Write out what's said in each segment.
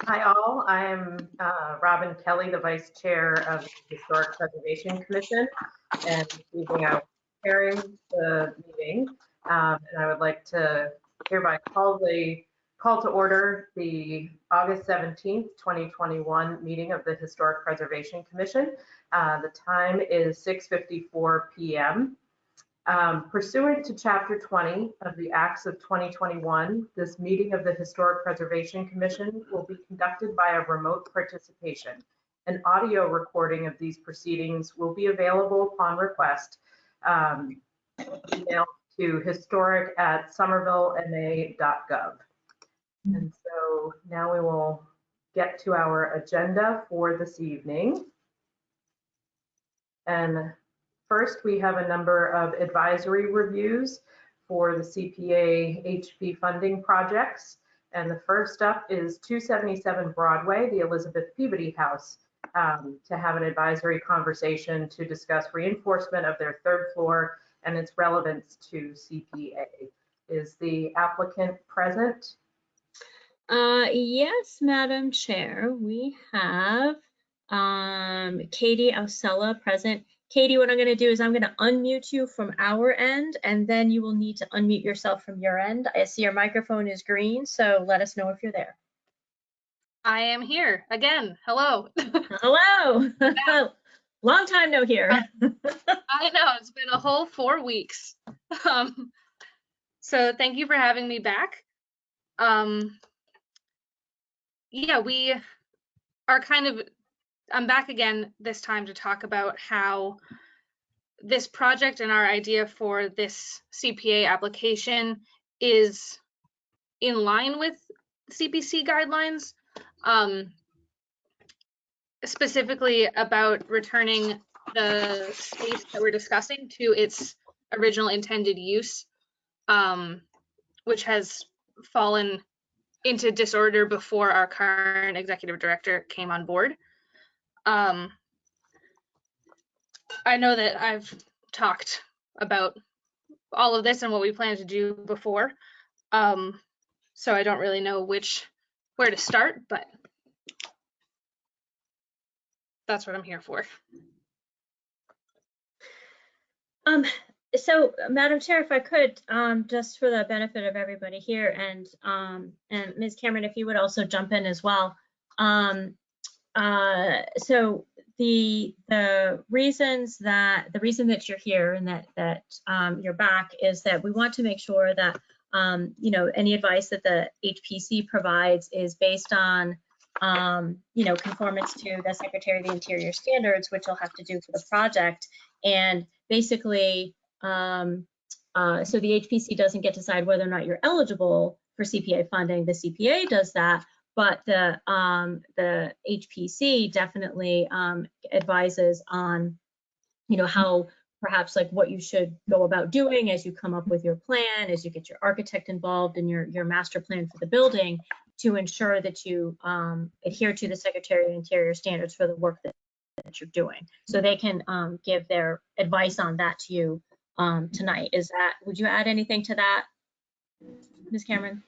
Hi all, I'm Robin Kelly, the Vice Chair of the Historic Preservation Commission, and this evening I'm chairing the meeting, and I would like to hereby call to order the August 17th, 2021 meeting of the Historic Preservation Commission. The time is 6:54 p.m. Pursuant to Chapter 20 of the Acts of 2021, this meeting of the Historic Preservation Commission will be conducted by a remote participation. An audio recording of these proceedings will be available upon request, emailed to historic@somervillema.gov. And so now we will get to our agenda for this evening. And first, we have a number of advisory reviews for the CPA HP funding projects. And the first up is 277 Broadway, the Elizabeth Peabody House, to have an advisory conversation to discuss reinforcement of their third floor and its relevance to CPA. Is the applicant present? Yes, Madam Chair, we have Katie Ausella present. Katie, what I'm going to do is I'm going to unmute you from our end, and then you will need to unmute yourself from your end. I see your microphone is green, so let us know if you're there. I am here again. Hello. Hello. Long time no hear. I know, it's been a whole 4 weeks. So thank you for having me back. Yeah, we are I'm back again this time to talk about how this project and our idea for this CPA application is in line with CPC guidelines, specifically about returning the space that we're discussing to its original intended use, which has fallen into disorder before our current executive director came on board. I know that I've talked about all of this and what we plan to do before, so I don't really know where to start, but that's what I'm here for. So, Madam Chair, if I could, just for the benefit of everybody here, and Ms. Cameron, if you would also jump in as well. So the reason that you're here and that you're back is that we want to make sure that any advice that the HPC provides is based on conformance to the Secretary of the Interior standards, which you'll have to do for the project. And basically, so the HPC doesn't get to decide whether or not you're eligible for CPA funding. The CPA does that, but the HPC definitely advises on, how perhaps like what you should go about doing as you come up with your plan, as you get your architect involved in your master plan for the building, to ensure that you adhere to the Secretary of the Interior standards for the work that you're doing. So they can give their advice on that to you tonight. Would you add anything to that, Ms. Cameron?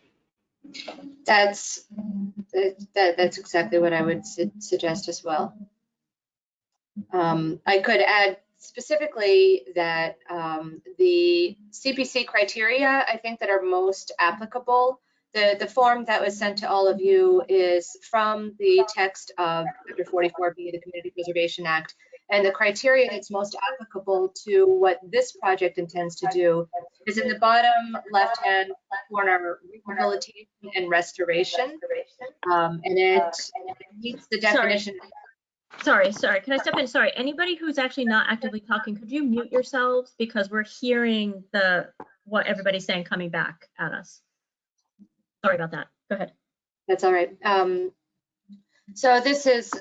That's exactly what I would suggest as well. I could add specifically that the CPC criteria, I think, that are most applicable. The form that was sent to all of you is from the text of Chapter 44B of the Community Preservation Act, and the criteria that's most applicable to what this project intends to do is in the bottom left-hand corner, rehabilitation and restoration, and it meets the definition. Sorry, can I step in? Sorry, anybody who's actually not actively talking, could you mute yourselves, because we're hearing what everybody's saying coming back at us. Sorry about that. Go ahead. That's all right. So this is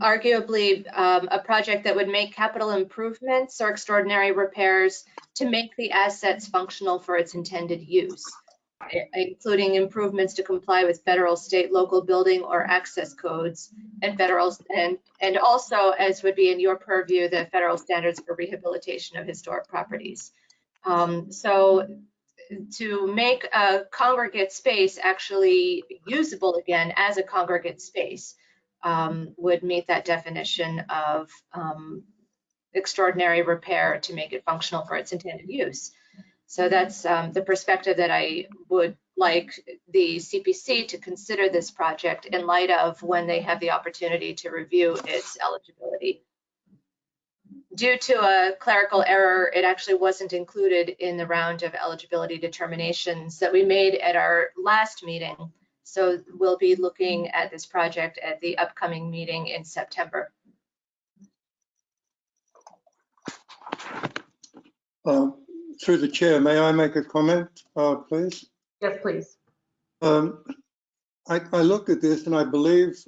arguably a project that would make capital improvements or extraordinary repairs to make the assets functional for its intended use, including improvements to comply with federal, state, local building or access codes and federal, and also, as would be in your purview, the federal standards for rehabilitation of historic properties. So to make a congregate space actually usable again as a congregate space would meet that definition of extraordinary repair to make it functional for its intended use. So that's the perspective that I would like the CPC to consider this project in light of when they have the opportunity to review its eligibility. Due to a clerical error, it actually wasn't included in the round of eligibility determinations that we made at our last meeting. So we'll be looking at this project at the upcoming meeting in September. Through the chair, may I make a comment, please? Yes, please. I looked at this and I believe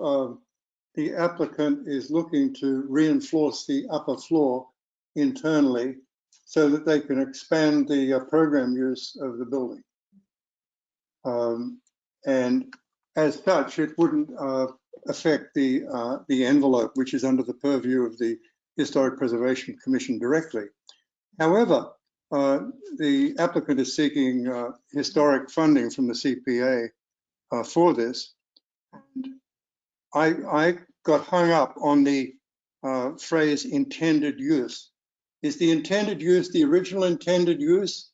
the applicant is looking to reinforce the upper floor internally so that they can expand the program use of the building. And as such, it wouldn't affect the envelope, which is under the purview of the Historic Preservation Commission directly. However, the applicant is seeking historic funding from the CPA for this. I got hung up on the phrase intended use. Is the intended use the original intended use,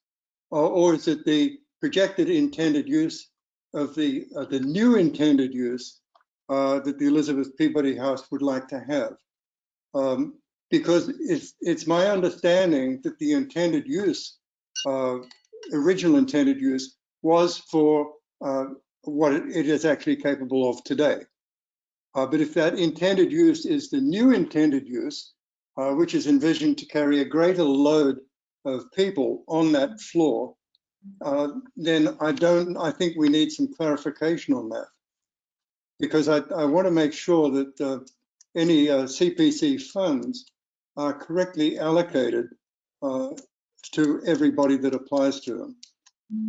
or is it the projected intended use of the new intended use that the Elizabeth Peabody House would like to have? Because it's my understanding that the intended use, original intended use, was for what it is actually capable of today. But if that intended use is the new intended use, which is envisioned to carry a greater load of people on that floor, then I think we need some clarification on that. Because I want to make sure that any CPC funds are correctly allocated to everybody that applies to them.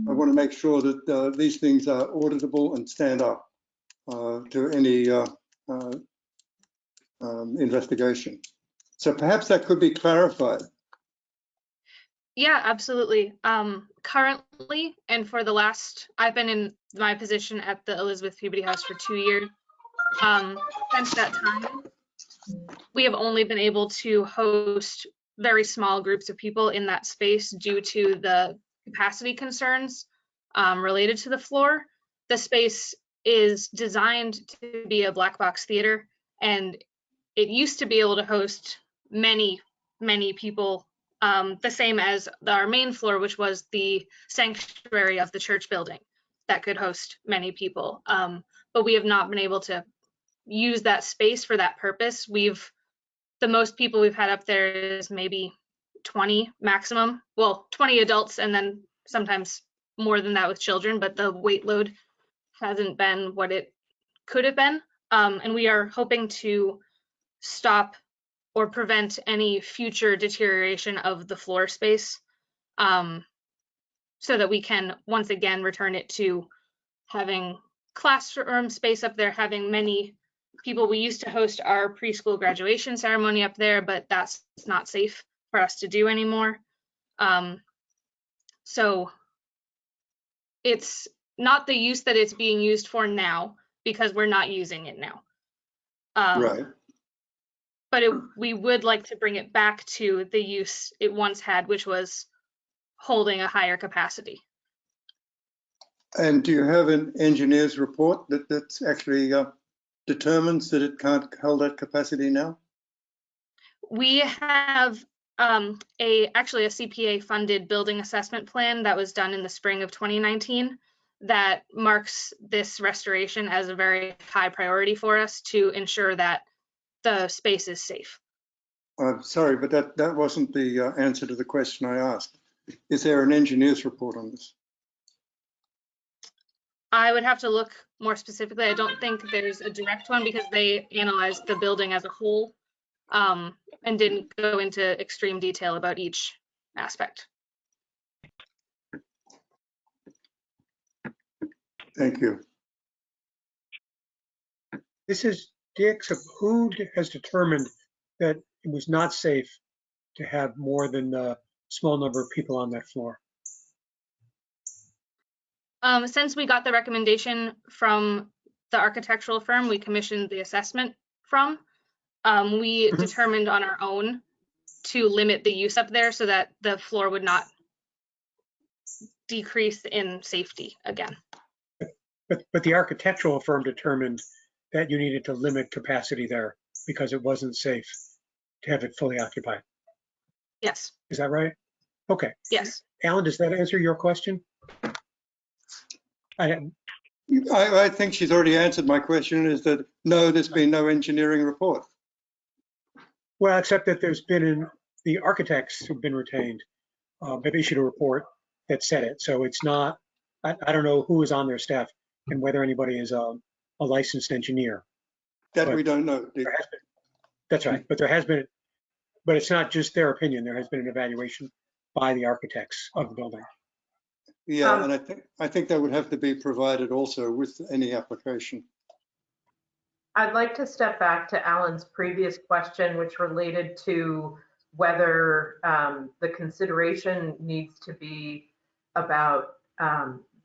I want to make sure that these things are auditable and stand up to any investigation. So perhaps that could be clarified. Yeah, absolutely. Currently, and for the last, I've been in my position at the Elizabeth Peabody House for 2 years. Since that time, we have only been able to host very small groups of people in that space due to the capacity concerns related to the floor. The space is designed to be a black box theater, and it used to be able to host many, many people, the same as our main floor, which was the sanctuary of the church building that could host many people. But we have not been able to use that space for that purpose. The most people we've had up there is maybe 20 maximum. Well, 20 adults and then sometimes more than that with children, but the weight load hasn't been what it could have been. And we are hoping to stop or prevent any future deterioration of the floor space so that we can once again return it to having classroom space up there, having many people. We used to host our preschool graduation ceremony up there, but that's not safe for us to do anymore. So it's not the use that it's being used for now because we're not using it now. Right. But we would like to bring it back to the use it once had, which was holding a higher capacity. And do you have an engineer's report that's actually determines that it can't hold that capacity now? We have actually a CPA funded building assessment plan that was done in the spring of 2019 that marks this restoration as a very high priority for us to ensure that the space is safe. I'm sorry, but that wasn't the answer to the question I asked. Is there an engineer's report on this? I would have to look more specifically. I don't think there's a direct one because they analyzed the building as a whole and didn't go into extreme detail about each aspect. Thank you. This is Dick. So who has determined that it was not safe to have more than a small number of people on that floor? Since we got the recommendation from the architectural firm we commissioned the assessment from, we determined on our own to limit the use up there so that the floor would not decrease in safety again. But the architectural firm determined that you needed to limit capacity there because it wasn't safe to have it fully occupied. Yes, Is that right? Okay. yes. Alan, does that answer your question? I think she's already answered my question, is that no, there's been no engineering report. Well, except that there's been the architects who've been retained have issued a report that said it. So it's not, I don't know who is on their staff and whether anybody is a licensed engineer. That But we don't know. There has been, that's right, but there has been, but it's not just their opinion. There has been an evaluation by the architects of the building. Yeah, and I think that would have to be provided also with any application. I'd like to step back to Alan's previous question, which related to whether the consideration needs to be about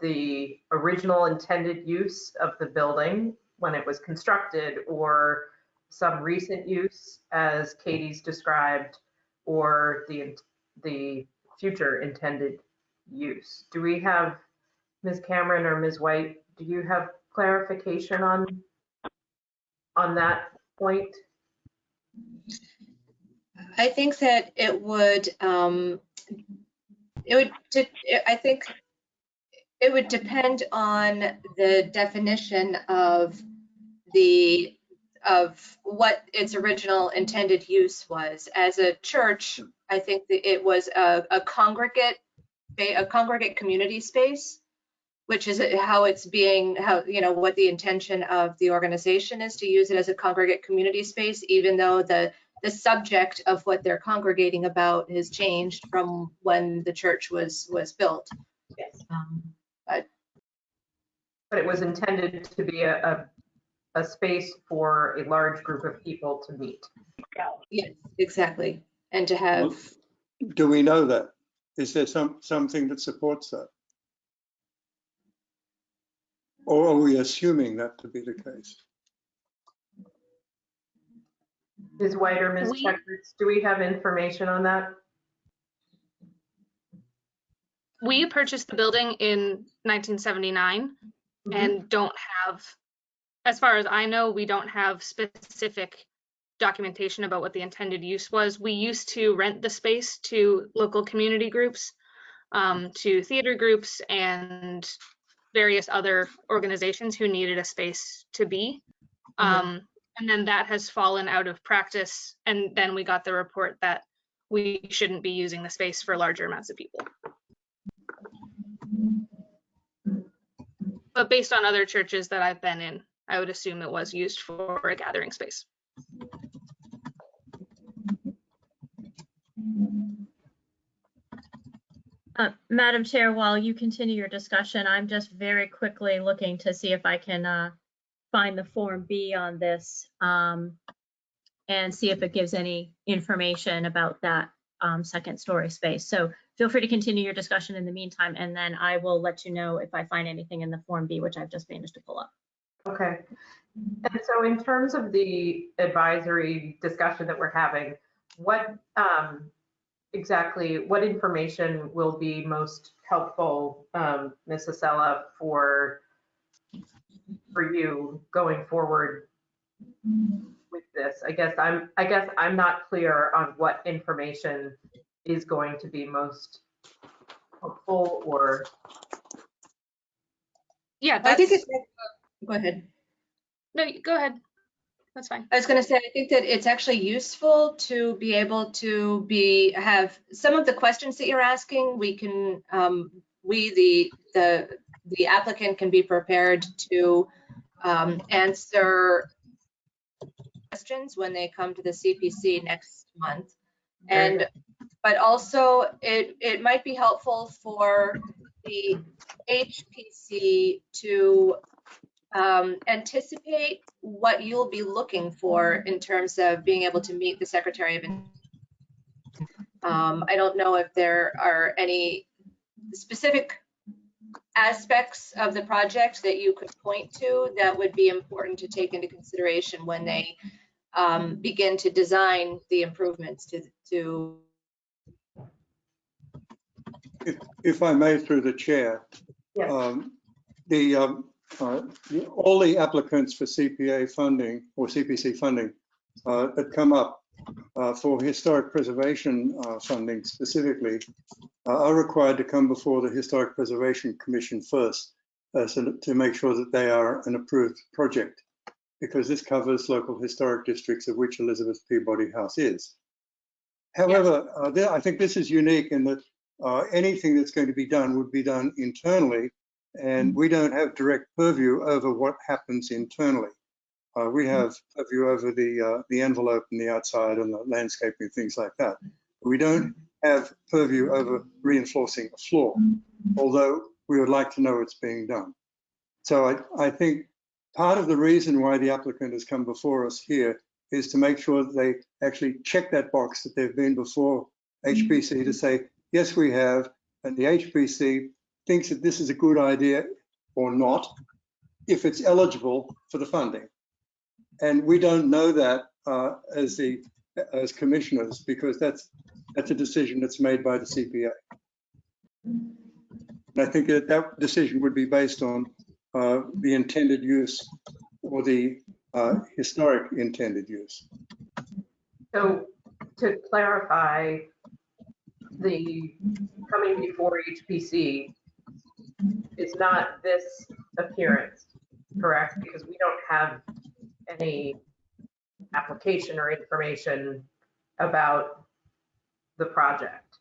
the original intended use of the building when it was constructed, or some recent use as Katie's described, or the future intended use. Do we have, Ms. Cameron or Ms. White, do you have clarification on that point? I think that it would depend on the definition of what its original intended use was. As a church, I think that it was a congregate community space, which is how it's being, what the intention of the organization is, to use it as a congregate community space, even though the subject of what they're congregating about has changed from when the church was built. Yes. But it was intended to be a space for a large group of people to meet. yes, exactly. And to have. Do we know that? Is there something that supports that? Or are we assuming that to be the case? Ms. White or Ms. Checkards, do we have information on that? We purchased the building in 1979 and don't have, as far as I know, we don't have specific documentation about what the intended use was. We used to rent the space to local community groups, to theater groups, and various other organizations who needed a space to be. And then that has fallen out of practice. And then we got the report that we shouldn't be using the space for larger amounts of people. But based on other churches that I've been in, I would assume it was used for a gathering space. Madam Chair, while you continue your discussion, I'm just very quickly looking to see if I can find the Form B on this and see if it gives any information about that second story space. So feel free to continue your discussion in the meantime, and then I will let you know if I find anything in the Form B, which I've just managed to pull up. Okay. And so in terms of the advisory discussion that we're having, what exactly, what information will be most helpful, Ms. Acella, for you going forward with this? I guess I'm not clear on what information is going to be most helpful, or. Yeah, I think it's, go ahead. No, go ahead. That's fine. I was going to say, I think that it's actually useful to be able to have some of the questions that you're asking. We can, the applicant can be prepared to answer questions when they come to the CPC next month. And but also it might be helpful for the HPC to anticipate what you'll be looking for in terms of being able to meet the Secretary of I don't know if there are any specific aspects of the project that you could point to that would be important to take into consideration when they begin to design the improvements to If I may, through the chair, Yes. all the applicants for CPA funding or CPC funding that come up for historic preservation funding specifically are required to come before the Historic Preservation Commission first to make sure that they are an approved project, because this covers local historic districts, of which Elizabeth Peabody House is. However, I think this is unique in that anything that's going to be done would be done internally, and we don't have direct purview over what happens internally. We have purview over the envelope and the outside and the landscaping, things like that. We don't have purview over reinforcing a floor, although we would like to know it's being done. So I think part of the reason why the applicant has come before us here is to make sure that they actually check that box that they've been before HPC to say, yes, we have, and the HPC thinks that this is a good idea or not, if it's eligible for the funding. And we don't know that as commissioners, because that's a decision that's made by the CPA. And I think that decision would be based on the intended use or the historic intended use. So to clarify, the coming before HPC is not this appearance, correct? Because we don't have any application or information about the project.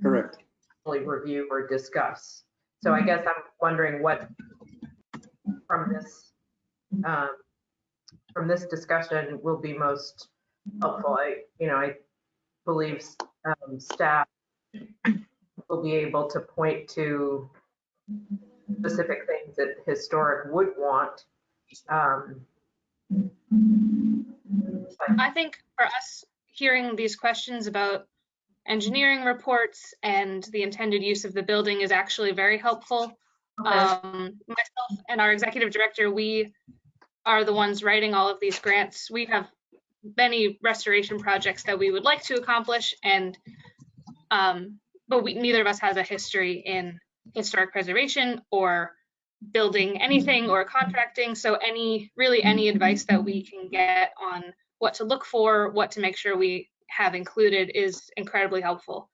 Correct. Really review or discuss. So I guess I'm wondering what from this discussion will be most helpful. I believe staff will be able to point to specific things that historic would want. I think for us, hearing these questions about engineering reports and the intended use of the building is actually very helpful. Myself and our executive director, we are the ones writing all of these grants. We have many restoration projects that we would like to accomplish, and but neither of us has a history in historic preservation or building anything or contracting. So really any advice that we can get on what to look for, what to make sure we have included is incredibly helpful.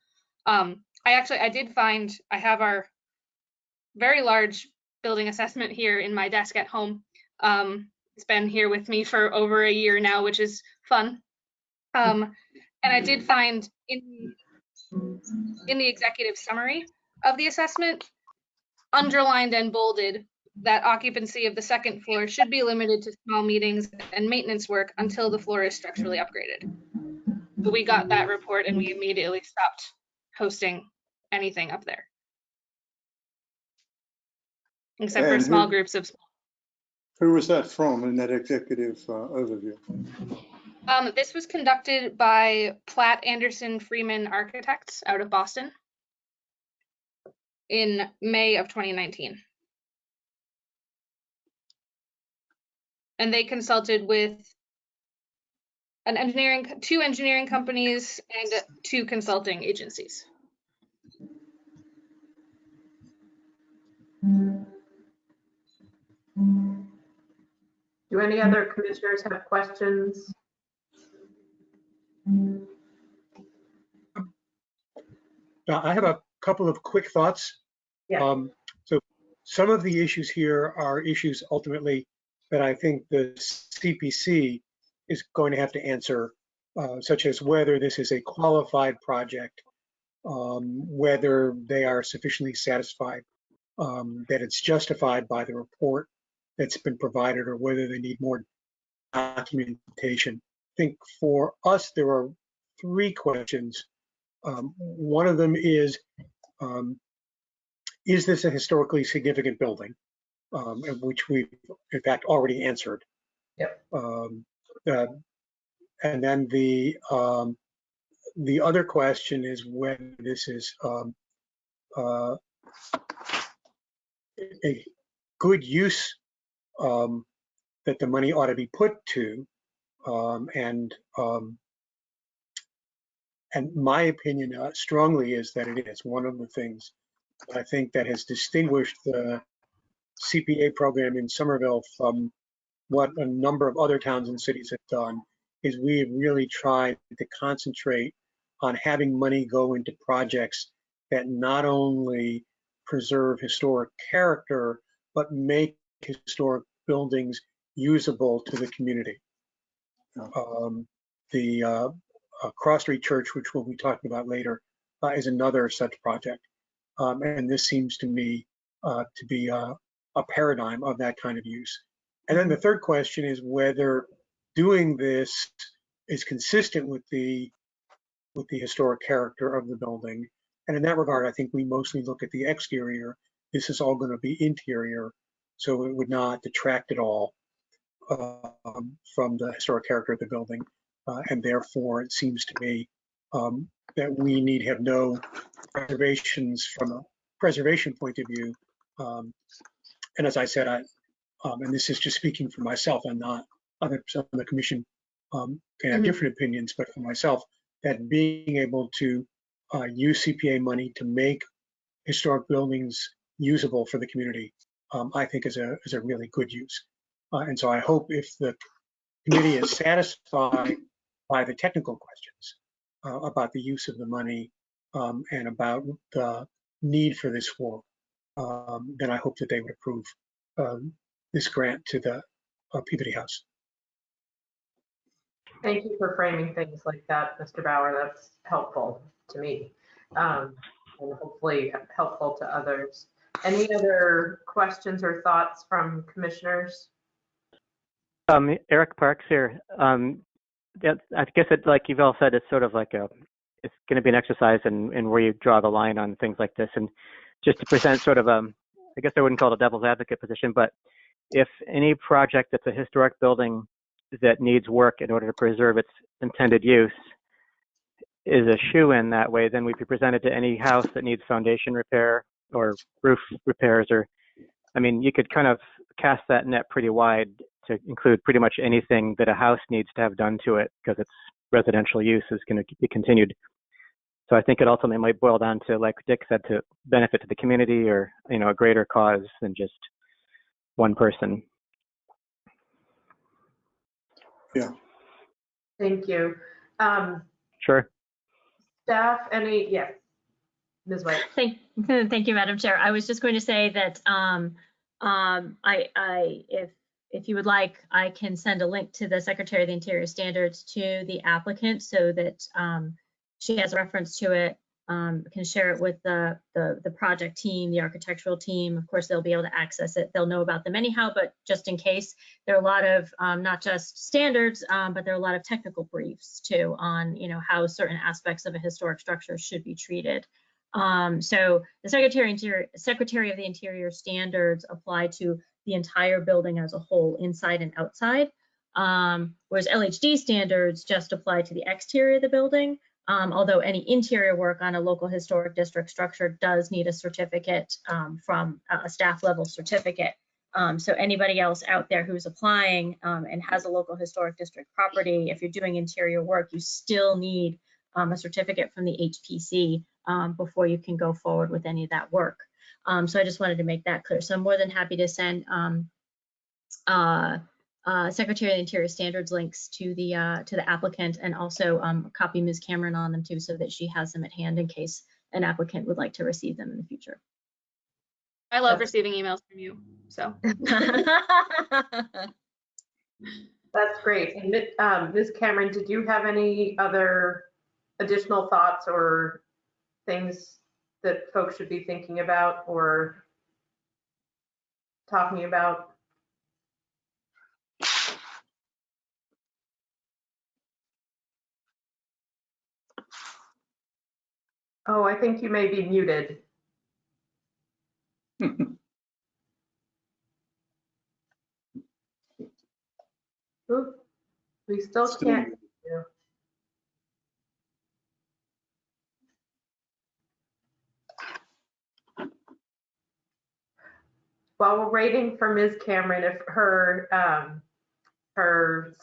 I did find, I have our very large building assessment here in my desk at home. It's been here with me for over a year now, which is fun. And I did find in the executive summary of the assessment, underlined and bolded, that occupancy of the second floor should be limited to small meetings and maintenance work until the floor is structurally upgraded. So we got that report and we immediately stopped hosting anything up there, except for small groups of. Who was that from in that executive overview? This was conducted by Platt Anderson Freeman Architects out of Boston in May of 2019. And they consulted with two engineering companies and 2 consulting agencies. Do any other commissioners have questions? I have a couple of quick thoughts. Yeah. So some of the issues here are issues ultimately that I think the CPC is going to have to answer, such as whether this is a qualified project, whether they are sufficiently satisfied that it's justified by the report that's been provided, or whether they need more documentation. I think for us, there are 3 questions. One of them is this a historically significant building? Which we've in fact already answered. Yep. And then the other question is whether this is a good use that the money ought to be put to. And my opinion strongly is that it is one of the things I think that has distinguished the CPA program in Somerville from what a number of other towns and cities have done, is we have really tried to concentrate on having money go into projects that not only preserve historic character, but make historic buildings usable to the community. The Cross Street Church, which we'll be talking about later, is another such project. And this seems to me to be a paradigm of that kind of use. And then the third question is whether doing this is consistent with the historic character of the building. And in that regard, I think we mostly look at the exterior. This is all going to be interior, so it would not detract at all from the historic character of the building. And therefore, it seems to me that we need have no reservations from a preservation point of view. And as I said, and this is just speaking for myself, I'm not others on the commission can have different opinions, but for myself, that being able to use CPA money to make historic buildings usable for the community, I think is a really good use. And so I hope if the committee is satisfied by the technical questions about the use of the money and about the need for this work, then I hope that they would approve this grant to the Peabody House. Thank you for framing things like that, Mr. Bauer. That's helpful to me, and hopefully helpful to others. Any other questions or thoughts from commissioners? Eric Parks here. I guess it, like you've all said, it's sort of like it's going to be an exercise in where you draw the line on things like this. And just to present sort of I guess I wouldn't call it a devil's advocate position, but if any project that's a historic building that needs work in order to preserve its intended use is a shoe-in that way, then we'd be presented to any house that needs foundation repair or roof repairs, or, I mean, you could kind of cast that net pretty wide to include pretty much anything that a house needs to have done to it because its residential use is going to be continued. So I think it ultimately might boil down to, like Dick said, to benefit to the community or, you know, a greater cause than just one person. Yeah. Thank you. Sure. Staff, yes, Ms. White. Thank you, Madam Chair. I was just going to say that if you would like, I can send a link to the Secretary of the Interior standards to the applicant so that she has a reference to it, can share it with the project team, the architectural team. Of course, they'll be able to access it. They'll know about them anyhow, but just in case, there are a lot of not just standards, but there are a lot of technical briefs too on, you know, how certain aspects of a historic structure should be treated. So the Secretary of the Interior standards apply to the entire building as a whole, inside and outside, whereas LHD standards just apply to the exterior of the building. Although any interior work on a local historic district structure does need a certificate from a staff level certificate. So anybody else out there who's applying and has a local historic district property, if you're doing interior work, you still need a certificate from the HPC before you can go forward with any of that work. So I just wanted to make that clear. So I'm more than happy to send Secretary of the Interior standards links to the applicant, and also copy Ms. Cameron on them too, so that she has them at hand in case an applicant would like to receive them in the future. I love receiving emails from you, so. That's great. And Ms. Cameron, did you have any other additional thoughts or things that folks should be thinking about or talking about? Oh, I think you may be muted. Oop, we still can't. hear you. While we're waiting for Ms. Cameron, if her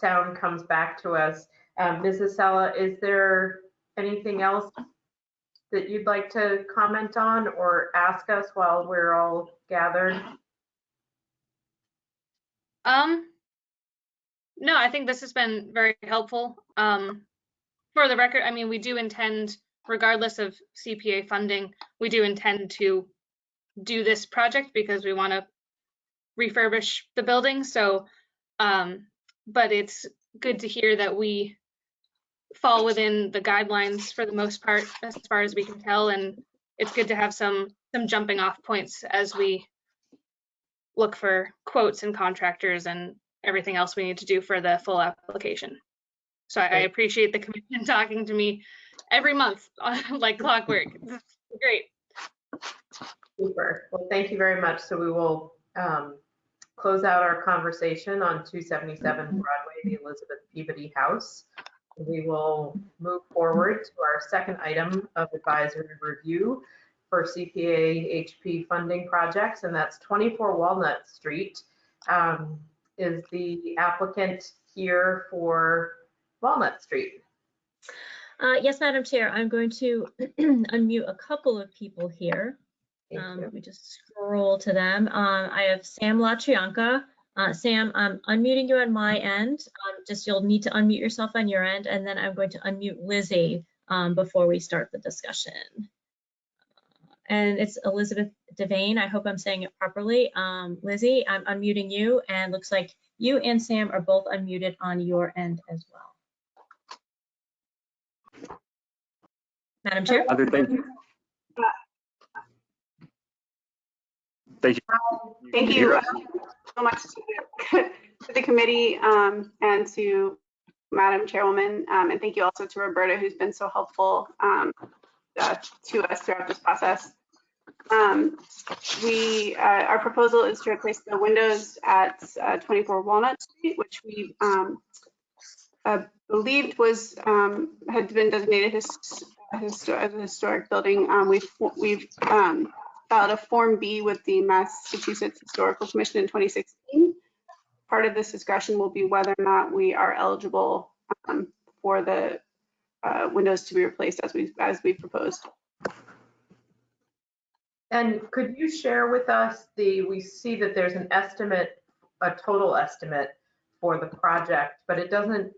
sound comes back to us, Mrs. Sella, is there anything else that you'd like to comment on or ask us while we're all gathered? No, I think this has been very helpful. For the record, I mean, we do intend, regardless of CPA funding, we do intend to do this project because we want to refurbish the building. So, but it's good to hear that we fall within the guidelines for the most part, as far as we can tell. And it's good to have some jumping off points as we look for quotes and contractors and everything else we need to do for the full application. So I appreciate the commission talking to me every month like clockwork. It's great. Super. Well, thank you very much. So we will close out our conversation on 277 Broadway, the Elizabeth Peabody House. We will move forward to our second item of advisory review for CPA HP funding projects, and that's 24 Walnut Street. Is the applicant here for Walnut Street? Yes, Madam Chair, I'm going to unmute a couple of people here. Let me just scroll to them. I have Sam LaChianca. Sam, I'm unmuting you on my end. Just you'll need to unmute yourself on your end, and then I'm going to unmute Lizzie before we start the discussion. And it's Elizabeth Devane. I hope I'm saying it properly. Lizzie, I'm unmuting you, and looks like you and Sam are both unmuted on your end as well. Madam Chair. Thank you. Thank you. Thank you so much to the committee and to Madam Chairwoman, and thank you also to Roberta, who's been so helpful to us throughout this process. Our proposal is to replace the windows at 24 Walnut Street, which we believed had been designated as a historic building. We've filed a Form B with the Massachusetts Historical Commission in 2016. Part of this discussion will be whether or not we are eligible for the windows to be replaced as we proposed. And could you share with us we see that there's an estimate, a total estimate for the project, but it doesn't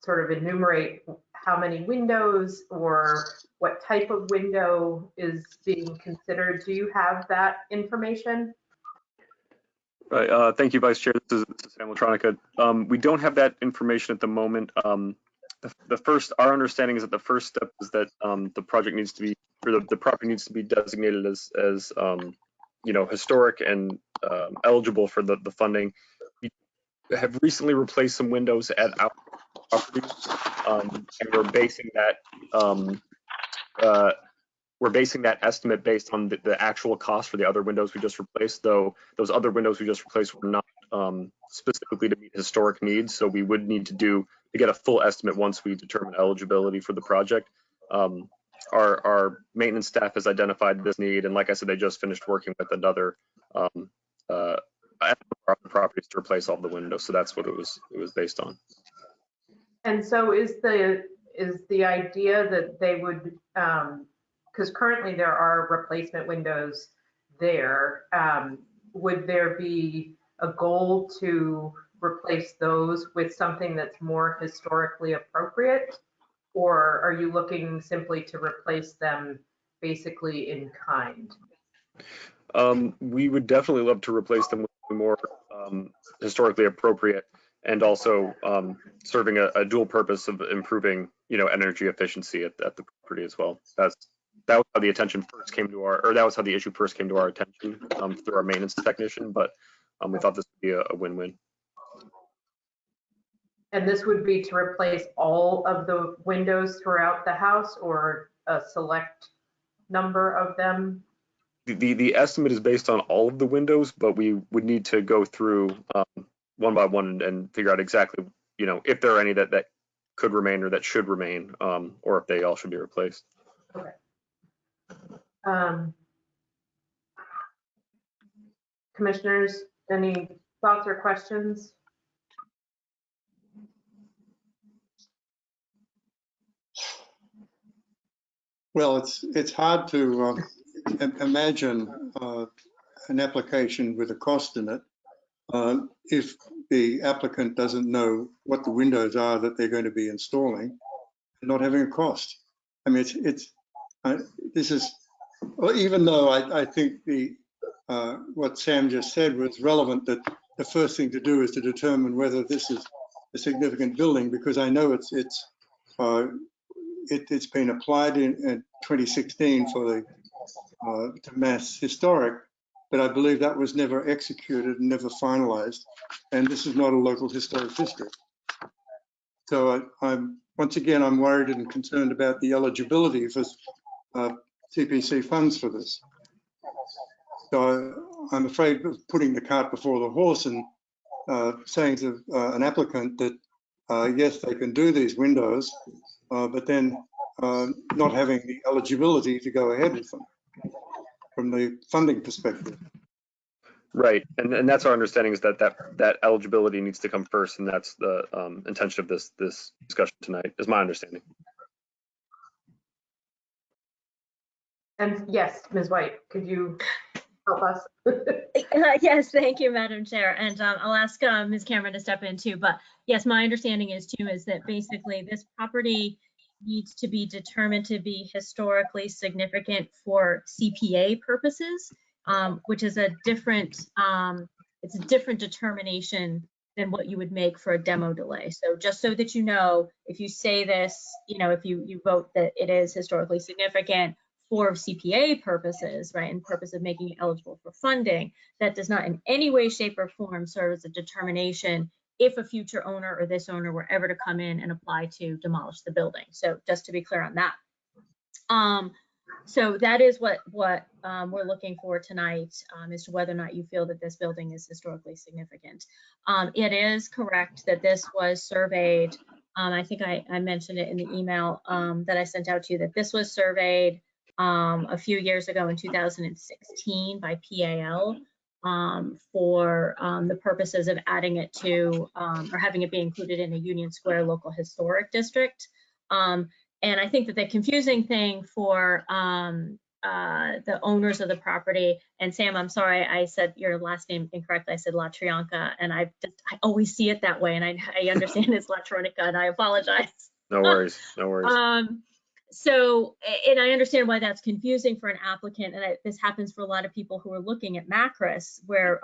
sort of enumerate how many windows or what type of window is being considered. Do you have that information? Right. Thank you, Vice Chair. This is Sam LaChianca. We don't have that information at the moment. Our understanding is that the first step is that the project needs to be, or the property needs to be designated as historic and eligible for the funding. We have recently replaced some windows at our property, and we're basing that estimate based on the actual cost for the other windows we just replaced, though those other windows we just replaced were not specifically to meet historic needs. So we would need to get a full estimate once we determine eligibility for the project. Our maintenance staff has identified this need, and like I said, they just finished working with another properties to replace all the windows. So that's what it was based on. And so is the idea that they would, because currently there are replacement windows there, would there be a goal to replace those with something that's more historically appropriate? Or are you looking simply to replace them basically in kind? We would definitely love to replace them with more historically appropriate, and also serving a dual purpose of improving, energy efficiency at the property as well. That was how the attention first came to that was how the issue first came to our attention through our maintenance technician. But we thought this would be a win-win. And this would be to replace all of the windows throughout the house, or a select number of them? The estimate is based on all of the windows, but we would need to go through one by one and figure out exactly, if there are any that could remain or that should remain, or if they all should be replaced. Okay. Commissioners, any thoughts or questions? Well, it's hard to imagine an application with a cost in it if the applicant doesn't know what the windows are that they're going to be installing and not having a cost. I mean, this is, well, even though I think what Sam just said was relevant, that the first thing to do is to determine whether this is a significant building, because I know it's been applied in 2016 for the to Mass Historic, but I believe that was never executed and never finalized, and this is not a local historic district. So I'm once again, I'm worried and concerned about the eligibility for CPC funds for this. So I'm afraid of putting the cart before the horse and saying to an applicant that yes, they can do these windows, but then not having the eligibility to go ahead with them from the funding perspective. Right, and that's our understanding, is that eligibility needs to come first, and that's the intention of this discussion tonight, is my understanding. And yes, Ms. White, could you help us? Yes, thank you, Madam Chair. And I'll ask Ms. Cameron to step in too. But yes, my understanding is too, is that basically this property needs to be determined to be historically significant for CPA purposes, which is a different, it's a different determination than what you would make for a demo delay. So just so that you know, if you say this, you know, if you vote that it is historically significant for CPA purposes, right, and purpose of making it eligible for funding, that does not in any way, shape, or form serve as a determination if a future owner or this owner were ever to come in and apply to demolish the building. So just to be clear on that. So that is what we're looking for tonight, as to whether or not you feel that this building is historically significant. It is correct that this was surveyed. I think I mentioned it in the email that I sent out to you, that this was surveyed a few years ago in 2016 by PAL for the purposes of adding it to or having it be included in a Union Square local historic district. And I think that the confusing thing for the owners of the property, and Sam, I'm sorry, I said your last name incorrectly. I said La Trianca, and I always see it that way, and I understand it's La Tronica, and I apologize. No worries, no worries. So, and I understand why that's confusing for an applicant, and this happens for a lot of people who are looking at MACRIS, where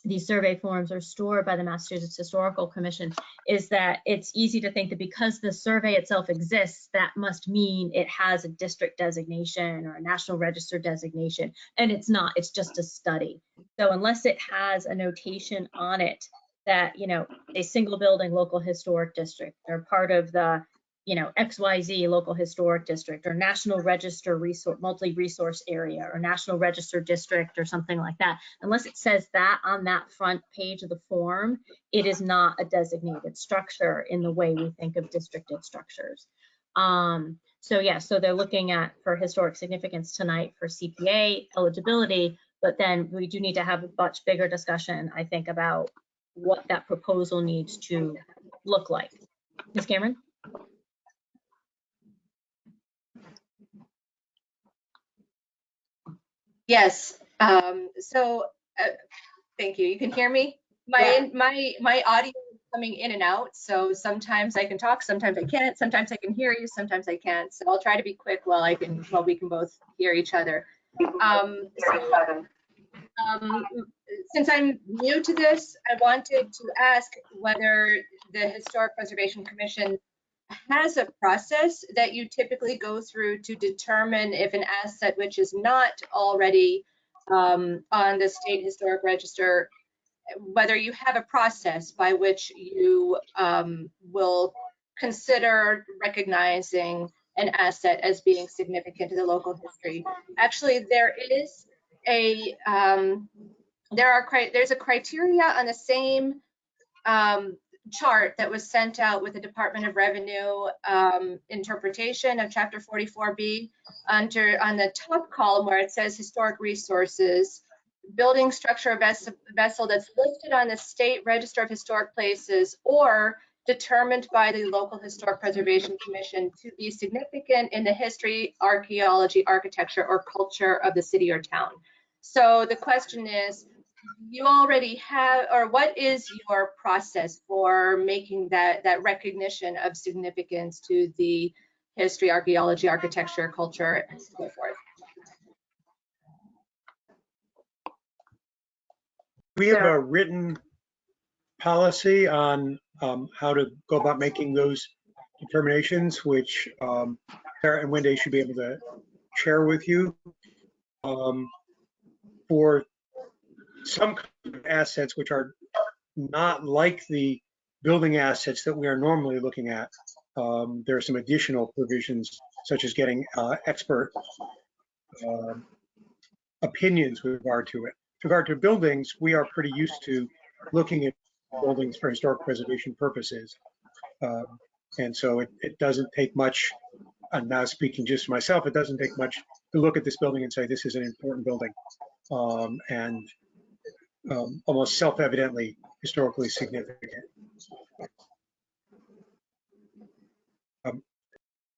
these survey forms are stored by the Massachusetts Historical Commission, is that it's easy to think that because the survey itself exists, that must mean it has a district designation or a National Register designation, and it's not, it's just a study. So unless it has a notation on it that, you know, a single building local historic district or part of the, you know, XYZ local historic district or National Register multi-resource area or National Register district or something like that, unless it says that on that front page of the form, it is not a designated structure in the way we think of districted structures. So yeah, so they're looking at for historic significance tonight for CPA eligibility, but then we do need to have a much bigger discussion, I think, about what that proposal needs to look like. Ms. Cameron? Yes. So thank you. You can hear me? My audio is coming in and out. So sometimes I can talk, sometimes I can't, sometimes I can hear you, sometimes I can't. So I'll try to be quick while we can both hear each other. Since I'm new to this, I wanted to ask whether the Historic Preservation Commission has a process that you typically go through to determine if an asset which is not already on the State Historic Register, whether you have a process by which you will consider recognizing an asset as being significant to the local history. Actually, there's a criteria on the same chart that was sent out with the Department of Revenue interpretation of Chapter 44B on the top column where it says historic resources. building, structure, or vessel that's listed on the State Register of Historic Places or determined by the local Historic Preservation Commission to be significant in the history, archaeology, architecture, or culture of the city or town. So the question is, you already have, or what is your process for making that recognition of significance to the history, archaeology, architecture, culture, and so forth? We have a written policy on how to go about making those determinations, which Sarah and Wendy should be able to share with you. For some assets which are not like the building assets that we are normally looking at, there are some additional provisions, such as getting expert opinions with regard to it. With regard to buildings, we are pretty used to looking at buildings for historic preservation purposes. And so it doesn't take much, I'm now speaking just for myself, it doesn't take much to look at this building and say, this is an important building. And almost self-evidently historically significant.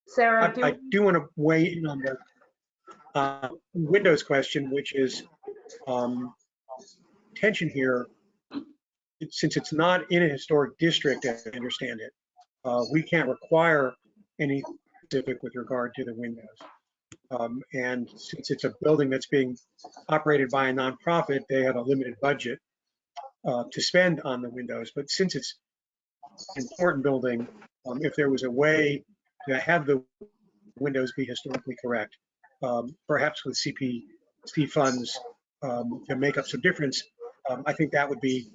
Sarah, I do want to weigh in on the windows question, which is tension here. Since it's not in a historic district, as I understand it, we can't require any specific with regard to the windows. And since it's a building that's being operated by a nonprofit, they have a limited budget to spend on the windows. But since it's an important building, if there was a way to have the windows be historically correct, perhaps with CPC funds to make up some difference, I think that would be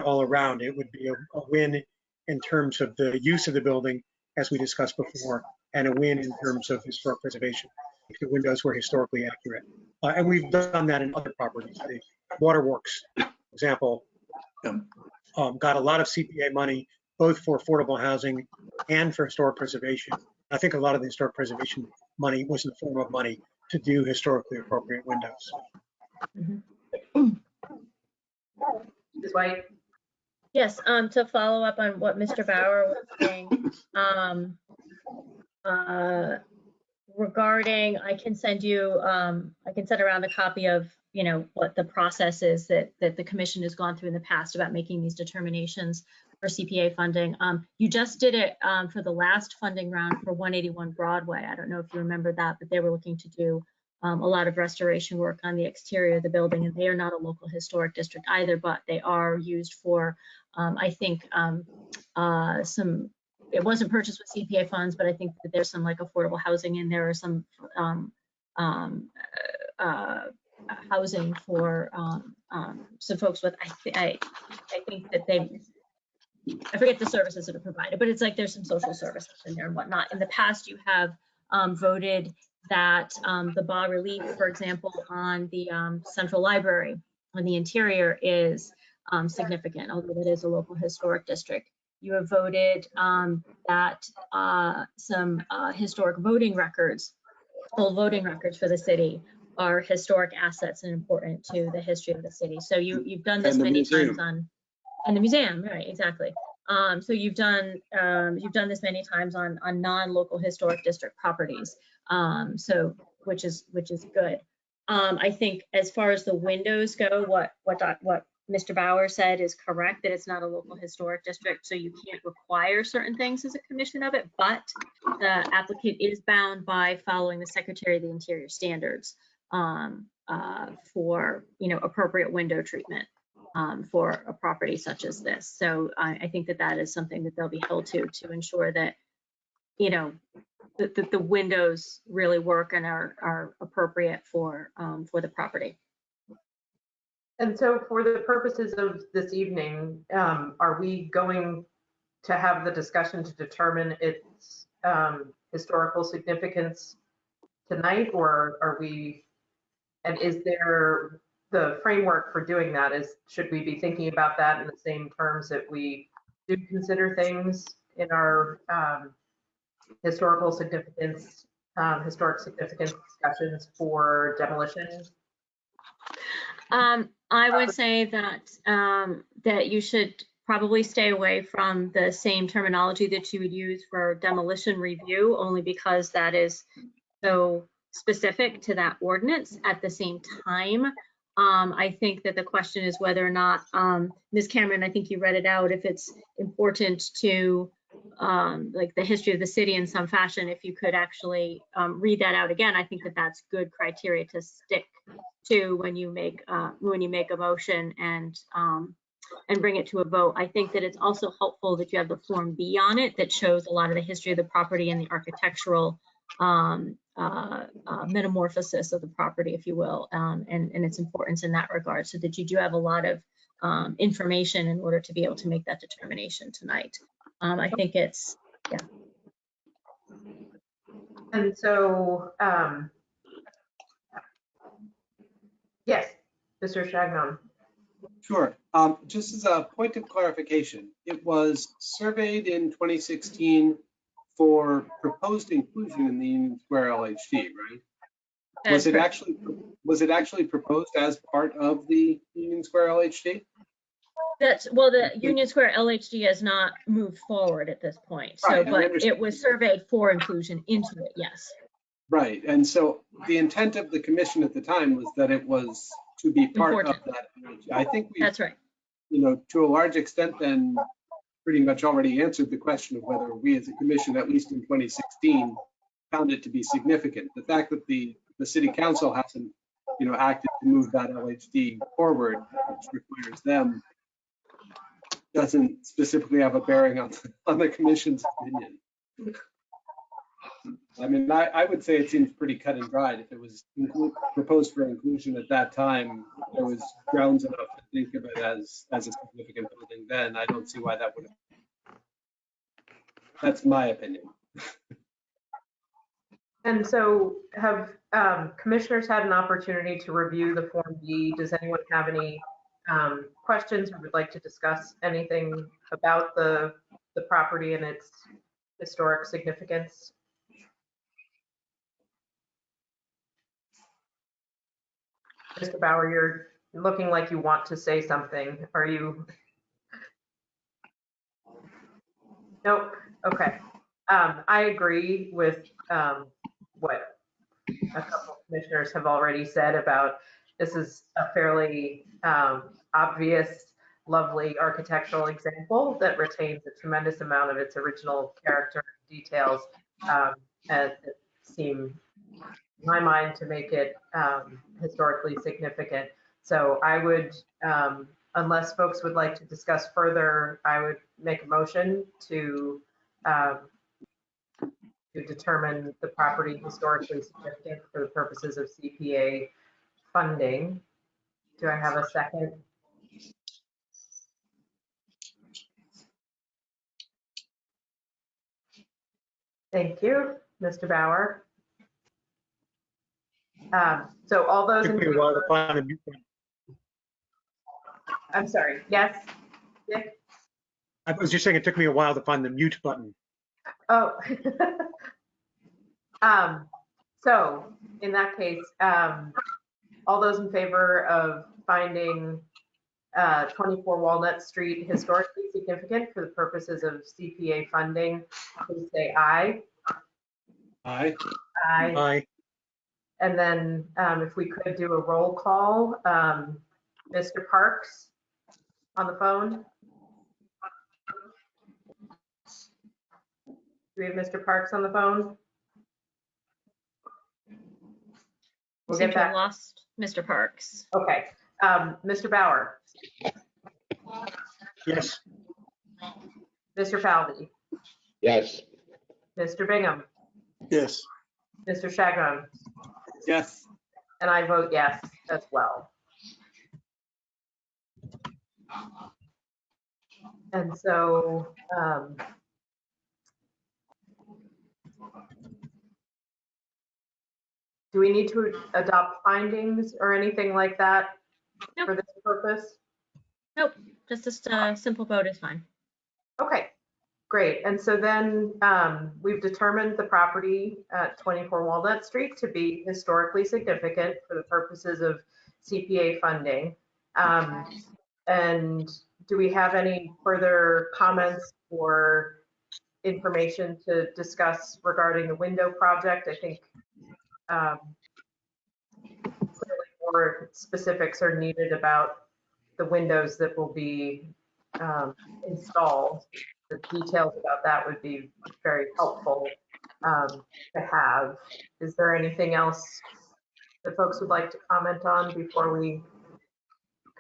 all around. It would be a win in terms of the use of the building, as we discussed before, and a win in terms of historic preservation, if the windows were historically accurate. And we've done that in other properties. The Waterworks example got a lot of CPA money, both for affordable housing and for historic preservation. I think a lot of the historic preservation money was in the form of money to do historically appropriate windows. Ms. White? Yes, to follow up on what Mr. Bauer was saying, regarding, I can send around a copy of, what the process is that the commission has gone through in the past about making these determinations for CPA funding. You just did it for the last funding round for 181 Broadway. I don't know if you remember that, but they were looking to do a lot of restoration work on the exterior of the building, and they are not a local historic district either, but they are used for, I think, it wasn't purchased with CPA funds, but I think that there's some like affordable housing in there, or some housing for some folks with, I think that I forget the services that are provided, but it's like there's some social services in there and whatnot. In the past, you have voted that the bas relief, for example, on the Central Library on the interior is significant, although it is a local historic district. You have voted that some historic voting records, old voting records for the city, are historic assets and important to the history of the city. So you've done this many times and the museum, right? Exactly. So you've done this many times on non-local historic district properties. So which is good. I think as far as the windows go, what Mr. Bauer said is correct, that it's not a local historic district, so you can't require certain things as a commission of it, but the applicant is bound by following the Secretary of the Interior standards for appropriate window treatment for a property such as this. So I think that is something that they'll be held to ensure that that the windows really work and are appropriate for the property. And so for the purposes of this evening, are we going to have the discussion to determine its historical significance tonight, or are we, and is there the framework for doing that? Should we be thinking about that in the same terms that we do consider things in our historic significance discussions for demolition? I would say that that you should probably stay away from the same terminology that you would use for demolition review, only because that is so specific to that ordinance. At the same time, I think that the question is whether or not, Ms. Cameron, I think you read it out, if it's important to like the history of the city in some fashion, if you could actually read that out again, I think that that's good criteria to stick to when you make a motion and bring it to a vote. I think that it's also helpful that you have the Form B on it that shows a lot of the history of the property and the architectural metamorphosis of the property, if you will, and its importance in that regard, so that you do have a lot of information in order to be able to make that determination tonight. I think it's, yeah. And so, yes, Mr. Chagnon. Sure. Just as a point of clarification, it was surveyed in 2016 for proposed inclusion in the Union Square LHD, right? Was it actually proposed as part of the Union Square LHD? Well, the Union Square LHD has not moved forward at this point. So, Right, but it was surveyed for inclusion into it, yes. Right. And so the intent of the commission at the time was that it was to be part of that. I think we, That's right. you know, to a large extent, then pretty much already answered the question of whether we as a commission, at least in 2016, found it to be significant. The fact that the city council hasn't, you know, acted to move that LHD forward, which requires them, doesn't specifically have a bearing on the commission's opinion. I mean, I would say it seems pretty cut and dried. If it was proposed for inclusion at that time, there was grounds enough to think of it as a significant building then. I don't see why that would have. That's my opinion. And so have commissioners had an opportunity to review the Form B? Does anyone have any questions or would like to discuss anything about the property and its historic significance? Mr. Bauer, you're looking like you want to say something. Are you? Nope. Okay. I agree with what a couple of commissioners have already said about this is a fairly obvious, lovely architectural example that retains a tremendous amount of its original character and details, and it seem, in my mind, to make it historically significant. So I would, unless folks would like to discuss further, I would make a motion to determine the property historically significant for the purposes of CPA funding. Do I have a second? Thank you, Mr. Bauer. So all those in favor. I'm sorry, yes, Dick? I was just saying it took me a while to find the mute button. Oh. So in that case, all those in favor of finding 24 Walnut Street historically significant for the purposes of CPA funding, please say aye. Aye. Aye. Aye. And then if we could do a roll call, Mr. Parks on the phone. Do we have Mr. Parks on the phone? We seem to have lost Mr. Parks. Okay. Mr. Bauer. Yes. Mr. Falvey. Yes. Mr. Bingham. Yes. Mr. Chagnon. Yes. And I vote yes as well. And so do we need to adopt findings or anything like that Nope. for this purpose? Nope, just a simple vote is fine. Okay, great. And so then we've determined the property at 24 Walnut Street to be historically significant for the purposes of CPA funding. And do we have any further comments or information to discuss regarding the window project? I think clearly more specifics are needed about the windows that will be installed. The details about that would be very helpful to have. Is there anything else that folks would like to comment on before we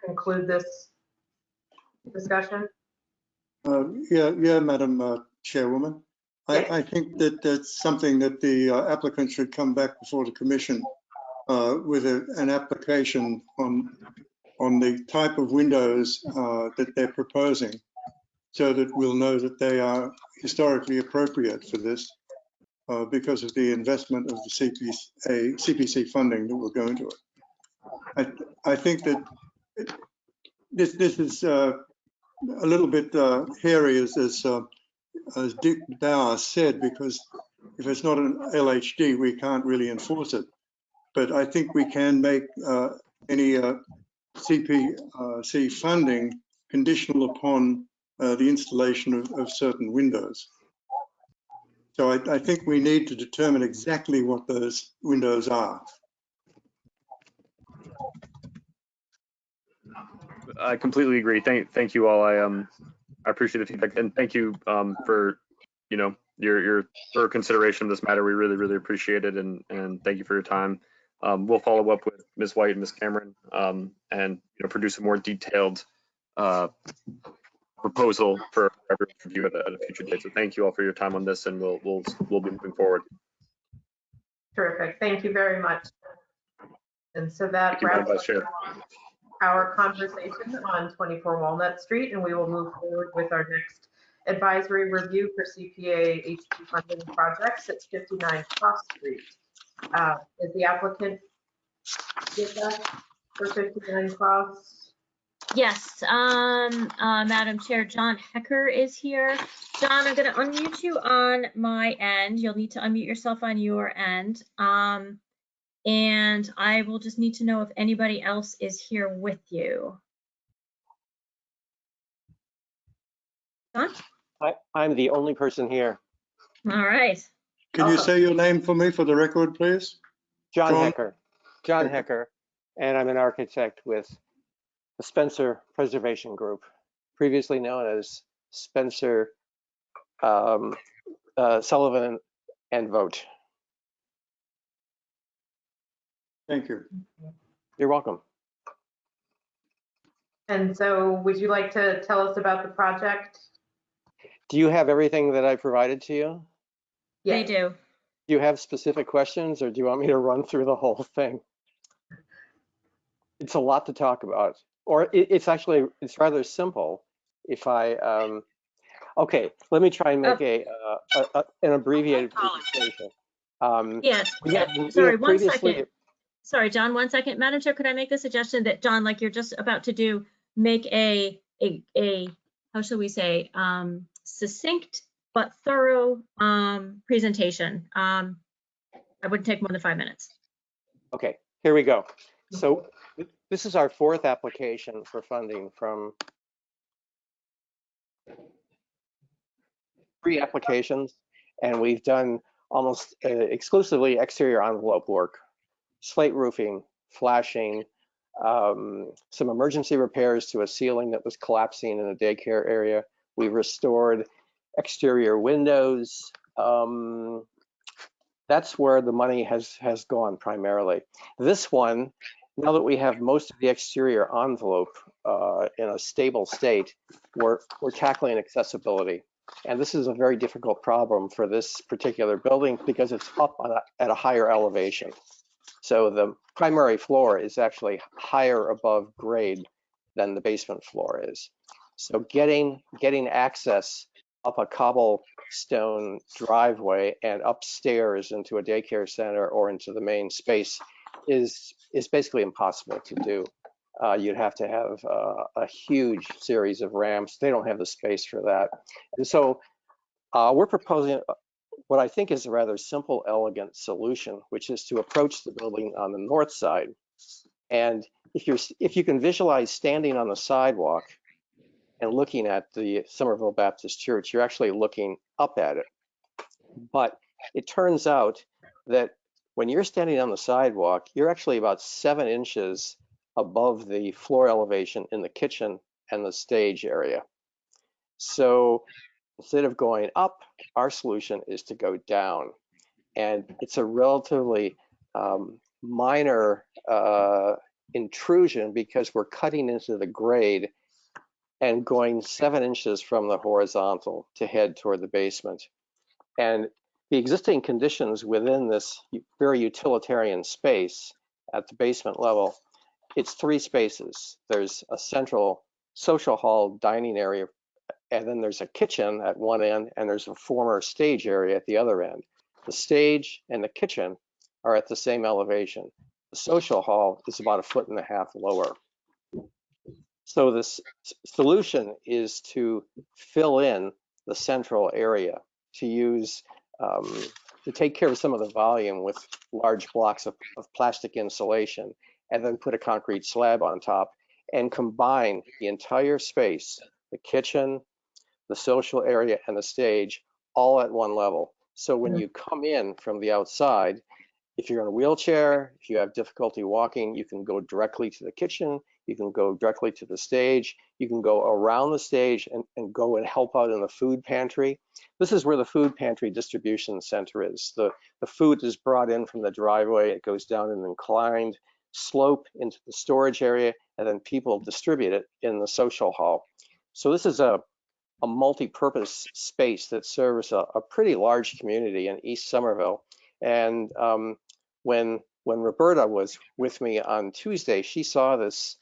conclude this discussion? Yeah, Madam Chairwoman. Yes. I think that that's something that the applicant should come back before the commission with an application on the type of windows that they're proposing, so that we'll know that they are historically appropriate for this because of the investment of the CPC funding that will go into it. I think that this is a little bit hairy, as Dick Bauer said, because if it's not an LHD, we can't really enforce it. But I think we can make any CPC funding conditional upon the installation of certain windows. So I think we need to determine exactly what those windows are. I completely agree. Thank you all. I appreciate the feedback, and thank you for your thorough consideration of this matter. We really appreciate it, and thank you for your time. We'll follow up with Ms. White and Ms. Cameron and produce a more detailed proposal for everyone's review at a future date. So thank you all for your time on this, and we'll be moving forward. Terrific. Thank you very much. And so that wraps up our conversation on 24 Walnut Street, and we will move forward with our next advisory review for CPA HP funding projects at 59 Cross Street. Is the applicant with us for 59 Cross? Yes, Madam Chair, John Hecker is here. John, I'm going to unmute you on my end. You'll need to unmute yourself on your end. And I will just need to know if anybody else is here with you. John? I'm the only person here. All right. Can you say your name for me for the record, please? John Hecker. John Hecker, and I'm an architect with the Spencer Preservation Group, previously known as Spencer Sullivan and Vogt. Thank you. You're welcome. And so would you like to tell us about the project? Do you have everything that I provided to you? Yes. They do. Do you have specific questions, or do you want me to run through the whole thing? It's a lot to talk about, or it's rather simple. If I, okay, let me try and make an abbreviated presentation. Yes, sorry, 1 second. Sorry, John, 1 second. Madam Chair, could I make the suggestion that, John, like you're just about to do, make a how shall we say, succinct but thorough presentation. I wouldn't take more than 5 minutes. Okay, here we go. So this is our 4th application for funding from 3 applications, and we've done almost exclusively exterior envelope work, slate roofing, flashing, some emergency repairs to a ceiling that was collapsing in a daycare area. We restored exterior windows. That's where the money has gone primarily. This one, now that we have most of the exterior envelope in a stable state, we're tackling accessibility. And this is a very difficult problem for this particular building because it's up at a higher elevation. So the primary floor is actually higher above grade than the basement floor is. So getting access up a cobblestone driveway and upstairs into a daycare center or into the main space is basically impossible to do. You'd have to have a huge series of ramps. They don't have the space for that. And so we're proposing what I think is a rather simple, elegant solution, which is to approach the building on the north side and if you can visualize standing on the sidewalk and looking at the Somerville Baptist Church, you're actually looking up at it. But it turns out that when you're standing on the sidewalk, you're actually about 7 inches above the floor elevation in the kitchen and the stage area. So instead of going up, our solution is to go down. And it's a relatively minor intrusion because we're cutting into the grade and going 7 inches from the horizontal to head toward the basement. And the existing conditions within this very utilitarian space at the basement level, it's 3 spaces. There's a central social hall dining area, and then there's a kitchen at one end, and there's a former stage area at the other end. The stage and the kitchen are at the same elevation. The social hall is about 1.5 feet lower. So this solution is to fill in the central area, to use, to take care of some of the volume with large blocks of plastic insulation, and then put a concrete slab on top and combine the entire space, the kitchen, the social area, and the stage, all at one level. So when you come in from the outside, if you're in a wheelchair, if you have difficulty walking, you can go directly to the kitchen, you can go directly to the stage, you can go around the stage and go and help out in the food pantry. This is where the food pantry distribution center is. The food is brought in from the driveway, it goes down an inclined slope into the storage area, and then people distribute it in the social hall. So this is a multi-purpose space that serves a pretty large community in East Somerville. And when Roberta was with me on Tuesday, she saw this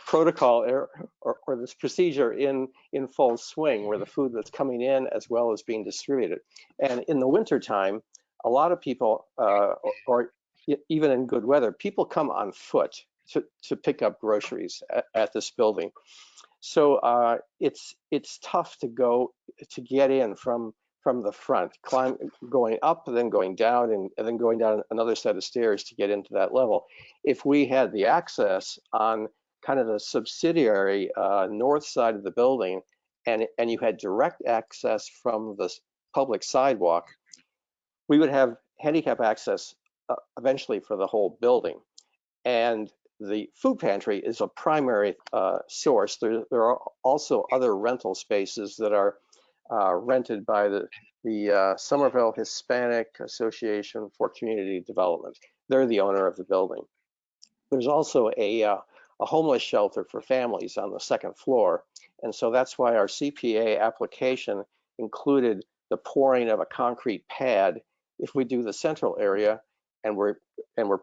protocol or this procedure in full swing, where the food was coming in as well as being distributed. And in the wintertime, a lot of people, or even in good weather, people come on foot to pick up groceries at this building. So it's tough to get in from the front, going up, then going down, and then going down another set of stairs to get into that level. If we had the access on kind of the subsidiary north side of the building, and you had direct access from the public sidewalk, we would have handicap access eventually for the whole building. And the food pantry is a primary source. There are also other rental spaces that are rented by the Somerville Hispanic Association for Community Development. They're the owner of the building. There's also a homeless shelter for families on the 2nd floor. And so that's why our CPA application included the pouring of a concrete pad. If we do the central area and we're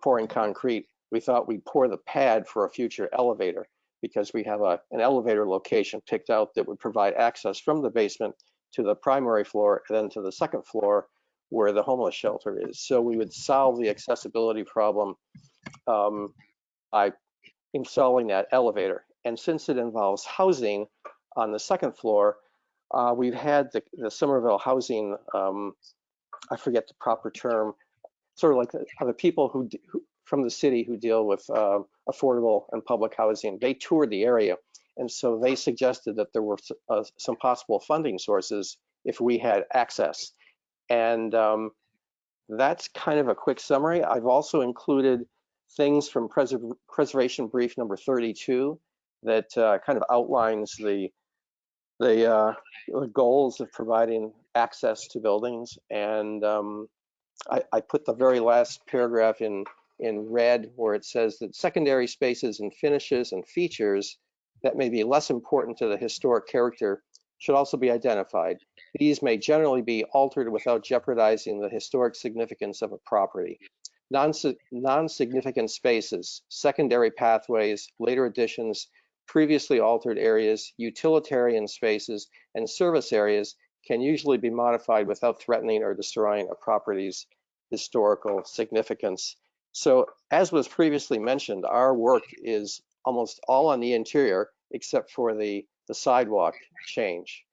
pouring concrete, we thought we'd pour the pad for a future elevator, because we have an elevator location picked out that would provide access from the basement to the primary floor and then to the 2nd floor where the homeless shelter is. So we would solve the accessibility problem by installing that elevator. And since it involves housing on the 2nd floor, we've had the Somerville housing, I forget the proper term, sort of like the people who from the city who deal with affordable and public housing. They toured the area, and so they suggested that there were some possible funding sources if we had access. And that's kind of a quick summary. I've also included things from Preservation Brief number 32 that kind of outlines the goals of providing access to buildings. And I put the very last paragraph in red, where it says that secondary spaces and finishes and features that may be less important to the historic character should also be identified. These may generally be altered without jeopardizing the historic significance of a property. Non-significant spaces, secondary pathways, later additions, previously altered areas, utilitarian spaces, and service areas can usually be modified without threatening or destroying a property's historical significance. So, as was previously mentioned, our work is almost all on the interior except for the sidewalk change.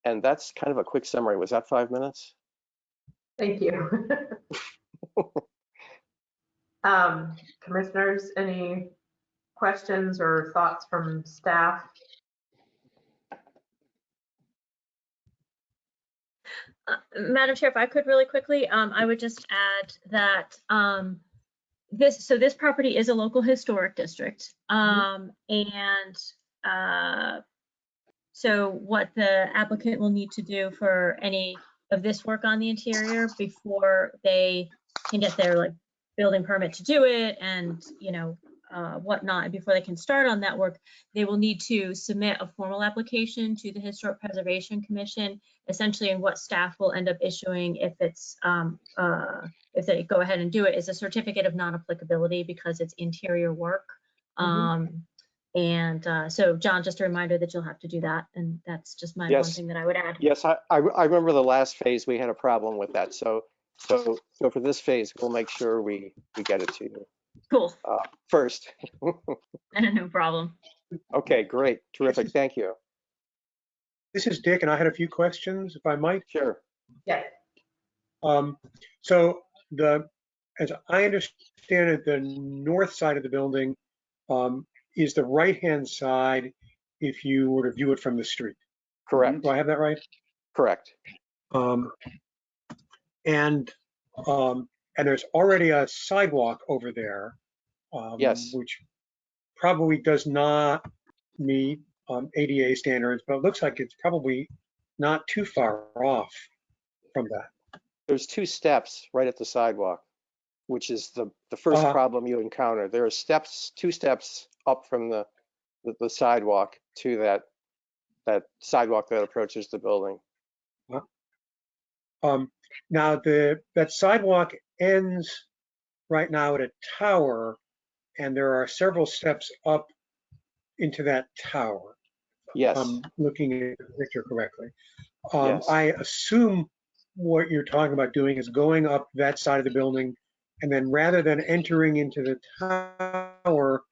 And that's kind of a quick summary. Was that 5 minutes? Thank you. Commissioners, any questions or thoughts from staff? Madam Chair, if I could really quickly, I would just add that this property is a local historic district. So what the applicant will need to do for any of this work on the interior before they can get their like building permit to do it and whatnot, and before they can start on that work, they will need to submit a formal application to the Historic Preservation Commission, essentially, and what staff will end up issuing if it's if they go ahead and do it is a certificate of non-applicability because it's interior work. So John, just a reminder that you'll have to do that, and that's just my one thing that I would add. Yes, I remember the last phase, we had a problem with that. So for this phase, we'll make sure we get it to you. Cool. First. No problem. Okay, great, terrific, thank you. This is Dick, and I had a few questions, if I might. Sure. Yes. So as I understand it, the north side of the building is the right-hand side if you were to view it from the street. Correct. Do I have that right? Correct. And there's already a sidewalk over there. Yes. Which probably does not meet ADA standards, but it looks like it's probably not too far off from that. There's 2 steps right at the sidewalk, which is the first problem you encounter. There are 2 steps up from the sidewalk to that sidewalk that approaches the building. Now that sidewalk ends right now at a tower, and there are several steps up into that tower. Yes. I'm looking at the picture correctly. Yes. I assume what you're talking about doing is going up that side of the building, and then rather than entering into the tower,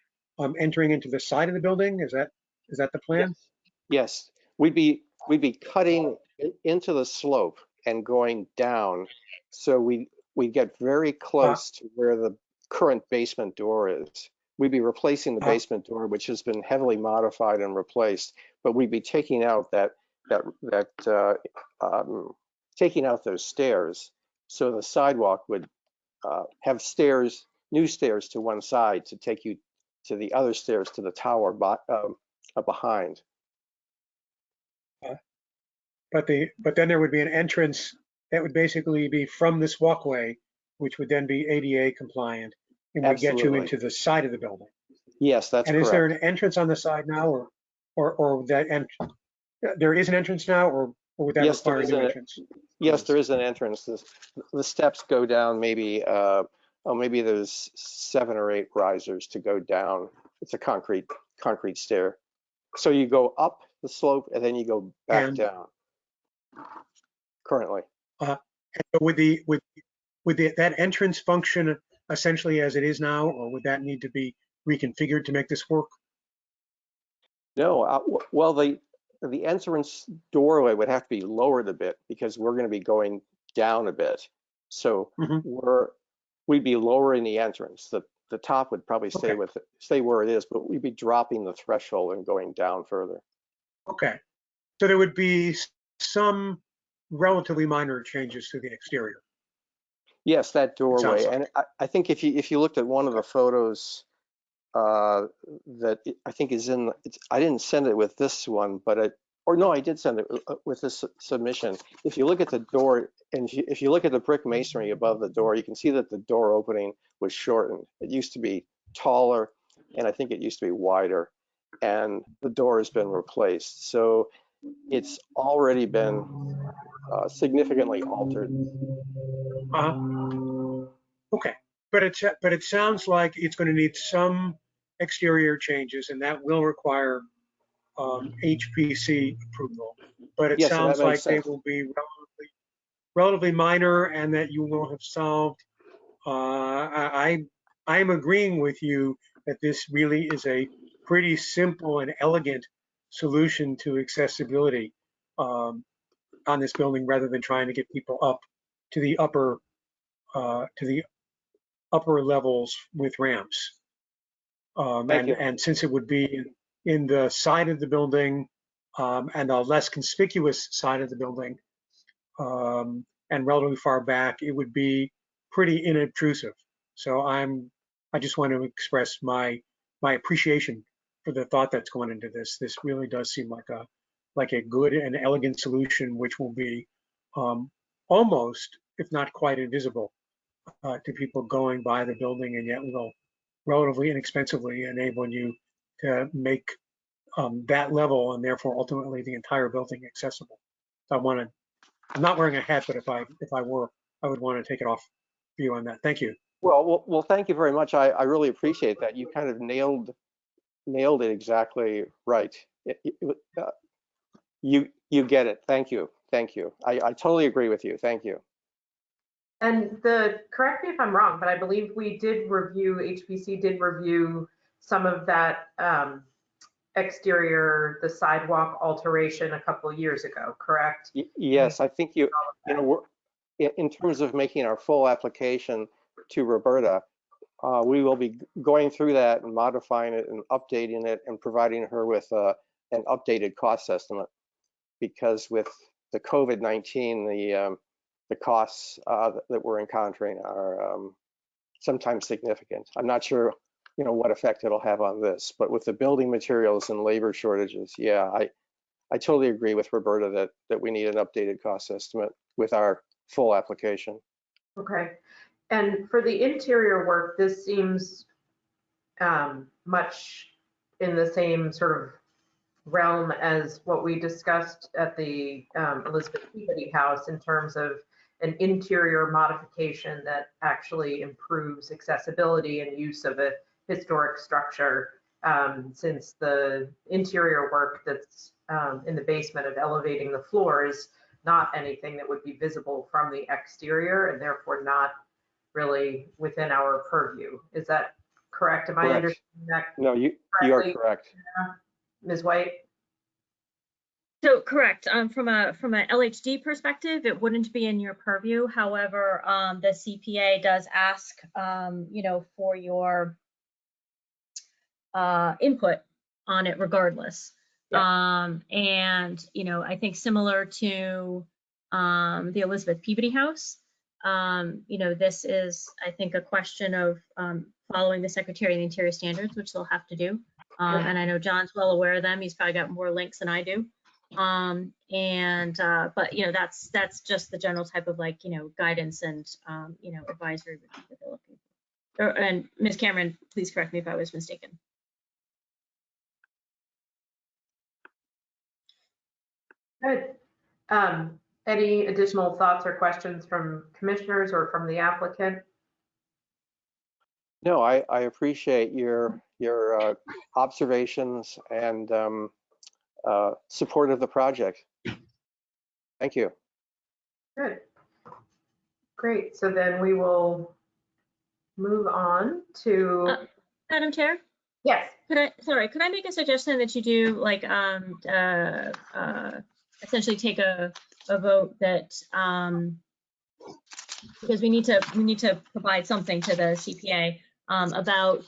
entering into the side of the building. Is that the plan? Yes. We'd be cutting into the slope and going down, so we get very close to where the current basement door is. We'd be replacing the basement door, which has been heavily modified and replaced, but we'd be taking out taking out those stairs, so the sidewalk would have new stairs to one side to take you to the other stairs to the tower behind. But then there would be an entrance that would basically be from this walkway, which would then be ADA compliant and would get you into the side of the building. Yes, that's correct. And is there an entrance on the side now, or there is an entrance now, or would that require a new entrance? Yes, there is an entrance. The steps go down maybe there's 7 or 8 risers to go down. It's a concrete stair. So you go up the slope and then you go back down. Currently. Would that entrance function essentially as it is now, or would that need to be reconfigured to make this work? No, well, the entrance doorway would have to be lowered a bit because we're going to be going down a bit. So we'd be lowering the entrance. The top would probably stay where it is, but we'd be dropping the threshold and going down further. Okay. So there would be some relatively minor changes to the exterior. Yes, that doorway. And I think if you looked at one of the photos that I think is I didn't send it with this one, but I did send it with this submission. If you look at the door and if you look at the brick masonry above the door, you can see that the door opening was shortened. It used to be taller, and I think it used to be wider, and the door has been replaced. So it's already been significantly altered. Okay, but it sounds like it's going to need some exterior changes, and that will require HPC approval. But it sounds like they will be relatively minor, and that you will have solved. I am agreeing with you that this really is a pretty simple and elegant solution to accessibility on this building, rather than trying to get people up to the upper upper levels with ramps. Thank you. And since it would be in the side of the building and a less conspicuous side of the building and relatively far back, it would be pretty inobtrusive. So I just want to express my appreciation for the thought that's going into this. This really does seem like a good and elegant solution, which will be almost, if not quite invisible to people going by the building, and yet will relatively inexpensively enable you to make that level and therefore ultimately the entire building accessible. So I'm not wearing a hat, but if I were, I would want to take it off view on that. Thank you. Well, thank you very much. I really appreciate that. You kind of nailed it exactly right. You get it. Thank you. Thank you. I totally agree with you. Thank you. And correct me if I'm wrong, but I believe HPC did review some of that exterior, the sidewalk alteration a couple years ago, correct? Yes, I think we're, in terms of making our full application to Roberta, we will be going through that and modifying it and updating it and providing her with an updated cost estimate. Because with the COVID-19, the costs that we're encountering are sometimes significant. I'm not sure, what effect it'll have on this, but with the building materials and labor shortages, yeah, I totally agree with Roberta that we need an updated cost estimate with our full application. Okay. And for the interior work, this seems much in the same sort of realm as what we discussed at the Elizabeth Peabody House in terms of an interior modification that actually improves accessibility and use of a historic structure, since the interior work that's in the basement of elevating the floor is not anything that would be visible from the exterior and therefore not really within our purview. Is that correct? Am I understanding that? No, you are correct. Ms. White? So correct. From a LHD perspective, it wouldn't be in your purview. However, the CPA does ask, for your input on it regardless. Yeah. And I think similar to the Elizabeth Peabody House, this is, I think, a question of following the Secretary of the Interior standards, which they'll have to do. And I know John's well aware of them. He's probably got more links than I do. But that's just the general type of guidance and advisory that they're looking for. And Ms. Cameron, please correct me if I was mistaken. Good. Any additional thoughts or questions from commissioners or from the applicant? No, I appreciate your observations and support of the project. Thank you. Good. Great. So then we will move on to Madam Chair? Yes. Could I make a suggestion that you do essentially take a vote that because we need to provide something to the CPA about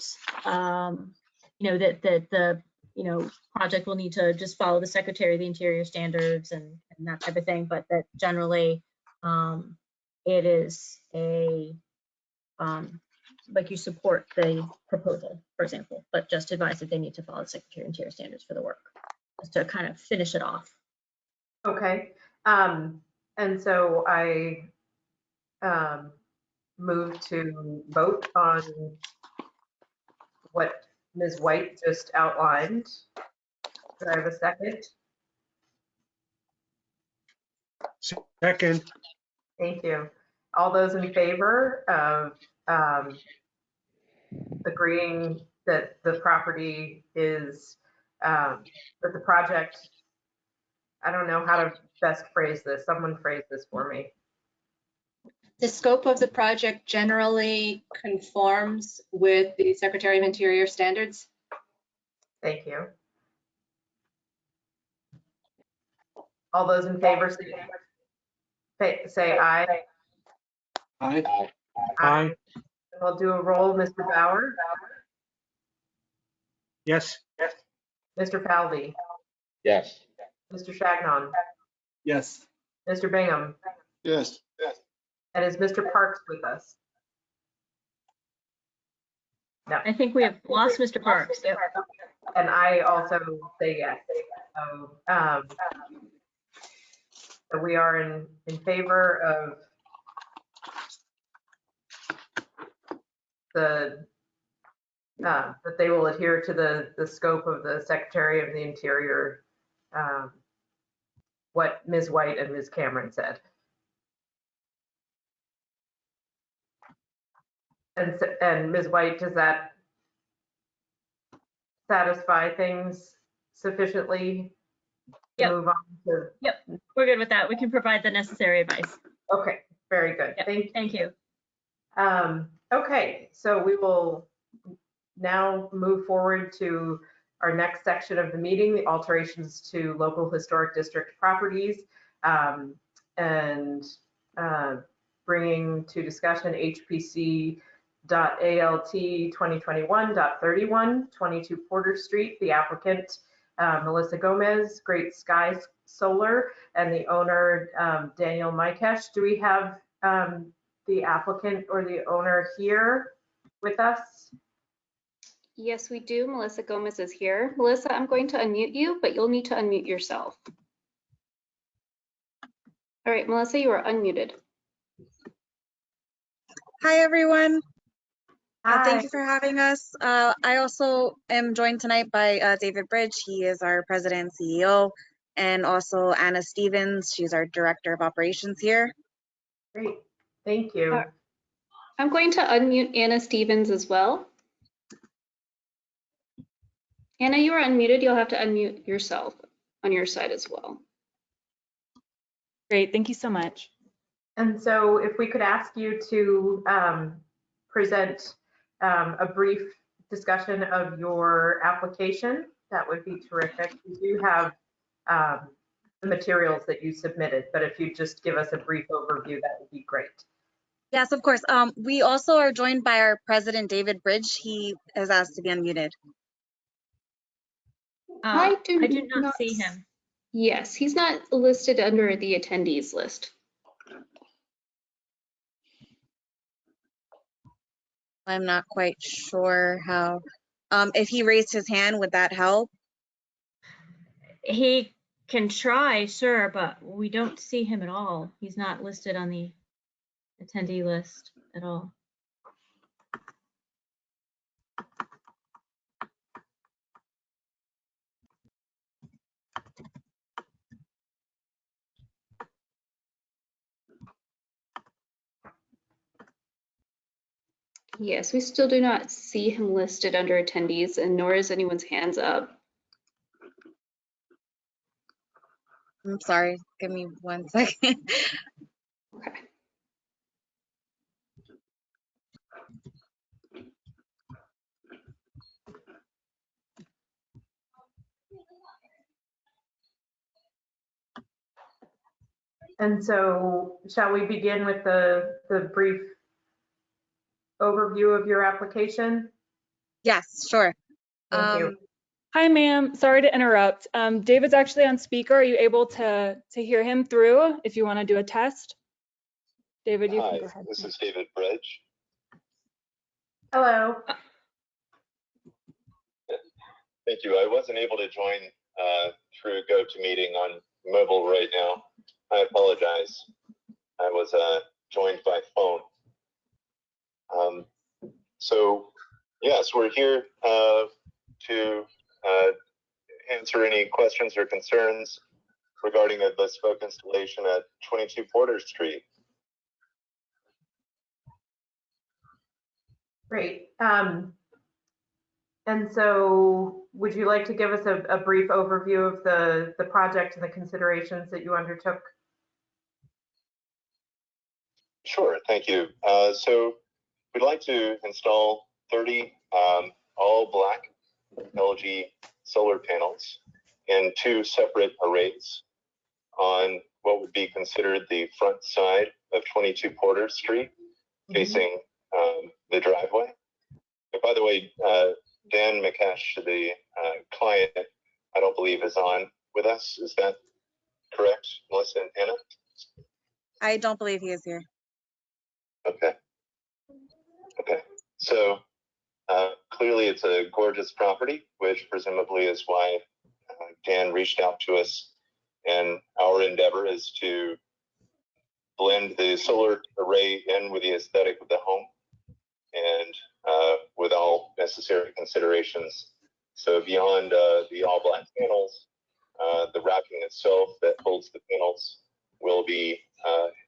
that the project will need to just follow the Secretary of the Interior standards and that type of thing, but that generally it is a you support the proposal, for example, but just advise that they need to follow the Secretary of Interior standards for the work, just to kind of finish it off. Okay. And so I move to vote on what Ms. White just outlined. Do I have a second? Second. Thank you. All those in favor of agreeing that the property is, that the project, I don't know how to best phrase this. Someone phrase this for me. The scope of the project generally conforms with the Secretary of Interior standards. Thank you. All those in favor say aye. Aye. Aye. I'll do a roll. Mr. Bauer, Yes, Mr. Falvey, Yes. Mr. Shagnon, Yes. Mr. Bingham, Yes, and is Mr. Parks with us? No. I think we have lost Mr. Parks. Yep. And I also say yes. So we are in favor of that they will adhere to the scope of the Secretary of the Interior, what Ms. White and Ms. Cameron said. And Ms. White, does that satisfy things sufficiently to Yep. move on to? Yep, we're good with that. We can provide the necessary advice. Okay, very good. Yep, Thank you. Thank you. Okay, so we will now move forward to our next section of the meeting, the alterations to local historic district properties, and bringing to discussion HPC.ALT 2021.31, 22 Porter Street, the applicant Melissa Gomez, Great Sky Solar, and the owner Daniel Mikesh. Do we have the applicant or the owner here with us? Yes, we do. Melissa Gomez is here. Melissa, I'm going to unmute you, but you'll need to unmute yourself. All right, Melissa, you are unmuted. Hi, everyone. Hi. Thank you for having us. I also am joined tonight by David Bridge. He is our president and CEO, and also Anna Stevens. She's our director of operations here. Great, thank you. I'm going to unmute Anna Stevens as well. Anna, you are unmuted. You'll have to unmute yourself on your side as well. Great, thank you so much. And so if we could ask you to present a brief discussion of your application, that would be terrific. We do have the materials that you submitted, but if you just give us a brief overview, that would be great. Yes, of course. We also are joined by our president, David Bridge. He has asked to be unmuted. I do not see him. Yes, he's not listed under the attendees list. I'm not quite sure how. If he raised his hand, would that help? He can try, sure, but we don't see him at all. He's not listed on the attendee list at all. Yes, we still do not see him listed under attendees, and nor is anyone's hands up. I'm sorry, give me 1 second. Okay. And so shall we begin with the brief overview of your application? Yes, sure. Thank you. Hi, ma'am. Sorry to interrupt. David's actually on speaker. Are you able to hear him through if you want to do a test? David, you can go ahead. This is David Bridge. Hello. Thank you. I wasn't able to join through GoToMeeting on mobile right now. I apologize. I was joined by phone. So yes, we're here to answer any questions or concerns regarding a bespoke installation at 22 Porter Street. Great. And so would you like to give us a brief overview of the project and the considerations that you undertook? Sure, thank you. So we'd like to install 30 all black LG solar panels in 2 separate arrays on what would be considered the front side of 22 Porter Street, facing the drive. by the way, Dan Mikesh, the client, I don't believe is on with us. Is that correct, Melissa and Anna? I don't believe he is here. Okay. Okay. So clearly it's a gorgeous property, which presumably is why Dan reached out to us. And our endeavor is to blend the solar array in with the aesthetic of the home and with all necessary considerations. So beyond the all black panels, the wrapping itself that holds the panels will be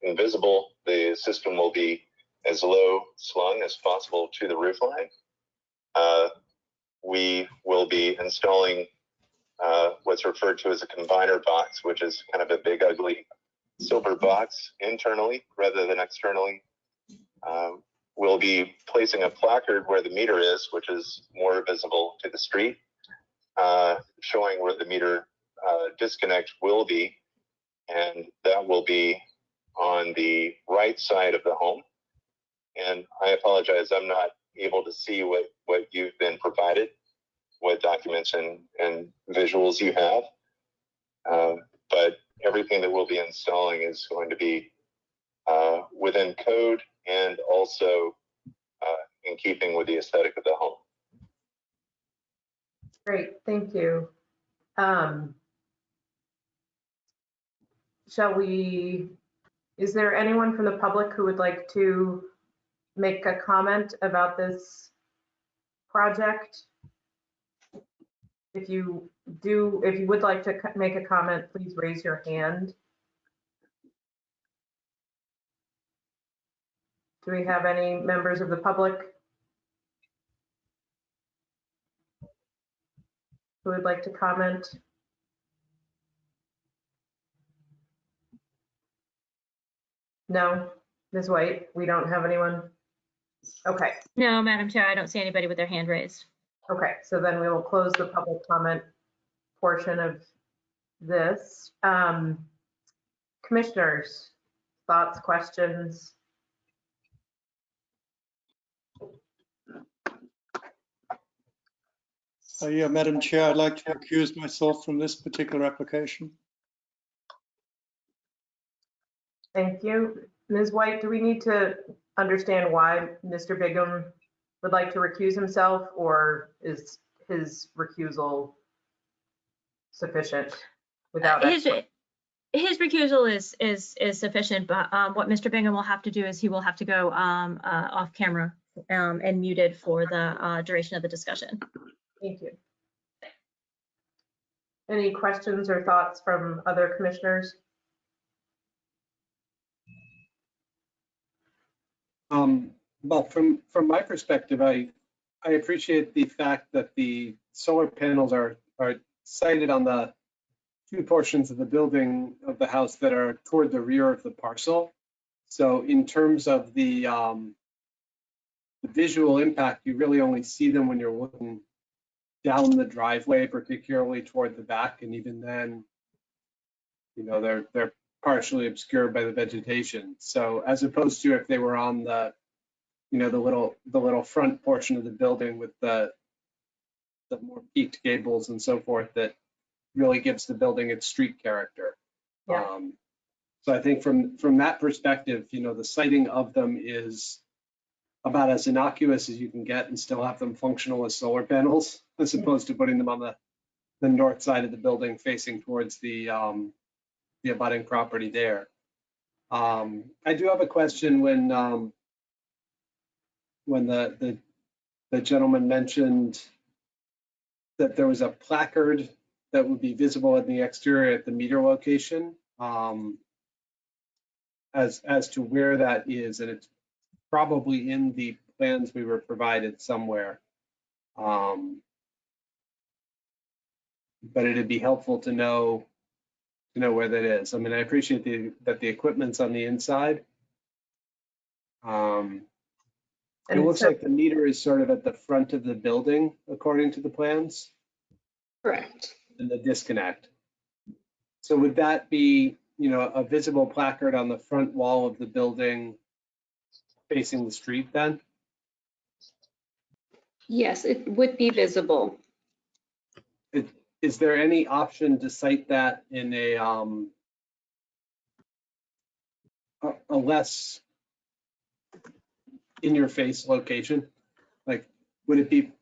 invisible. The system will be as low slung as possible to the roof line. We will be installing what's referred to as a combiner box, which is kind of a big, ugly silver box internally rather than externally. We'll be placing a placard where the meter is, which is more visible to the street, showing where the meter disconnect will be. And that will be on the right side of the home. And I apologize, I'm not able to see what you've been provided, what documents and visuals you have. But everything that we'll be installing is going to be within code and also in keeping with the aesthetic of the home. Great, thank you. Is there anyone from the public who would like to make a comment about this project? If you would like to make a comment, please raise your hand. Do we have any members of the public who would like to comment? No, Ms. White, we don't have anyone. Okay. No, Madam Chair, I don't see anybody with their hand raised. Okay, so then we will close the public comment portion of this. Commissioners, thoughts, questions? Yeah, Madam Chair, I'd like to recuse myself from this particular application. Thank you. Ms. White, do we need to understand why Mr. Bigham would like to recuse himself, or is his recusal sufficient without His recusal is sufficient, but what Mr. Bingham will have to do is he will have to go off camera and muted for the duration of the discussion. Thank you. Any questions or thoughts from other commissioners? Well, from my perspective, I appreciate the fact that the solar panels are sited on the two portions of the building of the house that are toward the rear of the parcel. So in terms of the visual impact, you really only see them when you're looking down the driveway, particularly toward the back, and even then, you know, they're partially obscured by the vegetation. So as opposed to if they were on the, you know, the little front portion of the building with the more peaked gables and so forth, that really gives the building its street character. Yeah. So I think from that perspective, you know, the siting of them is about as innocuous as you can get and still have them functional as solar panels, as opposed to putting them on the north side of the building facing towards the abutting property there. I do have a question when the gentleman mentioned that there was a placard that would be visible in the exterior at the meter location, as to where that is, and it's probably in the plans we were provided somewhere. But it'd be helpful to know where that is. I mean, I appreciate that the equipment's on the inside. It looks like the meter is sort of at the front of the building, according to the plans. Correct. And the disconnect. So would that be, you know, a visible placard on the front wall of the building facing the street then? Yes, it would be visible. Is there any option to site that in a less in your face location? Like, would it be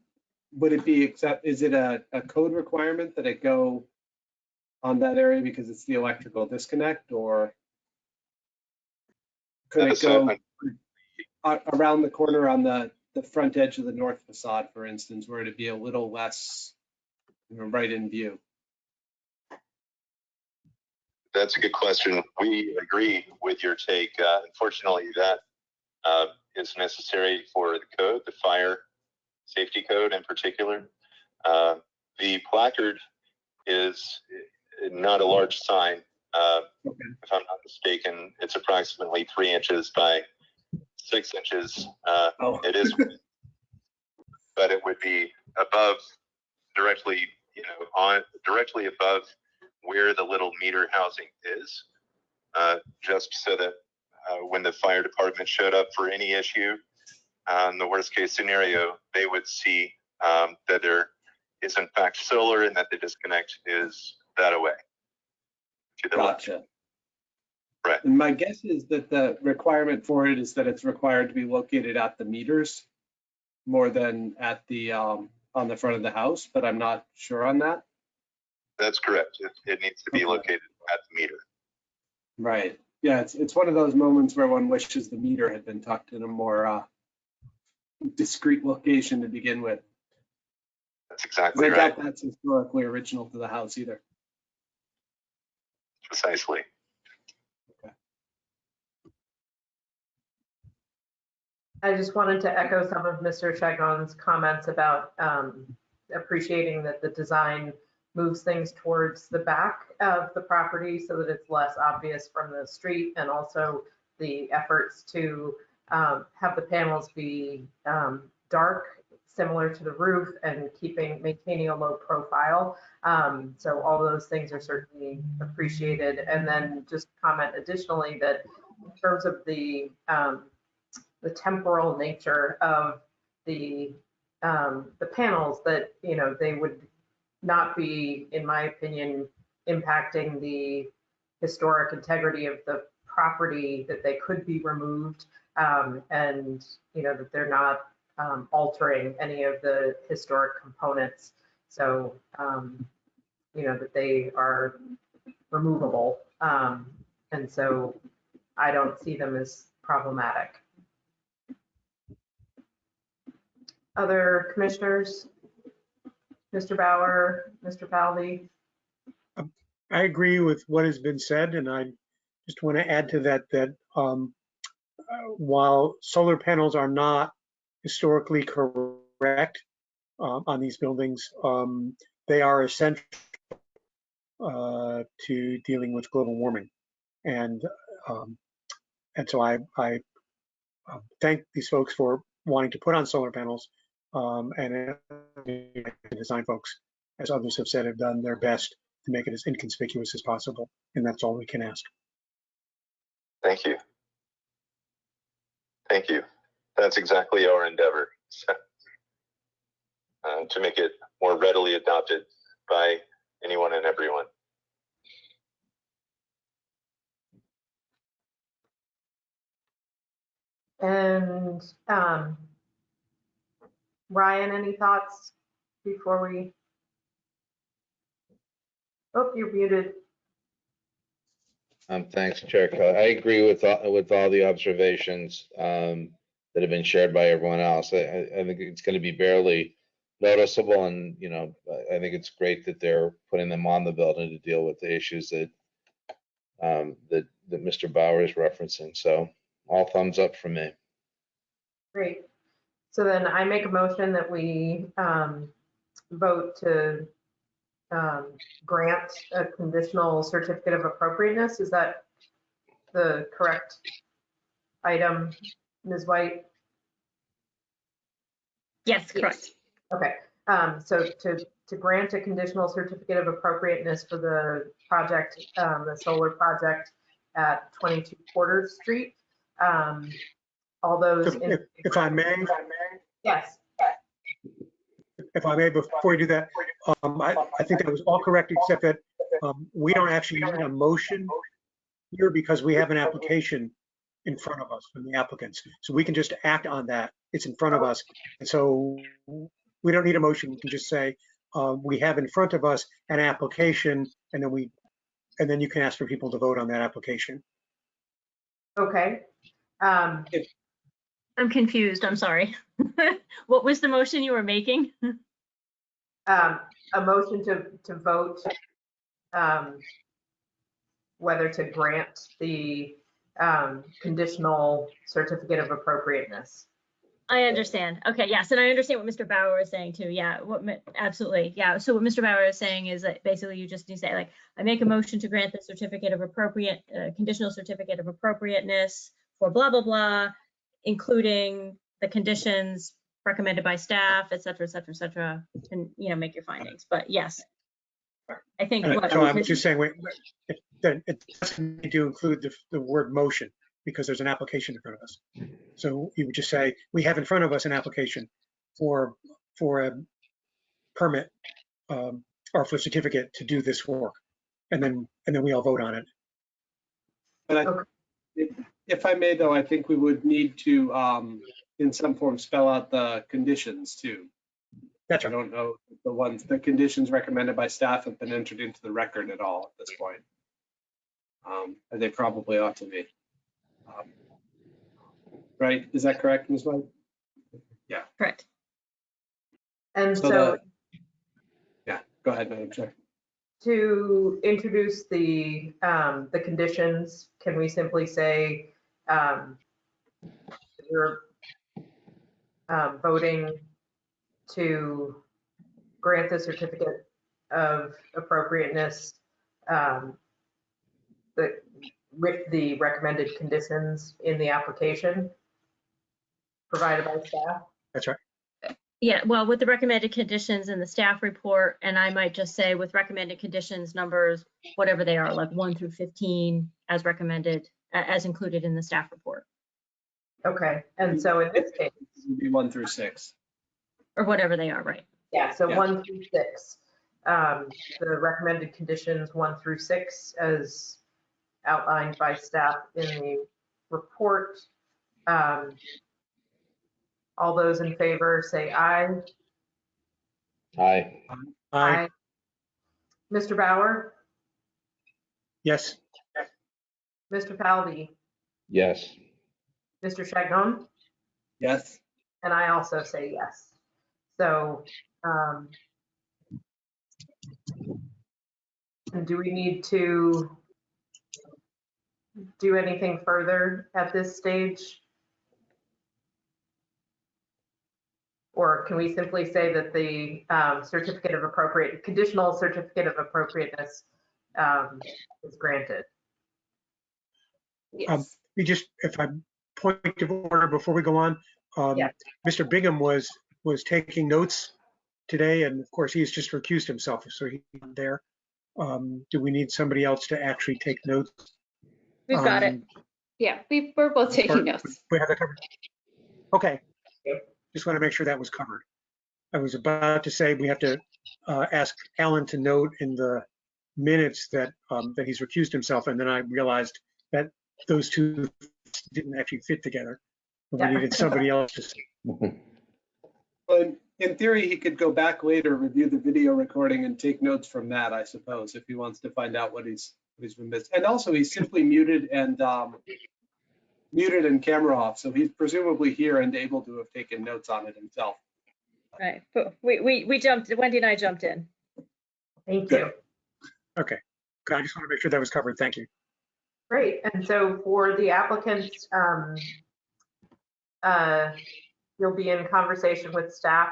is it a code requirement that it go on that area because it's the electrical disconnect, or could it go around the corner on the front edge of the north facade, for instance, where it'd be a little less, right in view? That's a good question. We agree with your take. Unfortunately, that is necessary for the code, the fire safety code in particular. The placard is not a large sign. If I'm not mistaken, it's approximately 3 inches by 6 inches. It is, but it would be above, directly above where the little meter housing is, just so that when the fire department showed up for any issue, in the worst case scenario, they would see that there is in fact solar and that the disconnect is that away. Gotcha. Right. And my guess is that the requirement for it is that it's required to be located at the meters more than at the on the front of the house, but I'm not sure on that. That's correct. It needs to be located at the meter. Right. Yeah, it's one of those moments where one wishes the meter had been tucked in a more discrete location to begin with. That's exactly I right. doubt that's historically original to the house either. Precisely. I just wanted to echo some of Mr. Chagon's comments about appreciating that the design moves things towards the back of the property so that it's less obvious from the street, and also the efforts to have the panels be dark, similar to the roof, and maintaining a low profile. So all those things are certainly appreciated. And then just comment additionally that in terms of the temporal nature of the panels, that they would not be, in my opinion, impacting the historic integrity of the property, that they could be removed, and that they're not altering any of the historic components. So that they are removable, and so I don't see them as problematic. Other commissioners? Mr. Bauer, Mr. Falvey? I agree with what has been said, and I just want to add to that while solar panels are not historically correct on these buildings, they are essential to dealing with global warming, and so I thank these folks for wanting to put on solar panels, and the design folks, as others have said, have done their best to make it as inconspicuous as possible, and that's all we can ask. Thank you. Thank you. That's exactly our endeavor, to make it more readily adopted by anyone and everyone. And Ryan, any thoughts before we? Oh, you're muted. Thanks, Chair. I agree with all the observations that have been shared by everyone else. I think it's going to be barely noticeable, and I think it's great that they're putting them on the building to deal with the issues that that Mr. Bauer is referencing. So all thumbs up from me. Great. So then I make a motion that we vote to grant a conditional certificate of appropriateness. Is that the correct item, Ms. White? Yes, correct. Okay. So to grant a conditional certificate of appropriateness for the project, the solar project at 22 Porter Street. All those. If I may. Yes. if I may, before you do that, I think that was all correct, except that we don't actually need a motion here because we have an application in front of us from the applicants. So we can just act on that. It's in front of us. And so we don't need a motion. We can just say, we have in front of us an application, and then you can ask for people to vote on that application. Okay. I'm confused. I'm sorry. What was the motion you were making? A motion to vote whether to grant the conditional certificate of appropriateness. I understand. Okay, yes, and I understand what Mr. Bauer is saying too. Yeah, absolutely. Yeah, so what Mr. Bauer is saying is that basically you just need to say, like, I make a motion to grant the certificate of conditional certificate of appropriateness for blah, blah, blah, including the conditions recommended by staff, et cetera, et cetera, et cetera, and, make your findings. But yes, I think. So I'm just saying, it doesn't need to include the word motion, because there's an application in front of us. So you would just say, we have in front of us an application for a permit or for a certificate to do this work. And then we all vote on it. But if I may, though, I think we would need to, in some form, spell out the conditions too. That's right. I don't know if the conditions recommended by staff have been entered into the record at all at this point. And they probably ought to be. Right? Is that correct, Ms. White? Yeah. Correct. And so yeah, go ahead, Madam Chair. To introduce the conditions, can we simply say you're voting to grant the certificate of appropriateness with the recommended conditions in the application provided by staff? That's right. Yeah, well, with the recommended conditions in the staff report, and I might just say with recommended conditions numbers, whatever they are, like 1 through 15, as recommended, as included in the staff report. Okay, and so in this case, it would be 1 through 6. Or whatever they are, right? Yeah, so 1 through 6. The recommended conditions 1 through 6 as outlined by staff in the report. All those in favor say aye. Aye. Aye. Mr. Bauer? Yes. Mr. Falvey? Yes. Mr. Chagnon? Yes. And I also say yes. So do we need to do anything further at this stage? Or can we simply say that the conditional certificate of appropriateness is granted? Yes. We just, if I point of order before we go on, Yes. Mr. Bingham was taking notes today, and of course he's just recused himself, so he's not there. Do we need somebody else to actually take notes? We've got it. Yeah, we're both taking notes. We have that covered. Okay. Just want to make sure that was covered. I was about to say we have to ask Alan to note in the minutes that that he's recused himself, and then I realized that those two didn't actually fit together. We needed somebody else to say. Well, in theory, he could go back later, review the video recording, and take notes from that, I suppose, if he wants to find out what he's been missed. And also, he's simply muted and camera off, so he's presumably here and able to have taken notes on it himself. Right. We jumped. Wendy and I jumped in. Thank you. Okay. I just want to make sure that was covered. Thank you. Great. And so for the applicants, you'll be in conversation with staff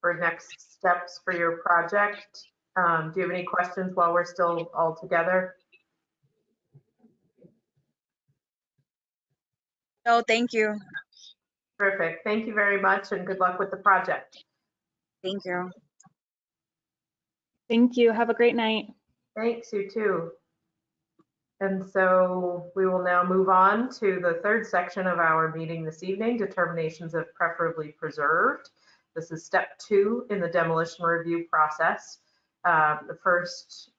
for next steps for your project. Do you have any questions while we're still all together? No, thank you. Perfect. Thank you very much and good luck with the project. Thank you. Thank you. Have a great night. Thanks, you too. And so we will now move on to the third section of our meeting this evening, determinations of preferably preserved. This is step 2 in the demolition review process. The first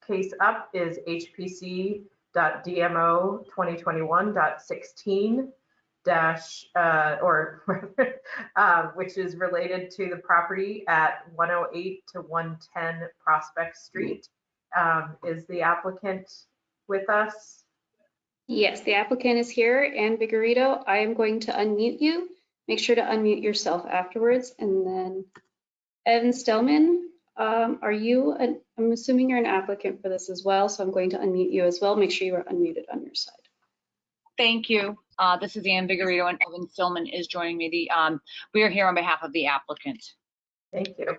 case up is HPC.DMO 2021.16 which is related to the property at 108 to 110 Prospect Street. Is the applicant with us? Yes, the applicant is here, Ann Vigorito. I am going to unmute you. Make sure to unmute yourself afterwards. And then Evan Stellman, I'm assuming you're an applicant for this as well, so I'm going to unmute you as well. Make sure you are unmuted on your side. Thank you. This is Ann Vigorito, and Evan Stillman is joining me. We are here on behalf of the applicant. Thank you.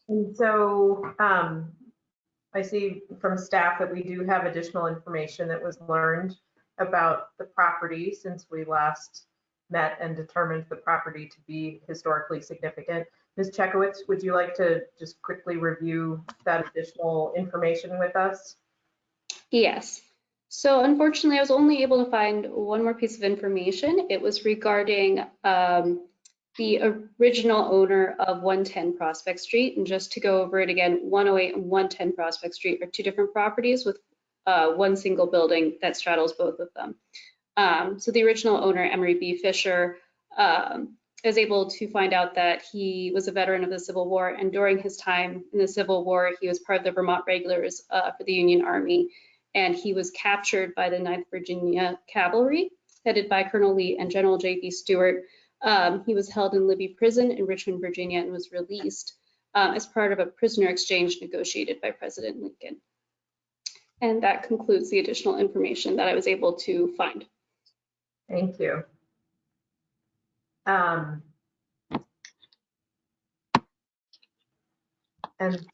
And so I see from staff that we do have additional information that was learned about the property since we last met and determined the property to be historically significant. Ms. Chekowitz, would you like to just quickly review that additional information with us? Yes. So unfortunately, I was only able to find one more piece of information. It was regarding the original owner of 110 Prospect Street. And just to go over it again, 108 and 110 Prospect Street are two different properties with one single building that straddles both of them. So the original owner, Emery B. Fisher, is able to find out that he was a veteran of the Civil War, and during his time in the Civil War, he was part of the Vermont Regulars for the Union Army, and he was captured by the 9th Virginia Cavalry, headed by Colonel Lee and General J.B. Stewart. He was held in Libby Prison in Richmond, Virginia, and was released as part of a prisoner exchange negotiated by President Lincoln. And that concludes the additional information that I was able to find. Thank you. And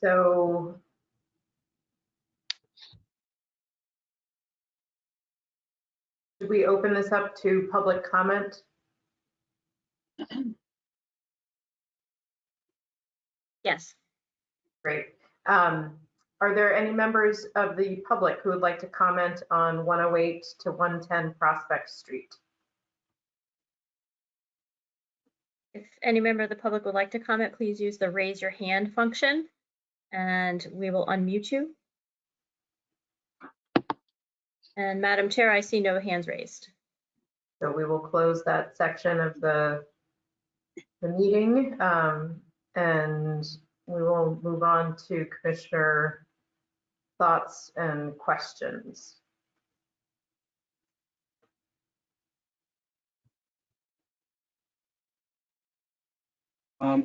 so should we open this up to public comment? Yes. Great. Are there any members of the public who would like to comment on 108 to 110 Prospect Street? If any member of the public would like to comment, please use the raise your hand function and we will unmute you. And Madam Chair, I see no hands raised. So we will close that section of the meeting and we will move on to Commissioner thoughts and questions.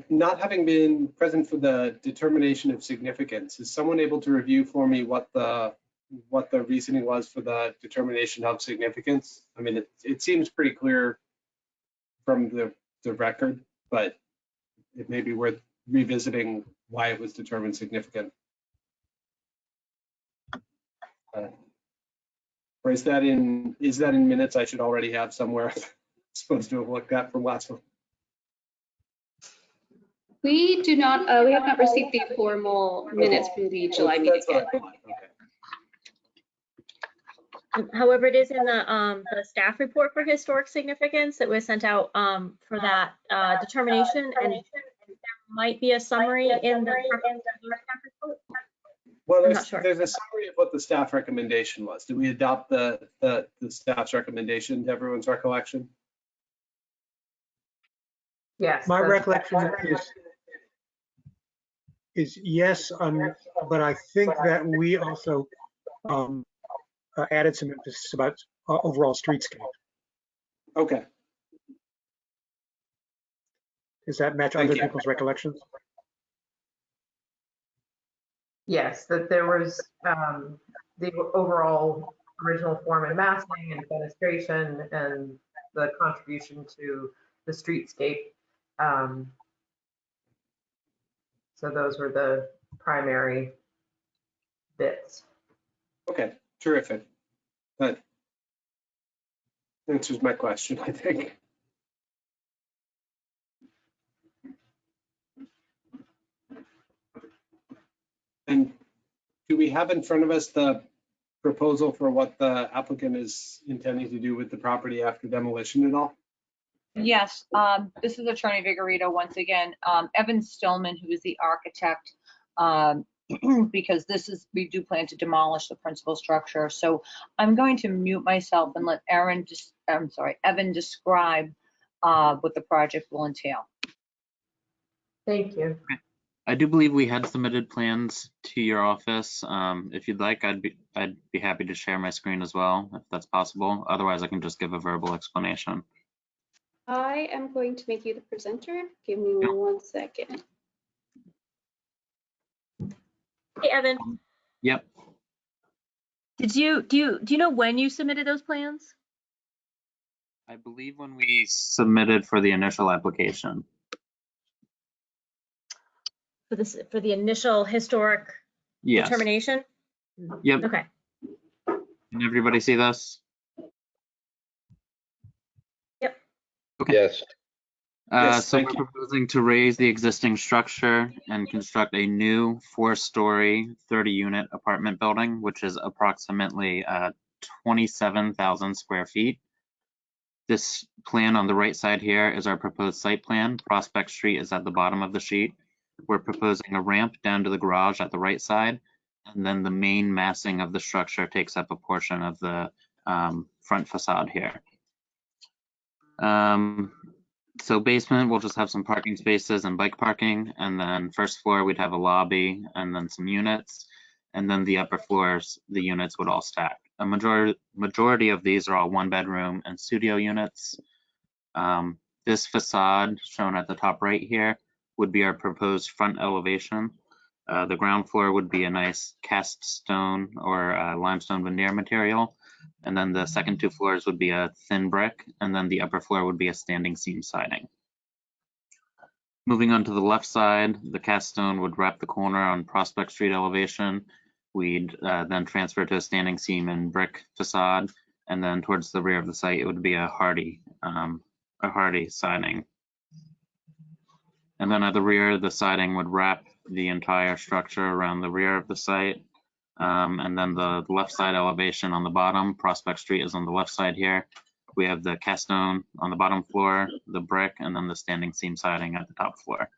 Not having been present for the determination of significance, is someone able to review for me what the reasoning was for the determination of significance? I mean, it seems pretty clear from the record, but it may be worth revisiting why it was determined significant. Or is that in minutes I should already have somewhere? Supposed to have looked at from last one. We do not, we have not received the formal minutes from the July meeting yet. However, it is in the staff report for historic significance that was sent out for that determination, and there might be a summary in the staff report. Well, I'm not sure. There's a summary of what the staff recommendation was. Did we adopt the staff's recommendation to everyone's recollection? Yes. My recollection is yes, but I think that we also added some emphasis about overall streetscape. Okay. Does that match other people's recollections? Yes, that there was the overall original form and massing and fenestration and the contribution to the streetscape. So those were the primary bits. Okay, terrific. That answers my question, I think. And do we have in front of us the proposal for what the applicant is intending to do with the property after demolition at all? Yes, this is Attorney Vigorito once again. Evan Stillman, who is the architect, because we do plan to demolish the principal structure. So I'm going to mute myself and let Evan describe what the project will entail. Thank you. I do believe we had submitted plans to your office. If you'd like, I'd be happy to share my screen as well, if that's possible. Otherwise, I can just give a verbal explanation. I am going to make you the presenter. Give me 1 second. Hey, Evan, Yep. do you know when you submitted those plans? I believe when we submitted for the initial application. For the initial historic Yes. determination? Yep. Okay. Can everybody see this? Yep. Okay. Yes. So we're proposing to raise the existing structure and construct a new 4-story, 30-unit apartment building, which is approximately 27,000 square feet. This plan on the right side here is our proposed site plan. Prospect Street is at the bottom of the sheet. We're proposing a ramp down to the garage at the right side, and then the main massing of the structure takes up a portion of the front facade here. So basement, we'll just have some parking spaces and bike parking, and then first floor, we'd have a lobby and then some units, and then the upper floors, the units would all stack. A majority of these are all 1-bedroom and studio units. This facade shown at the top right here would be our proposed front elevation. The ground floor would be a nice cast stone or limestone veneer material. And then the second 2 floors would be a thin brick, and then the upper floor would be a standing seam siding. Moving on to the left side, the cast stone would wrap the corner on Prospect Street elevation. We'd then transfer to a standing seam and brick facade, and then towards the rear of the site, it would be a hardy siding. And then at the rear, the siding would wrap the entire structure around the rear of the site. And then the left side elevation on the bottom, Prospect Street is on the left side here. We have the cast stone on the bottom floor, the brick, and then the standing seam siding at the top floor.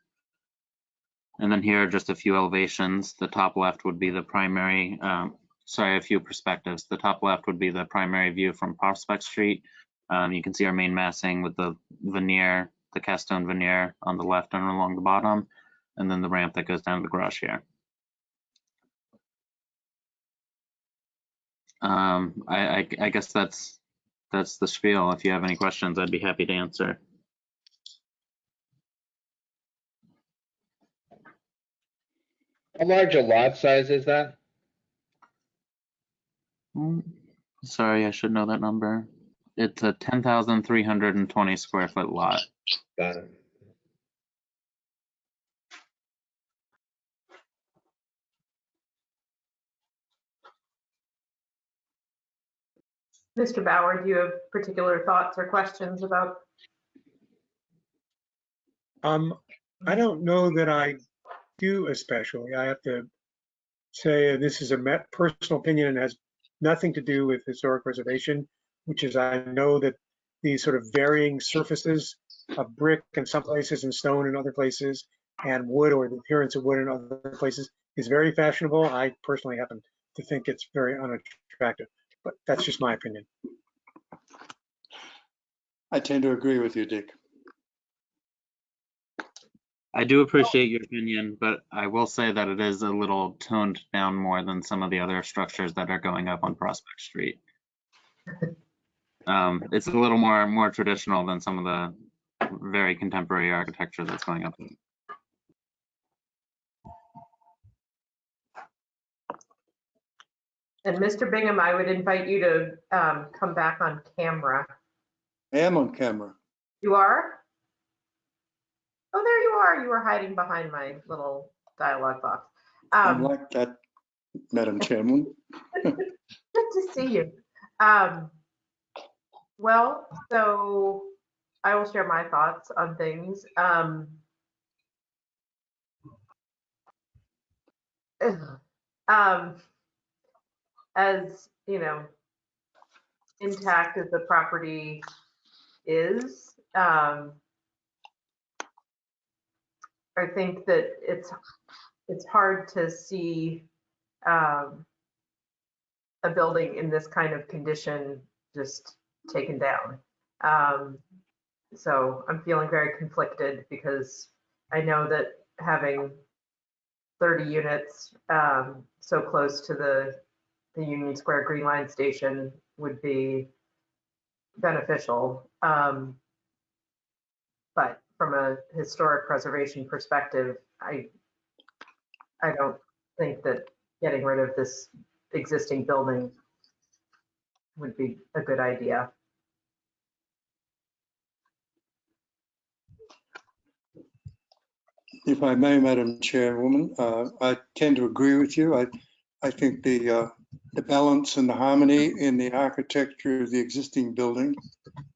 And then here are just a few elevations. The top left would be the primary, a few perspectives. The top left would be the primary view from Prospect Street. You can see our main massing with the veneer, the cast stone veneer on the left and along the bottom, and then the ramp that goes down to the garage here. I guess that's the spiel. If you have any questions, I'd be happy to answer. How large a lot size is that? Sorry, I should know that number. It's a 10,320 square foot lot. Got it. Mr. Bauer, do you have particular thoughts or questions about? I don't know that I do especially. I have to say this is a personal opinion and has nothing to do with historic preservation, which is I know that these sort of varying surfaces of brick in some places and stone in other places and wood, or the appearance of wood in other places, is very fashionable. I personally happen to think it's very unattractive, but that's just my opinion. I tend to agree with you, Dick. I do appreciate your opinion, but I will say that it is a little toned down more than some of the other structures that are going up on Prospect Street. It's a little more traditional than some of the very contemporary architecture that's going up. And Mr. Bingham, I would invite you to come back on camera. I am on camera. You are? Oh, there you are. You were hiding behind my little dialogue box. I like that, Madam Chairman. Good to see you. Well, so I will share my thoughts on things. as, intact as the property is, I think that it's hard to see a building in this kind of condition just taken down. So I'm feeling very conflicted because I know that having 30 units so close to the Union Square Green Line station would be beneficial. But from a historic preservation perspective, I don't think that getting rid of this existing building would be a good idea. If I may, Madam Chairwoman, I tend to agree with you. I think the balance and the harmony in the architecture of the existing building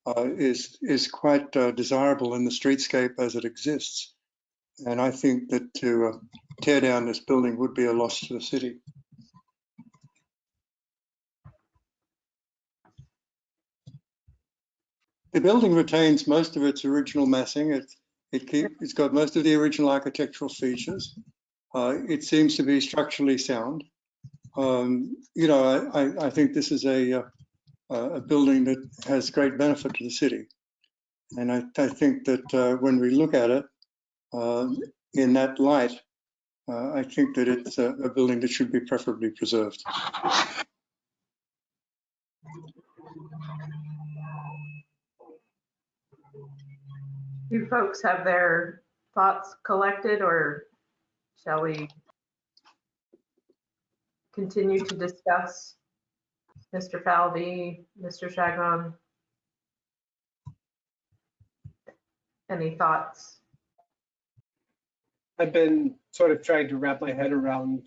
is quite desirable in the streetscape as it exists. And I think that to tear down this building would be a loss to the city. The building retains most of its original massing. It's got most of the original architectural features. It seems to be structurally sound. I think this is a building that has great benefit to the city. And I think that when we look at it in that light, I think that it's a building that should be preferably preserved. Do folks have their thoughts collected, or shall we continue to discuss Mr. Falvey, Mr. Chagnon? Any thoughts? I've been sort of trying to wrap my head around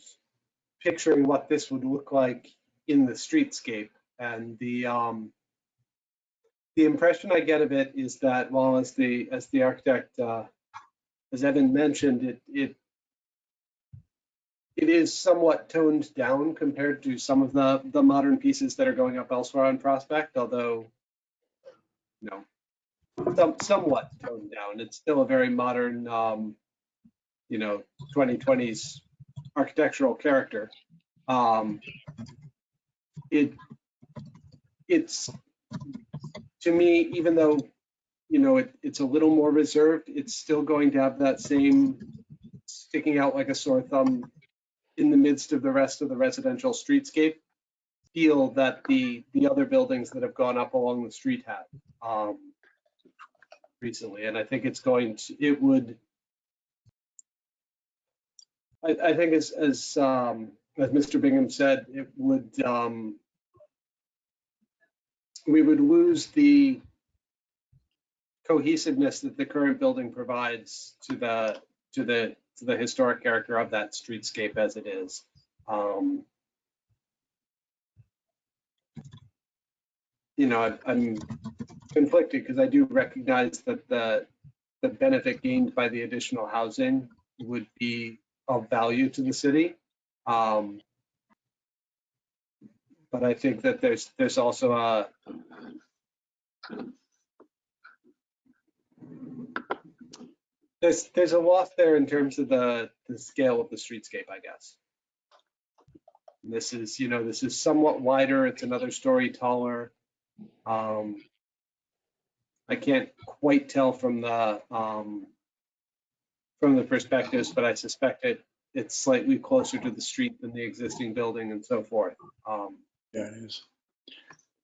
picturing what this would look like in the streetscape, and the impression I get of it is that, well, as the architect, as Evan mentioned, it is somewhat toned down compared to some of the modern pieces that are going up elsewhere on Prospect, although, somewhat toned down. It's still a very modern, 2020s architectural character. It's to me, even though it's a little more reserved, it's still going to have that same sticking out like a sore thumb in the midst of the rest of the residential streetscape feel that the other buildings that have gone up along the street have recently. And I think I think as Mr. Bingham said, it would, we would lose the cohesiveness that the current building provides to the historic character of that streetscape as it is. I'm conflicted because I do recognize that the benefit gained by the additional housing would be of value to the city. But I think that there's also there's a loss there in terms of the scale of the streetscape, I guess. This is somewhat wider. It's another story taller. I can't quite tell from the perspectives, but I suspect it's slightly closer to the street than the existing building and so forth. Yeah,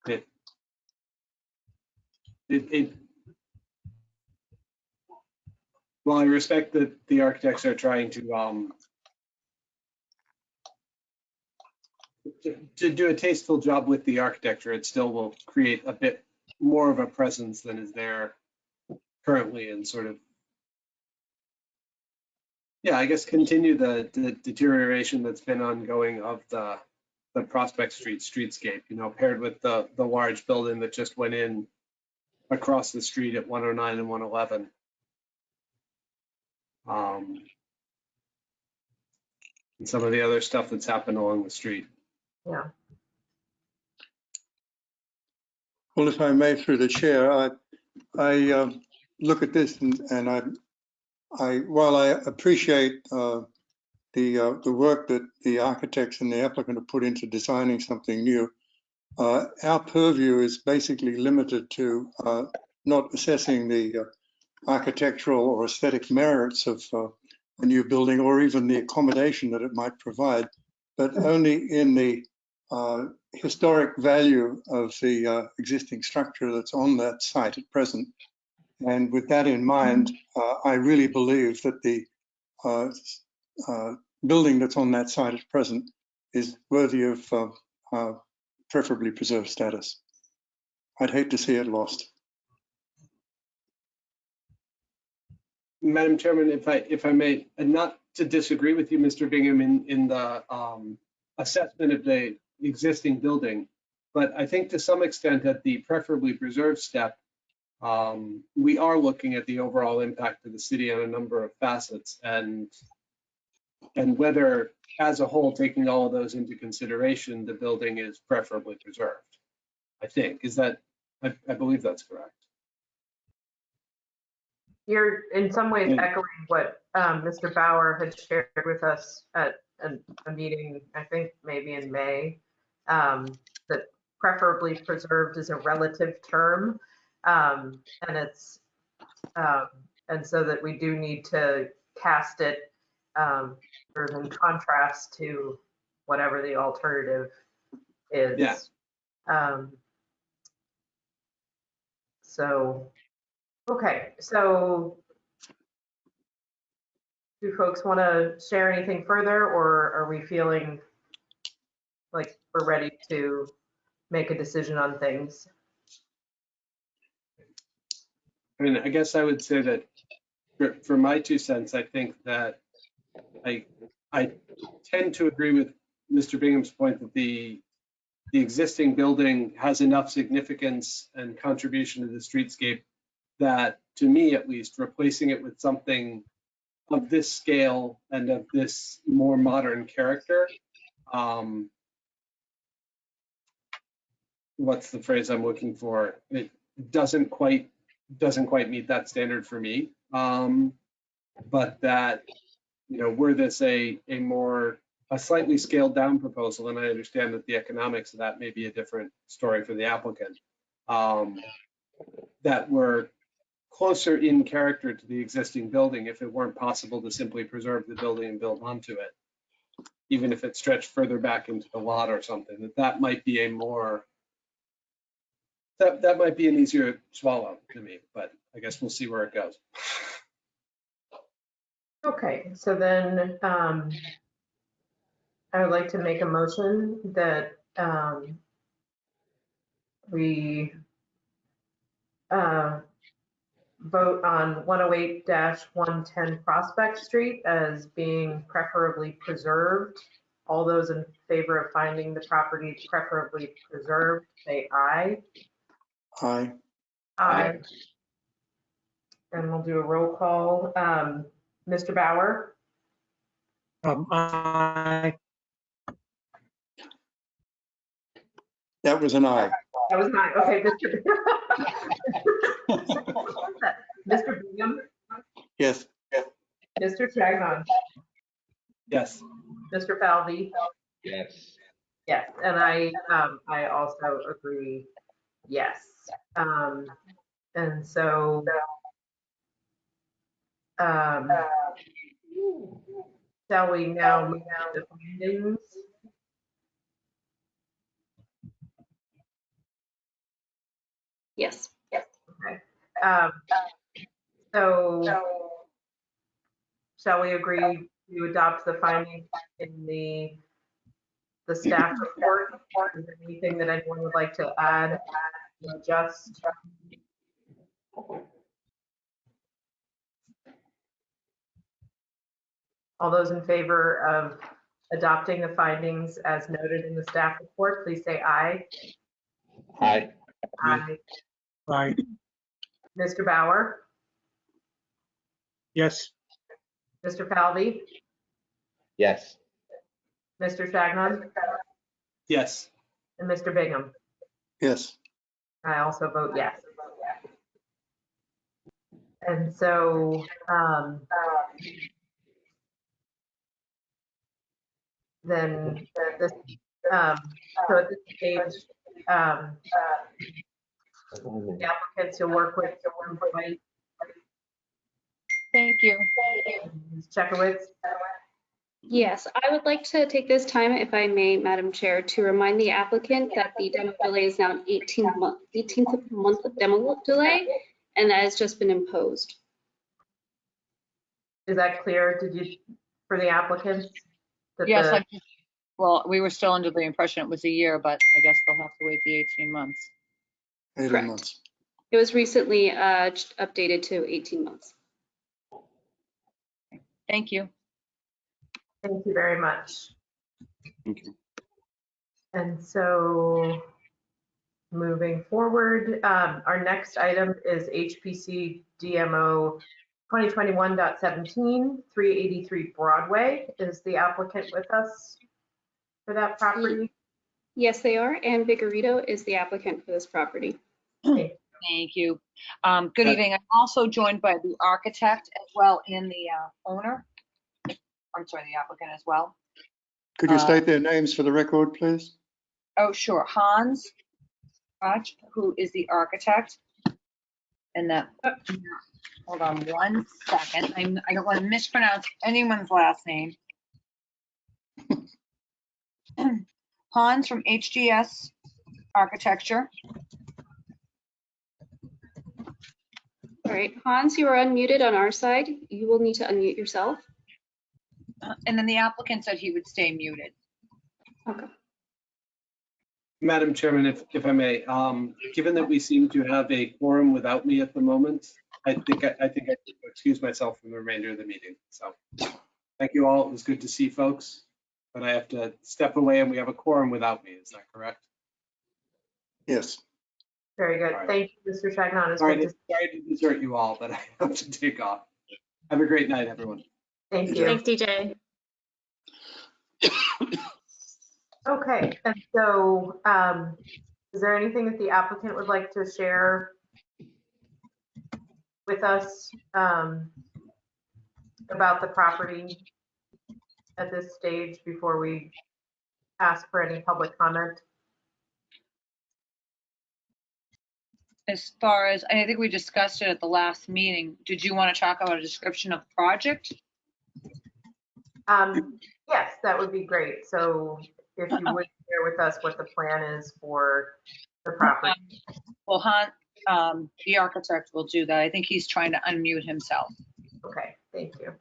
it is. Well, I respect that the architects are trying to do a tasteful job with the architecture. It still will create a bit more of a presence than is there currently, and sort of, yeah, I guess continue the deterioration that's been ongoing of the Prospect Street streetscape, paired with the large building that just went in across the street at 109 and 111. And some of the other stuff that's happened along the street. Yeah. Well, if I may, through the chair, I look at this and while I appreciate the work that the architects and the applicant have put into designing something new, our purview is basically limited to not assessing the architectural or aesthetic merits of a new building or even the accommodation that it might provide, but only in the historic value of the existing structure that's on that site at present. And with that in mind, I really believe that the building that's on that site at present is worthy of preferably preserved status. I'd hate to see it lost. Madam Chairman, if I may, and not to disagree with you, Mr. Bingham, in the assessment of the existing building, but I think to some extent at the preferably preserved step, we are looking at the overall impact of the city on a number of facets, and whether as a whole, taking all of those into consideration, the building is preferably preserved. I think, I believe that's correct. You're in some ways echoing what Mr. Bauer had shared with us at a meeting, I think maybe in May, that preferably preserved is a relative term. And it's, and so that we do need to cast it sort of in contrast to whatever the alternative is. Yeah. So, okay, so do folks want to share anything further, or are we feeling like we're ready to make a decision on things? I mean, I guess I would say that for my 2 cents, I think that I tend to agree with Mr. Bingham's point that the existing building has enough significance and contribution to the streetscape that, to me at least, replacing it with something of this scale and of this more modern character, what's the phrase I'm looking for? It doesn't quite meet that standard for me. But that, were this a slightly scaled down proposal, and I understand that the economics of that may be a different story for the applicant, that were closer in character to the existing building, if it weren't possible to simply preserve the building and build onto it, even if it stretched further back into the lot or something, that might be a more, that might be an easier swallow to me, but I guess we'll see where it goes. Okay, so then I would like to make a motion that we vote on 108-110 Prospect Street as being preferably preserved. All those in favor of finding the property preferably preserved, say aye. Aye. Aye. And we'll do a roll call. Mr. Bauer? Aye. That was an aye. That was mine. Okay, Mr. Bingham? Yes. Mr. Chagnon? Yes. Mr. Falvey? Yes. Yes, and I also agree, yes. And so shall we now move to the findings? Yes. Okay. So shall we agree to adopt the findings in the staff report? Is there anything that anyone would like to add, adjust? All those in favor of adopting the findings as noted in the staff report, please say aye. Aye. Aye. Aye. Mr. Bauer? Yes. Mr. Falvey? Yes. Mr. Chagnon? Yes. And Mr. Bingham? Yes. I also vote yes. And so then this, so at this stage, the applicants you'll work with, Thank you. Ms. Chekowitz. Yes, I would like to take this time, if I may, Madam Chair, to remind the applicant that the demo delay is now an 18th month demo delay, and that has just been imposed. Is that clear? Did you, for the applicants? that Yes, the- well, we were still under the impression it was a year, but I guess they'll have to wait the 18 months. 18 Correct. months. It was recently updated to 18 months. Thank you. Thank you very much. Thank you. And so moving forward, our next item is HPC DMO 2021.17, 383 Broadway. Is the applicant with us for that property? Yes, they are, and Vigorito is the applicant for this property. Thank you. Good evening. I'm also joined by the architect as well and the owner. I'm sorry, the applicant as well. Could you state their names for the record, please? Oh, sure. Hans Koch, who is the architect. And that, hold on one second. I don't want to mispronounce anyone's last name. Hans from HGS Architecture. All right, Hans, you are unmuted on our side. You will need to unmute yourself. And then the applicant said he would stay muted. Okay. Madam Chairman, if I may, given that we seem to have a quorum without me at the moment, I think I should excuse myself from the remainder of the meeting. So thank you all. It was good to see folks, but I have to step away and we have a quorum without me. Is that correct? Yes. Very good. All right. Thank you, Mr. Chagnon. It's Sorry good to- sorry to desert you all, but I have to take off. Have a great night, everyone. Thank you. Thanks, DJ. Okay, and so is there anything that the applicant would like to share with us about the property at this stage before we ask for any public comment? As far as, I think we discussed it at the last meeting. Did you want to talk about a description of the project? Yes, that would be great. So if you would share with us what the plan is for the property. Well, Hans, the architect will do that. I think he's trying to unmute himself. Okay, thank you.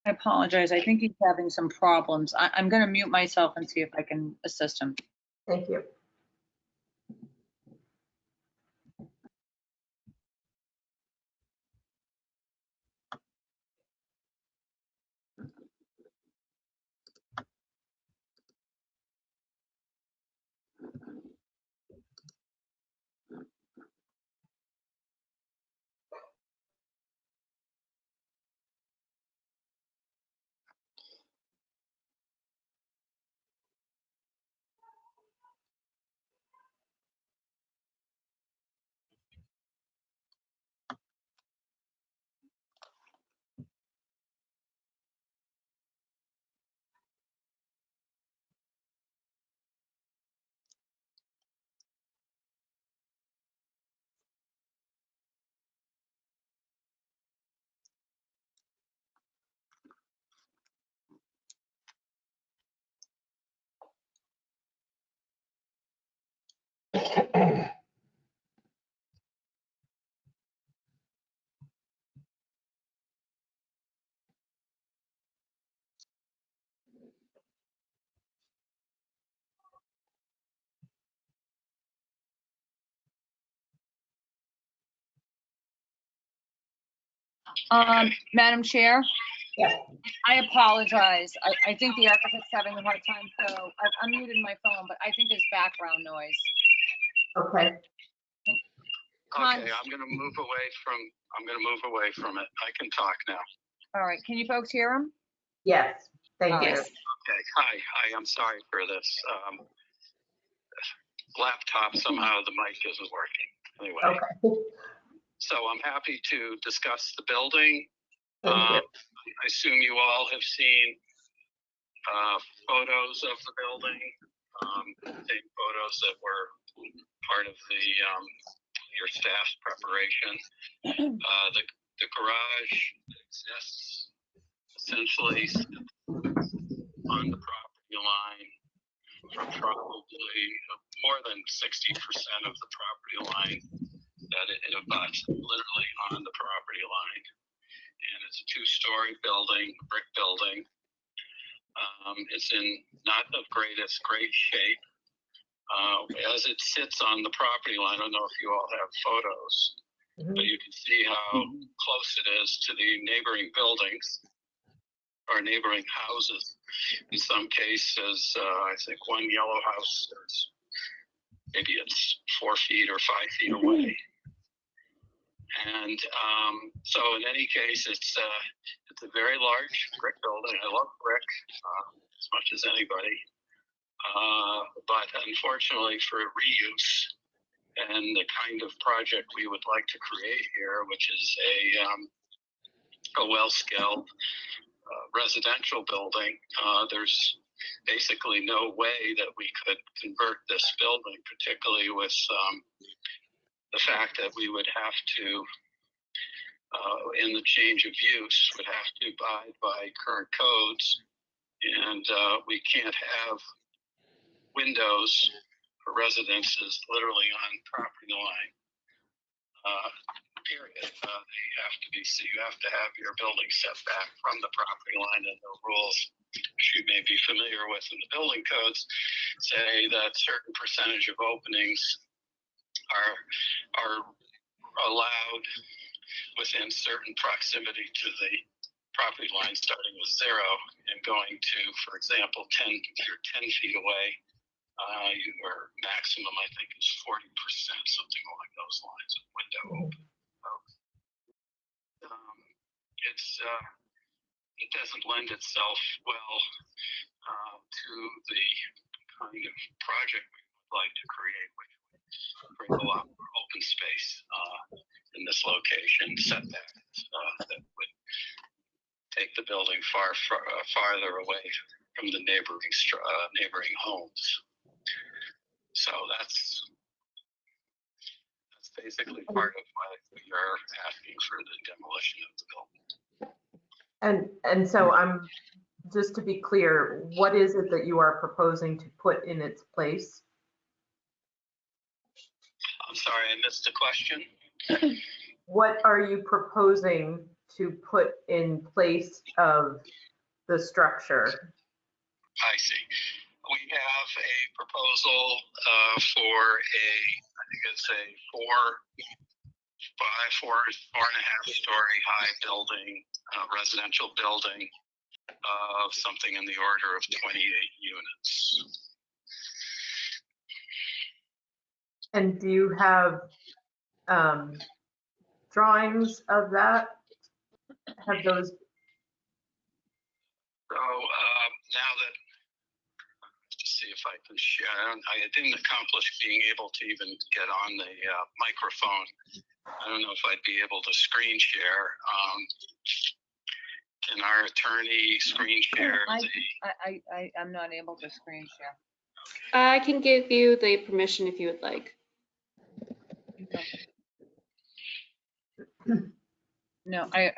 I apologize. I think he's having some problems. I'm going to mute myself and see if I can assist him. Thank you. Madam Chair, I apologize. I think the architect's having a hard time, so I've unmuted my phone, but I think there's background noise. Okay. Hans, Okay, I'm gonna move away from it. I can talk now. all right, can you folks hear him? Yes, thank All you. right. Okay, hi, I'm sorry for this. Laptop, somehow the mic isn't working. Anyway, Okay. so I'm happy to discuss the building. Thank you. I assume you all have seen photos of the building, same photos that were part of the your staff's preparation. The garage exists essentially on the property line for probably more than 60% of the property line that it abuts, literally on the property line. And it's a two-story building, brick building. It's in not the greatest great shape. As it sits on the property line, I don't know if you all have photos, but you can see how close it is to the neighboring buildings or neighboring houses. In some cases, I think one yellow house is maybe it's 4 feet or 5 feet away. And so in any case, it's a very large brick building. I love brick as much as anybody. But unfortunately for reuse and the kind of project we would like to create here, which is a well-scaled residential building, there's basically no way that we could convert this building, particularly with the fact that we would have to, in the change of use, would have to abide by current codes, and we can't have windows for residences literally on property line. Period. They have to be. So you have to have your building set back from the property line, and the rules, which you may be familiar with in the building codes, say that certain percentage of openings are allowed within certain proximity to the property line, starting with 0 and going to, for example, 10. If you're 10 feet away, your maximum, I think, is 40%, something along those lines of window open. It doesn't lend itself well to the kind of project we would like to create, which would bring a lot more open space in this location, setbacks that would take the building farther away from the neighboring homes. So that's basically part of why we are asking for the demolition of the building. And so just to be clear, what is it that you are proposing to put in its place? I'm sorry, I missed the question. What are you proposing to put in place of the structure? I see. We have a proposal for I think it's a 4.5 story high building, residential building of something in the order of 28 units. And do you have drawings of that? Have those? So now that, to see if I can share, I didn't accomplish being able to even get on the microphone. I don't know if I'd be able to screen share. Can our attorney screen share? I'm not able to screen share. I can give you the permission if you would like. No, I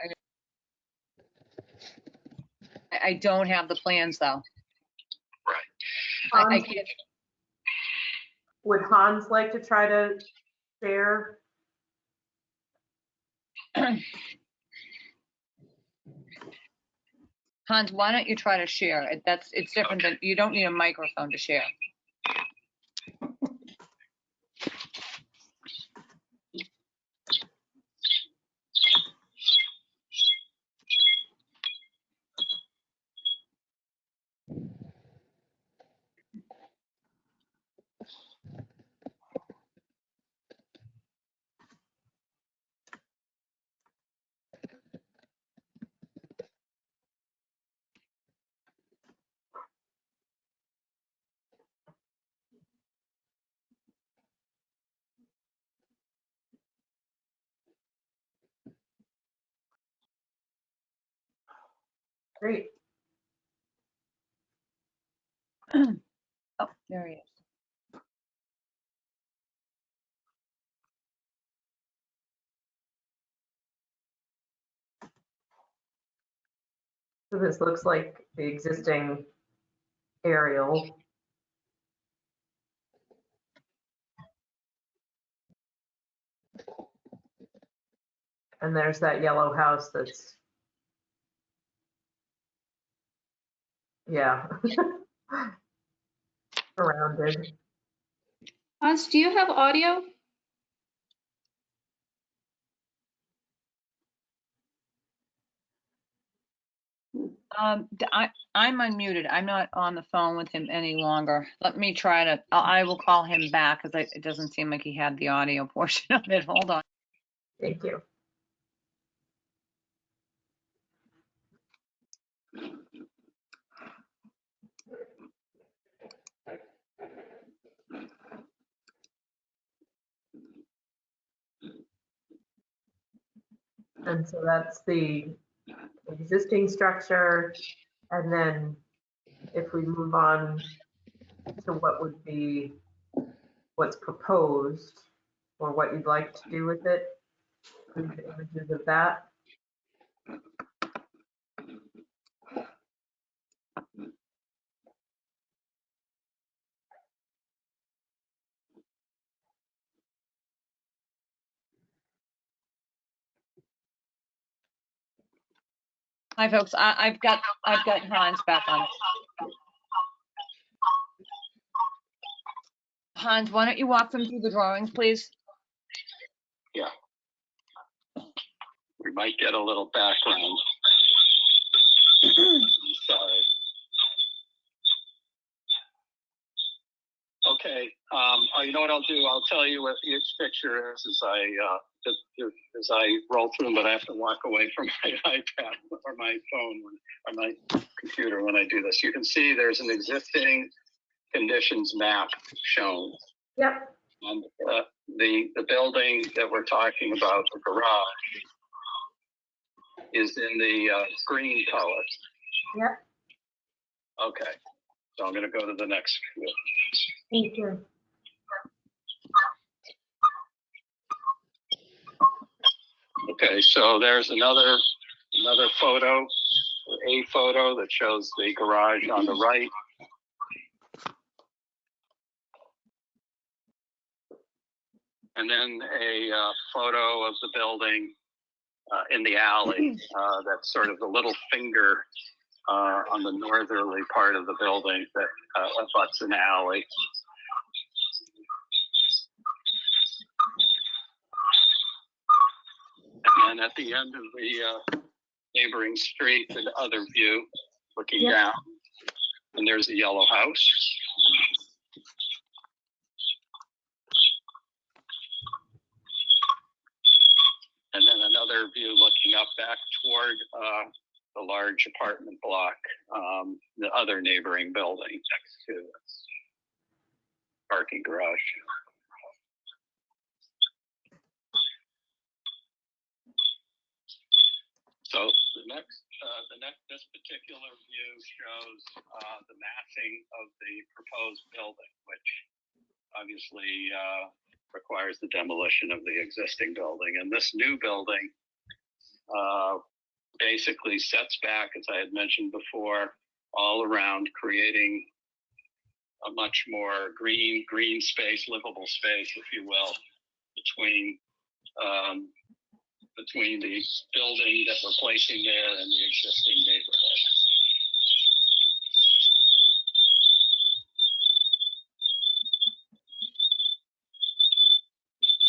don't have the plans though. Right. I can't. Would Hans like to try to share? Hans, why don't you try to share? It's different than, you don't need a microphone to share. Great. Oh, there he is. So this looks like the existing aerial. And there's that yellow house that's, yeah, surrounded. Hans, do you have audio? I'm unmuted. I'm not on the phone with him any longer. Let me try to, I will call him back because it doesn't seem like he had the audio portion of it. Hold on. Thank you. And so that's the existing structure. And then if we move on to what would be what's proposed or what you'd like to do with it, include the images of that. Hi, folks. I've got Hans back on. Hans, why don't you walk them through the drawings, please? Yeah. We might get a little background. I'm sorry. Okay. You know what I'll do? I'll tell you what each picture is as I roll through them, but I have to walk away from my iPad or my phone or my computer when I do this. You can see there's an existing conditions map shown. Yep. And the building that we're talking about, the garage, is in the green color. Yep. Okay. So I'm going to go to the next view. Thank you. Okay, so there's another photo, a photo that shows the garage on the right. And then a photo of the building in the alley. That's sort of the little finger on the northerly part of the building that abuts an alley. And then at the end of the neighboring street, the other view, looking down, and there's a yellow house. And then another view looking up back toward the large apartment block, the other neighboring building next to this parking garage. So this particular view shows the massing of the proposed building, which obviously requires the demolition of the existing building. And this new building basically sets back, as I had mentioned before, all around, creating a much more green space, livable space, if you will, between the building that we're placing there and the existing neighborhood.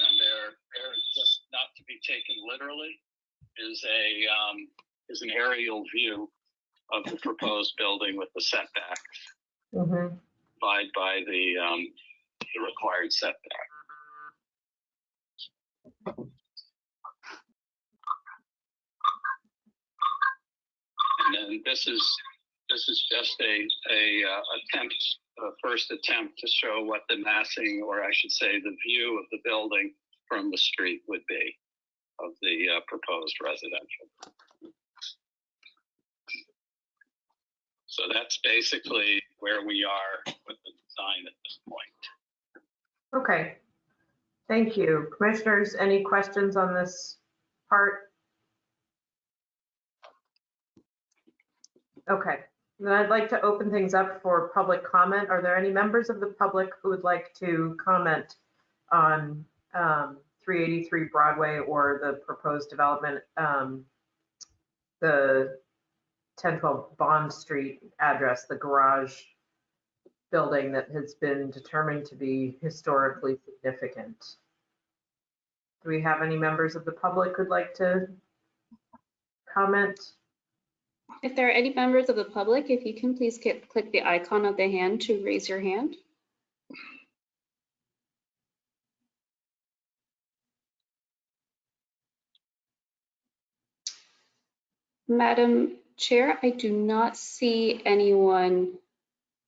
And there is, just not to be taken literally, is an aerial view of the proposed building with the setbacks, by the required setback. And then this is just a first attempt to show what the massing, or I should say the view of the building from the street would be of the proposed residential. So that's basically where we are with the design at this point. Okay, thank you. Commissioners, any questions on this part? Okay, then I'd like to open things up for public comment. Are there any members of the public who would like to comment on 383 Broadway or the proposed development, the 1012 Bond Street address, the garage building that has been determined to be historically significant? Do we have any members of the public who'd like to comment? If there are any members of the public, if you can please click the icon of the hand to raise your hand. Madam Chair, I do not see anyone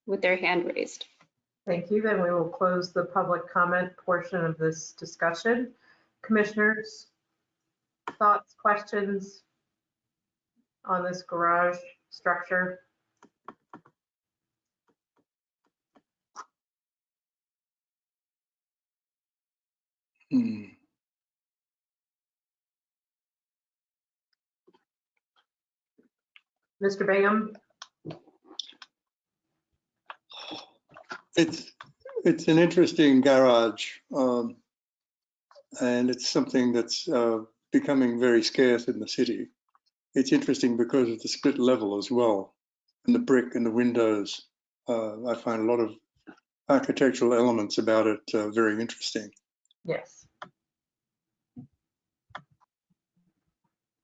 with their hand raised. Thank you. Then we will close the public comment portion of this discussion. Commissioners, thoughts, questions on this garage structure? Mr. Bingham? It's an interesting garage, and it's something that's becoming very scarce in the city. It's interesting because of the split level as well, and the brick and the windows. I find a lot of architectural elements about it very interesting. Yes.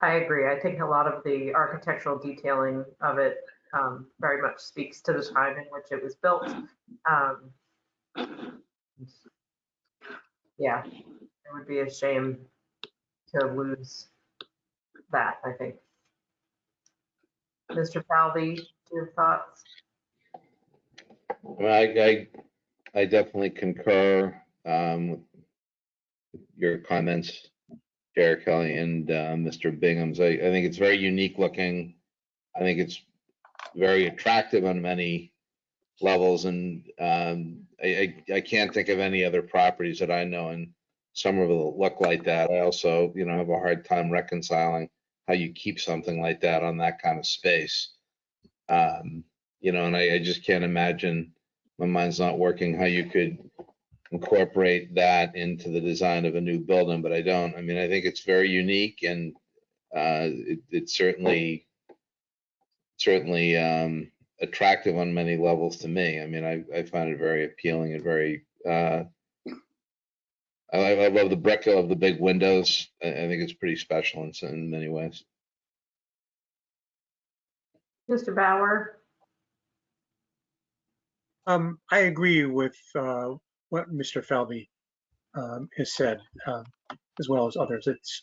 I agree. I think a lot of the architectural detailing of it very much speaks to the time in which it was built. Yeah, it would be a shame to lose that, I think. Mr. Falvey, do you have thoughts? Well, I definitely concur with your comments, Chair Kelly and Mr. Bingham's. I think it's very unique looking. I think it's very attractive on many levels, and I can't think of any other properties that I know in Somerville that look like that. I also, have a hard time reconciling how you keep something like that on that kind of space. And I just can't imagine, my mind's not working, how you could incorporate that into the design of a new building, but I don't. I mean, I think it's very unique, and it's certainly attractive on many levels to me. I mean, I find it very appealing and very, I love the brick of the big windows. I think it's pretty special in many ways. Mr. Bauer? I agree with what Mr. Falvey has said, as well as others. It's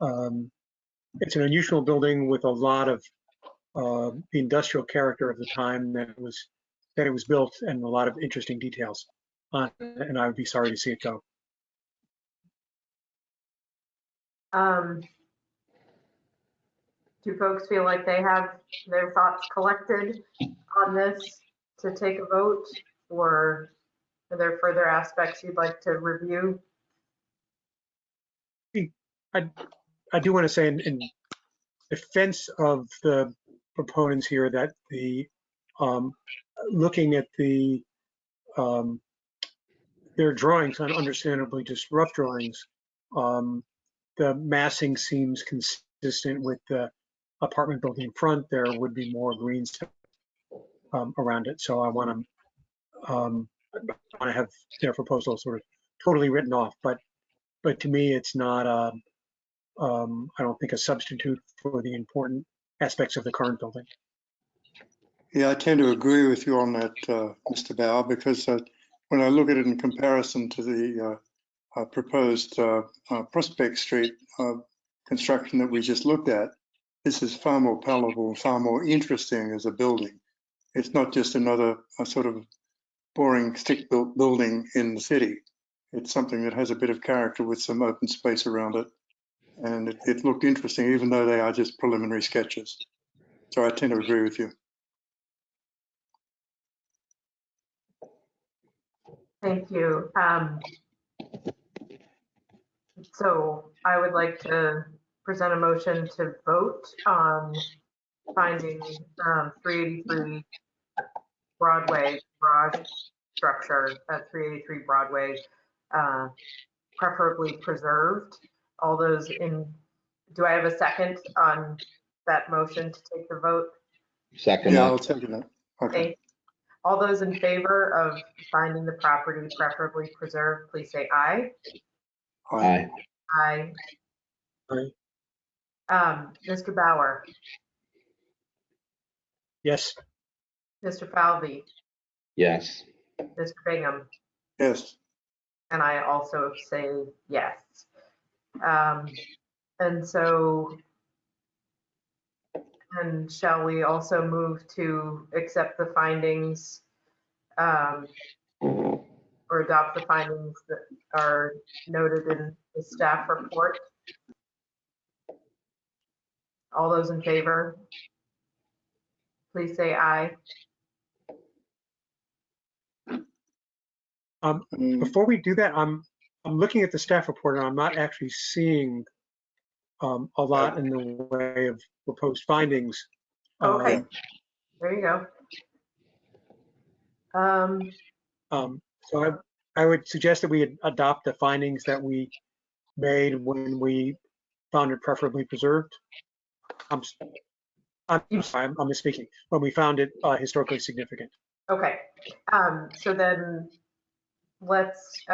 an unusual building with a lot of the industrial character of the time that it was built, and a lot of interesting details on it, and I would be sorry to see it go. Do folks feel like they have their thoughts collected on this to take a vote, or are there further aspects you'd like to review? I do want to say in defense of the proponents here that looking at their drawings, understandably just rough drawings, the massing seems consistent with the apartment building in front. There would be more green stuff around it. So I want to have their proposal sort of totally written off. But to me, it's not, I don't think, a substitute for the important aspects of the current building. Yeah, I tend to agree with you on that, Mr. Bauer, because when I look at it in comparison to the proposed Prospect Street construction that we just looked at, this is far more palatable, far more interesting as a building. It's not just another sort of boring stick-built building in the city. It's something that has a bit of character with some open space around it. And it looked interesting, even though they are just preliminary sketches. So I tend to agree with you. Thank you. So I would like to present a motion to vote on finding 383 Broadway garage structure at 383 Broadway preferably preserved. All those in, do I have a second on that motion to take the vote? Second. Yeah, I'll second that. Okay. Okay. All those in favor of finding the property preferably preserved, please say aye. Aye. Aye. Aye. Mr. Bauer, Yes. Mr. Falvey, Yes. Mr. Bingham, Yes. and I also say yes. And so, and shall we also move to accept the findings or adopt the findings that are noted in the staff report? All those in favor, please say aye. Before we do that, I'm looking at the staff report and I'm not actually seeing a lot in the way of proposed findings. Okay, there you go. So I would suggest that we adopt the findings that we made when we found it preferably preserved. I'm sorry, I'm misspeaking. When we found it historically significant. Okay, so then let's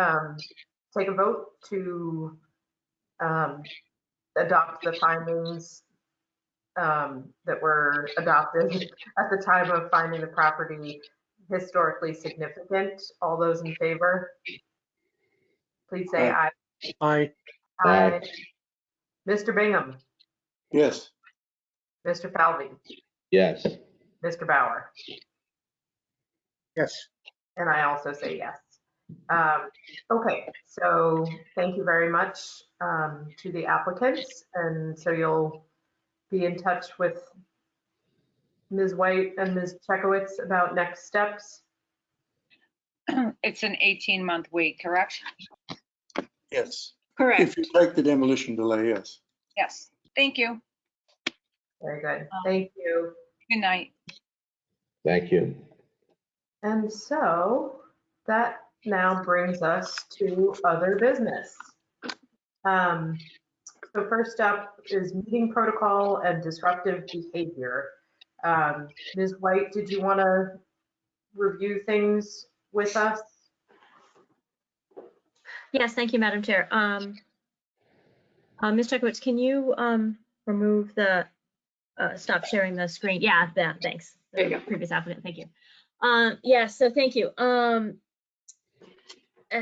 take a vote to adopt the findings that were adopted at the time of finding the property historically significant. All those in favor, please say aye. Aye. Aye. Mr. Bingham, Yes. Mr. Falvey, Yes. Mr. Bauer, Yes. and I also say yes. Okay, so thank you very much to the applicants. And so you'll be in touch with Ms. White and Ms. Chekowitz about next steps. It's an 18-month wait, correct? Yes. Correct. If you take the demolition delay, yes. Yes. Thank you. Very good. Thank you. Good night. Thank you. And so that now brings us to other business. So first up is meeting protocol and disruptive behavior. Ms. White, did you want to review things with us? Yes, thank you, Madam Chair. Ms. Chekowitz, can you remove the, stop sharing the screen? Yeah, thanks. There you go. Previous applicant, thank you. Yeah, so thank you.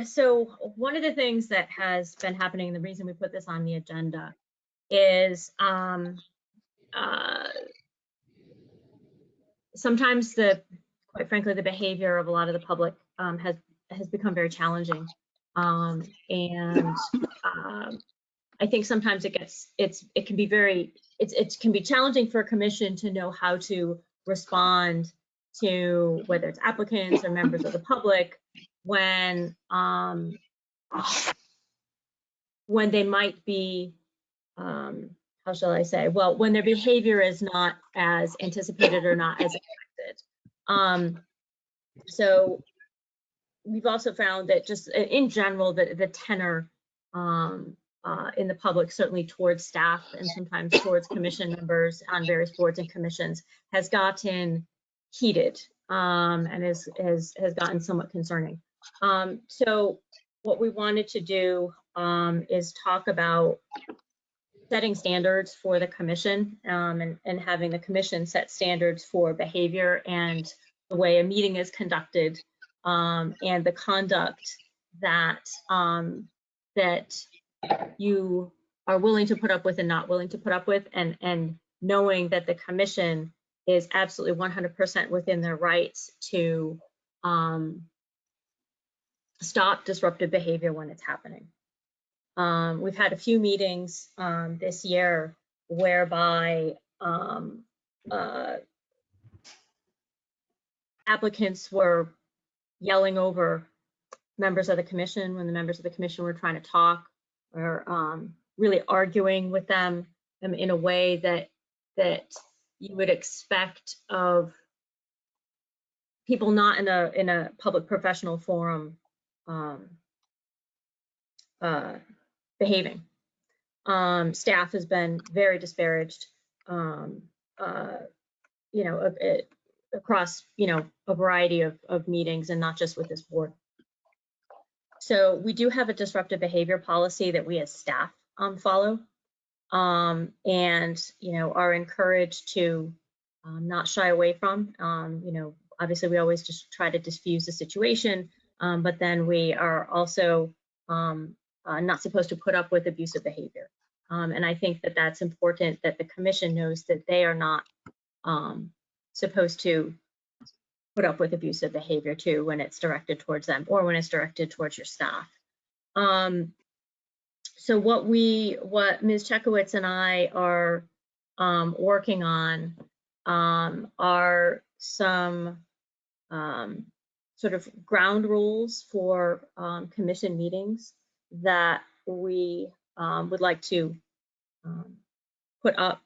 So one of the things that has been happening, and the reason we put this on the agenda is sometimes quite frankly, the behavior of a lot of the public has become very challenging. And I think sometimes it can be challenging for a commission to know how to respond to whether it's applicants or members of the public when they might be, how shall I say, well, when their behavior is not as anticipated or not as expected. So we've also found that just in general, the tenor in the public, certainly towards staff and sometimes towards commission members on various boards and commissions, has gotten heated and has gotten somewhat concerning. So what we wanted to do is talk about setting standards for the commission and having the commission set standards for behavior and the way a meeting is conducted and the conduct that that you are willing to put up with and not willing to put up with, and knowing that the commission is absolutely 100% within their rights to stop disruptive behavior when it's happening. We've had a few meetings this year whereby applicants were yelling over members of the commission when the members of the commission were trying to talk, or really arguing with them in a way that you would expect of people not in a public professional forum behaving. Staff has been very disparaged, you know, across, you know, a variety of meetings, and not just with this board. So we do have a disruptive behavior policy that we as staff follow, and, you know, are encouraged to not shy away from. You know, obviously we always just try to diffuse the situation, but then we are also not supposed to put up with abusive behavior. And I think that that's important, that the commission knows that they are not supposed to put up with abusive behavior too, when it's directed towards them or when it's directed towards your staff. So what Ms. Chekowitz and I are working on are some sort of ground rules for commission meetings that we would like to put up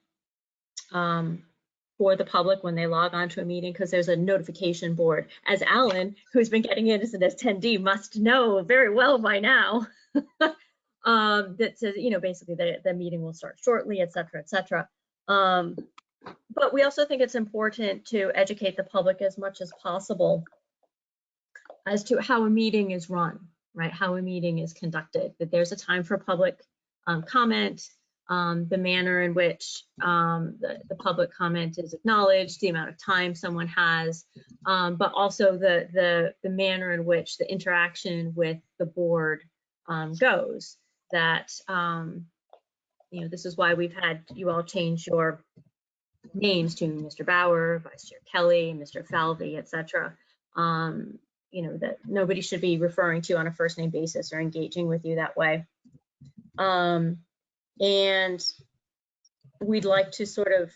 for the public when they log on to a meeting, because there's a notification board, as Alan, who's been getting in as an attendee, must know very well by now, that says, you know, basically the meeting will start shortly, et cetera, et cetera. But we also think it's important to educate the public as much as possible as to how a meeting is run, right? How a meeting is conducted, that there's a time for public comment, the manner in which the public comment is acknowledged, the amount of time someone has, but also the manner in which the interaction with the board goes. That, you know, this is why we've had you all change your names to Mr. Bauer, Vice Chair Kelly, Mr. Falvey, et cetera. You know, that nobody should be referring to you on a first name basis or engaging with you that way. And we'd like to sort of,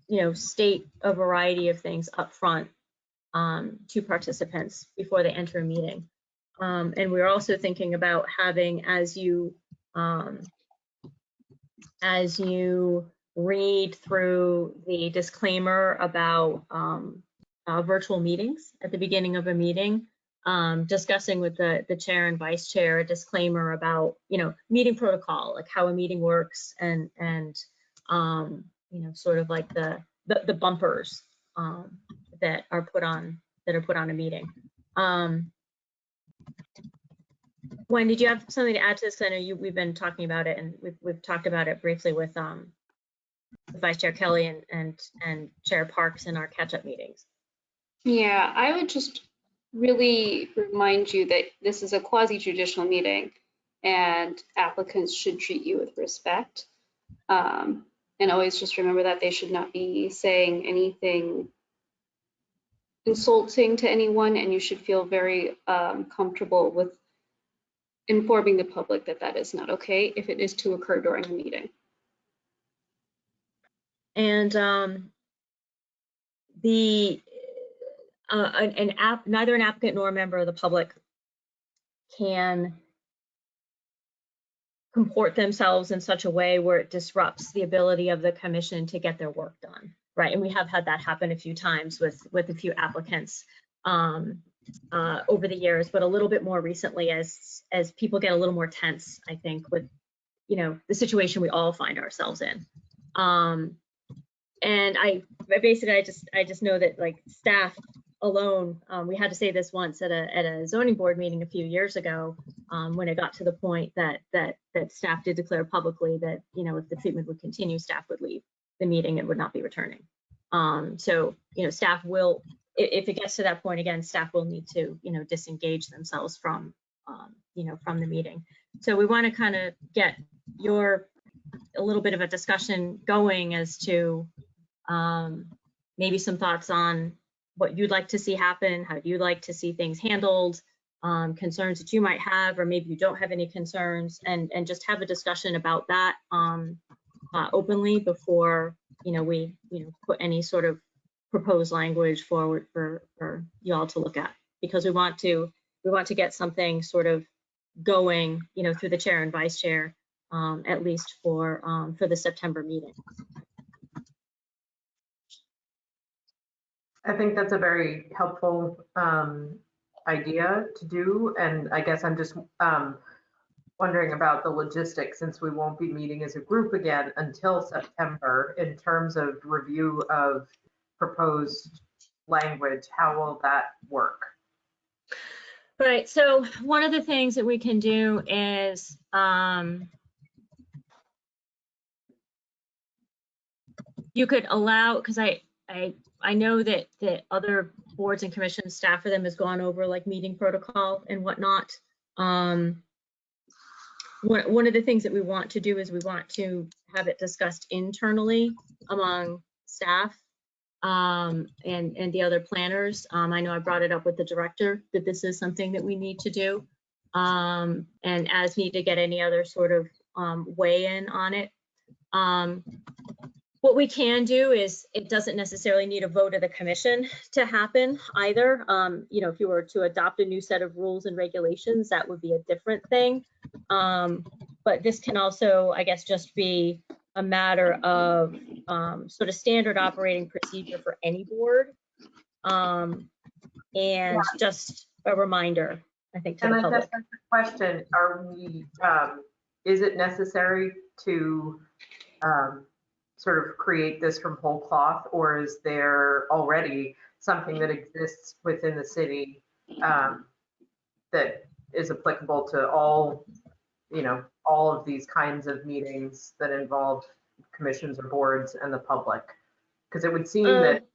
you know, state a variety of things up front to participants before they enter a meeting. And we're also thinking about having, as you read through the disclaimer about virtual meetings at the beginning of a meeting, discussing with the chair and vice chair a disclaimer about, you know, meeting protocol, like how a meeting works, and you know, sort of like the bumpers that are put on a meeting. Gwen, did you have something to add to this? I know we've been talking about it, and we've talked about it briefly with Vice Chair Kelly and Chair Parks in our catch-up meetings. Yeah, I would just really remind you that this is a quasi-judicial meeting and applicants should treat you with respect. And always just remember that they should not be saying anything insulting to anyone, and you should feel very comfortable with informing the public that that is not okay if it is to occur during a meeting. And neither an applicant nor a member of the public can comport themselves in such a way where it disrupts the ability of the commission to get their work done, right? And we have had that happen a few times with a few applicants over the years, but a little bit more recently as people get a little more tense, I think, with, you know, the situation we all find ourselves in. And I just know that, like, staff alone, we had to say this once at a zoning board meeting a few years ago, when it got to the point that staff did declare publicly that, you know, if the treatment would continue, staff would leave the meeting and would not be returning. So, you know, staff will, if it gets to that point again, staff will need to, you know, disengage themselves from, you know, from the meeting. So we want to kind of get a little bit of a discussion going as to maybe some thoughts on what you'd like to see happen, how you'd like to see things handled, concerns that you might have, or maybe you don't have any concerns, and just have a discussion about that openly before, you know, we, you know, put any sort of proposed language forward for you all to look at, because we want to we want to get something sort of going, through the chair and vice chair, at least for the September meeting. I think that's a very helpful idea to do. And I guess I'm just wondering about the logistics, since we won't be meeting as a group again until September, in terms of review of proposed language. How will that work? Right. So one of the things that we can do is you could allow, because I know that other boards and commissions, staff for them has gone over like meeting protocol and whatnot. One of the things that we want to do is we want to have it discussed internally among staff and the other planners. I know I brought it up with the director that this is something that we need to do, and as need to get any other sort of weigh in on it. What we can do is, it doesn't necessarily need a vote of the commission to happen either. If you were to adopt a new set of rules and regulations, that would be a different thing. But this can also, I guess, just be a matter of sort of standard operating procedure for any board. And just a reminder, I think, to the public. And I guess that's the question, are we, is it necessary to sort of create this from whole cloth, or is there already something that exists within the city that is applicable to all of these kinds of meetings that involve commissions or boards and the public? Because it would seem that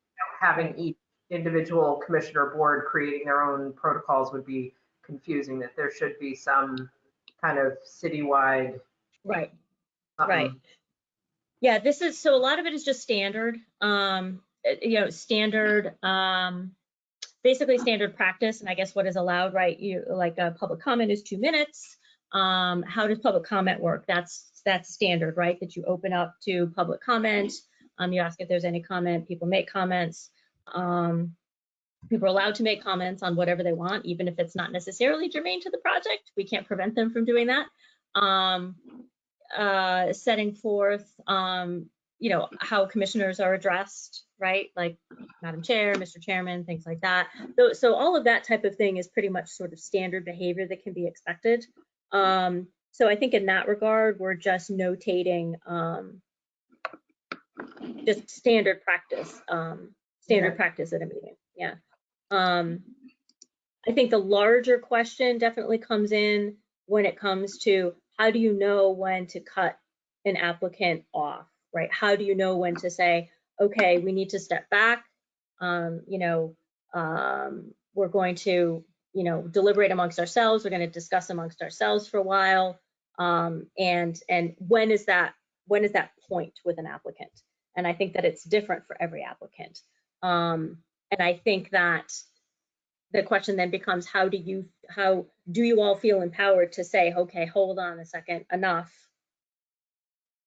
having each individual commissioner or board creating their own protocols would be confusing, that there should be some kind of citywide. Right. Right. Yeah, so a lot of it is just standard, basically standard practice. And I guess what is allowed, right? Like a public comment is 2 minutes. How does public comment work? That's standard, right? That you open up to public comment. You ask if there's any comment, people make comments. People are allowed to make comments on whatever they want, even if it's not necessarily germane to the project. We can't prevent them from doing that. Setting forth, how commissioners are addressed, right? Like Madam Chair, Mr. Chairman, things like that. So all of that type of thing is pretty much sort of standard behavior that can be expected. So I think in that regard, we're just notating just standard practice, practice at a meeting. Yeah. I think the larger question definitely comes in when it comes to, how do you know when to cut an applicant off, right? How do you know when to say, okay, we need to step back. We're going to, deliberate amongst ourselves. We're going to discuss amongst ourselves for a while. And when is that point with an applicant? And I think that it's different for every applicant. And I think that the question then becomes, how do you all feel empowered to say, okay, hold on a second, enough.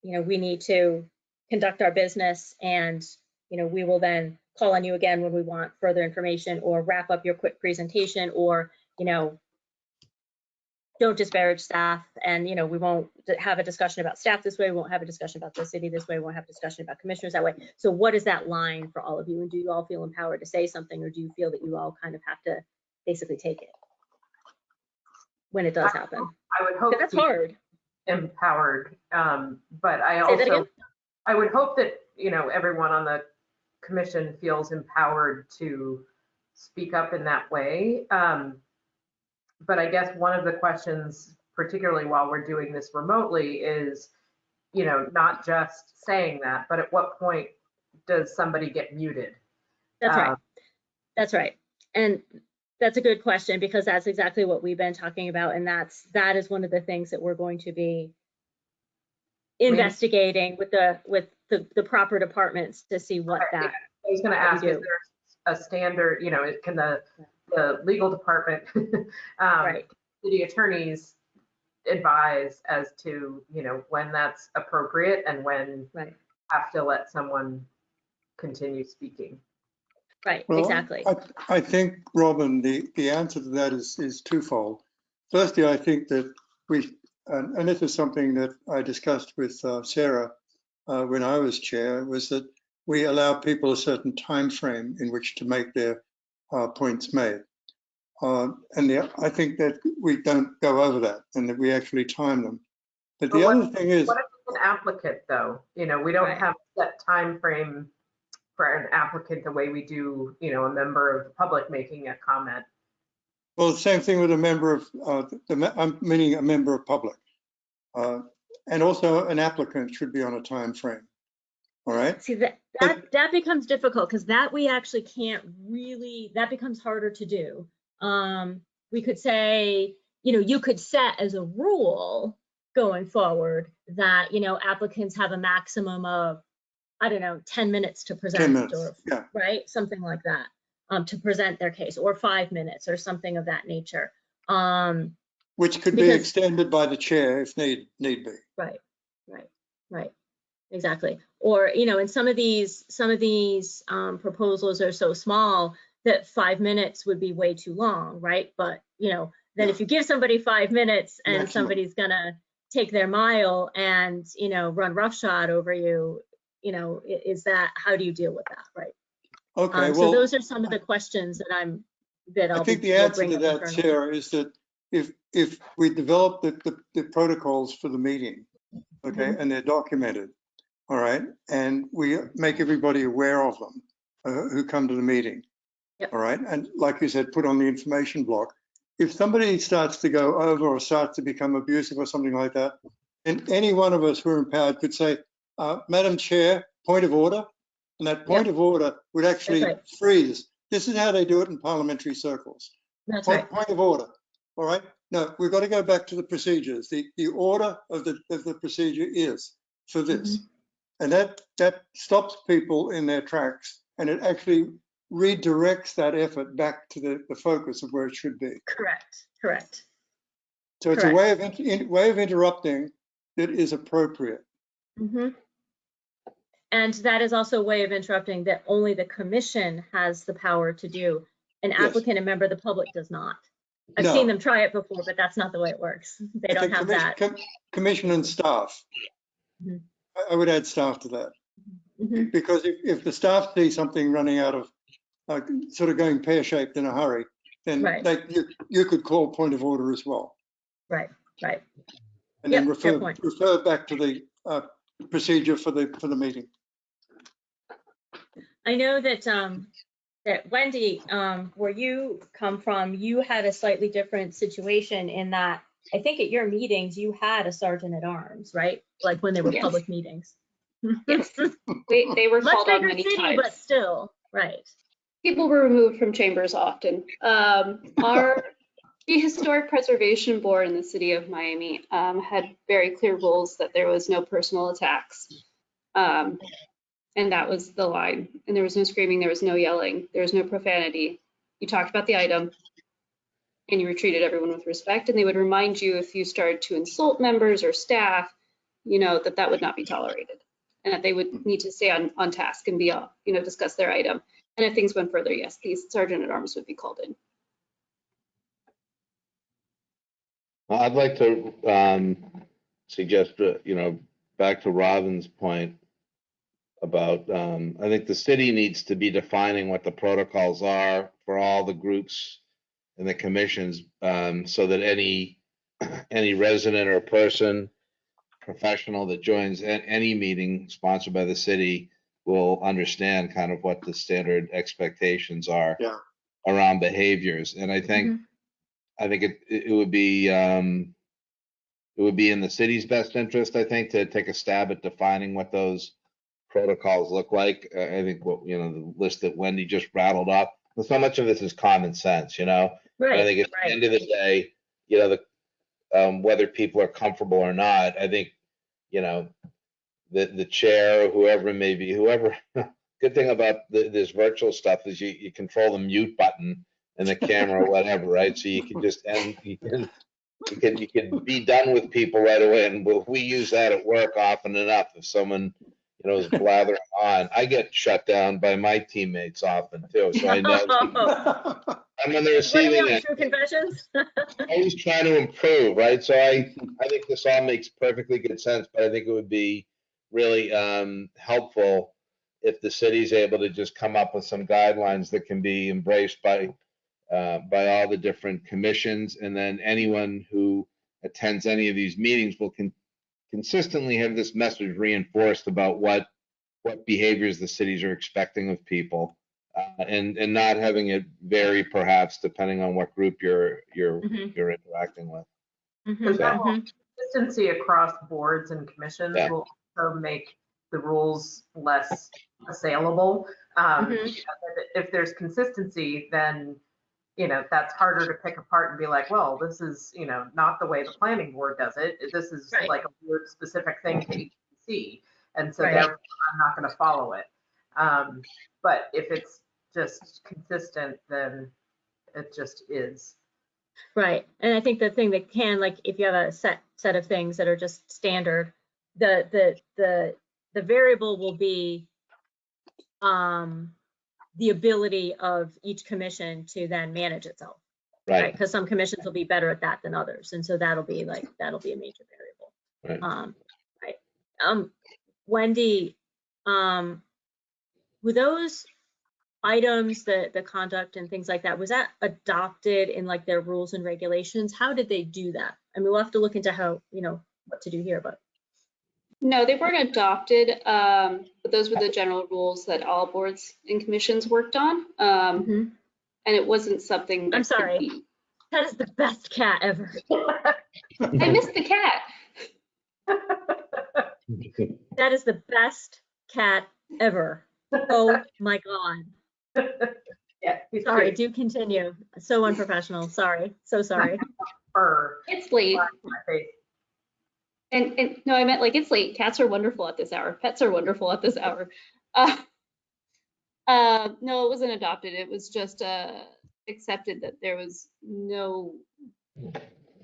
We need to conduct our business, and, we will then call on you again when we want further information, or wrap up your quick presentation, or, don't disparage staff. And, we won't have a discussion about staff this way. We won't have a discussion about the city this way. We won't have a discussion about commissioners that way. So what is that line for all of you? And do you all feel empowered to say something, or do you feel that you all kind of have to basically take it when it does happen? I would hope that's hard. Empowered, but I would hope that, everyone on the commission feels empowered to speak up in that way. But I guess one of the questions, particularly while we're doing this remotely, is, not just saying that, but at what point does somebody get muted? That's right. That's right. And that's a good question, because that's exactly what we've been talking about. And that is one of the things that we're going to be investigating with the proper departments to see what that. I was going to ask, is there a standard, can the legal department, city attorneys advise as to, when that's appropriate and when have to let someone continue speaking? Right, Well, exactly. I think, Robin, the answer to that is twofold. Firstly, I think that and this is something that I discussed with Sarah when I was chair, was that we allow people a certain time frame in which to make their points made. I think that we don't go over that and that we actually time them. But the other thing is, what if it's an applicant though? You know, we don't Right. have a set time frame for an applicant the way we do, you know, a member of the public making a comment. well, the same thing with a member of, I'm meaning a member of public. And also an applicant should be on a time frame. All right. See, that becomes difficult because that we actually can't really, that becomes harder to do. We could say, you know, you could set as a rule going forward that, you know, applicants have a maximum of, I don't know, 10 minutes to present 10 minutes, or, yeah. right? Something like that, to present their case, or 5 minutes or something of that nature. Which could be extended by the chair if need be. Right. Exactly. Or, you know, and some of these proposals are so small that 5 minutes would be way too long, right? But, you know, then if you give somebody 5 minutes and Maximum. somebody's gonna take their mile and, you know, run roughshod over you, you know, how do you deal with that, right? Okay, So well, those are some of the questions that I think the answer to that, Sarah, is that if we develop the protocols for the meeting, okay, and they're documented, all right, and we make everybody aware of them who come to the meeting, all right, and like you said, put on the information block. If somebody starts to go over or starts to become abusive or something like that, then any one of us who are empowered could say, Madam Chair, point of order, and that point of order would actually freeze. This is how they do it in parliamentary circles. That's Point of order. All right. No, we've got to go back to the procedures. The order of the procedure is for this, and that stops people in their tracks, and it actually redirects that effort back to the focus of where it should be. Correct. So it's a way of interrupting that is appropriate. And that is also a way of interrupting that only the commission has the power to do. An applicant and member of the public does not. I've seen them try it before, but that's not the way it works. They don't have that. Commission and staff. I would add staff to that. Because if the staff see something running out of, sort of going pear-shaped in a hurry, then you could call point of order as well. Right. And then refer back to the procedure for the meeting. I know that that Wendy, where you come from, you had a slightly different situation in that I think at your meetings you had a sergeant at arms, right? Like when there were public meetings. Yes, they were called on many times. But still, right. People were removed from chambers often. The Historic Preservation Board in the city of Miami had very clear rules that there was no personal attacks. And that was the line. And there was no screaming, there was no yelling, there was no profanity. You talked about the item and you treated everyone with respect. And they would remind you if you started to insult members or staff, you know, that would not be tolerated. And that they would need to stay on task and be, you know, discuss their item. And if things went further, yes, the sergeant at arms would be called in. I'd like to suggest, you know, back to Robin's point about, I think the city needs to be defining what the protocols are for all the groups and the commissions, so that any resident or person, professional that joins any meeting sponsored by the city will understand kind of what the standard expectations are around behaviors. And I think it would be in the city's best interest, I think, to take a stab at defining what those protocols look like. I think the list that Wendy just rattled off, so much of this is common sense, you know. Right. I think at the end of the day, you know, whether people are comfortable or not, I think, you know, the chair or whoever it may be, good thing about this virtual stuff is you control the mute button and the camera or whatever, right? So you can just end, you can be done with people right away. And we use that at work often enough. If someone, and it was blathering on. I get shut down by my teammates often too, so I know I'm on the receiving end. True confessions? Always trying to improve, right? So I think this all makes perfectly good sense, but I think it would be really helpful if the city's able to just come up with some guidelines that can be embraced by all the different commissions, and then anyone who attends any of these meetings will consistently have this message reinforced about what behaviors the cities are expecting of people, and not having it vary perhaps depending on what group you're interacting with. Because that will, consistency across boards and commissions Yeah. will also make the rules less assailable. If there's consistency, then that's harder to pick apart and be like, well, this is not the way the planning board does it. This is like a board specific thing to HPC, and so therefore I'm not going to follow it. But if it's just consistent, then it just is. Right. And I think the thing that can, like, if you have a set of things that are just standard, the variable will be the ability of each commission to then manage itself. Right. Because some commissions will be better at that than others. And so that'll be a major variable. Right. Wendy, were those items, the conduct and things like that, was that adopted in like their rules and regulations? How did they do that? I mean, we'll have to look into how, what to do here, but. No, they weren't adopted, but those were the general rules that all boards and commissions worked on. And it wasn't something that I'm sorry. That is the best cat ever. I missed the cat. That is the best cat ever. Oh my God. Yeah. Sorry, do continue. So unprofessional. Sorry. So sorry. It's late. And no, I meant like it's late. Cats are wonderful at this hour. Pets are wonderful at this hour. No, it wasn't adopted. It was just accepted that there was no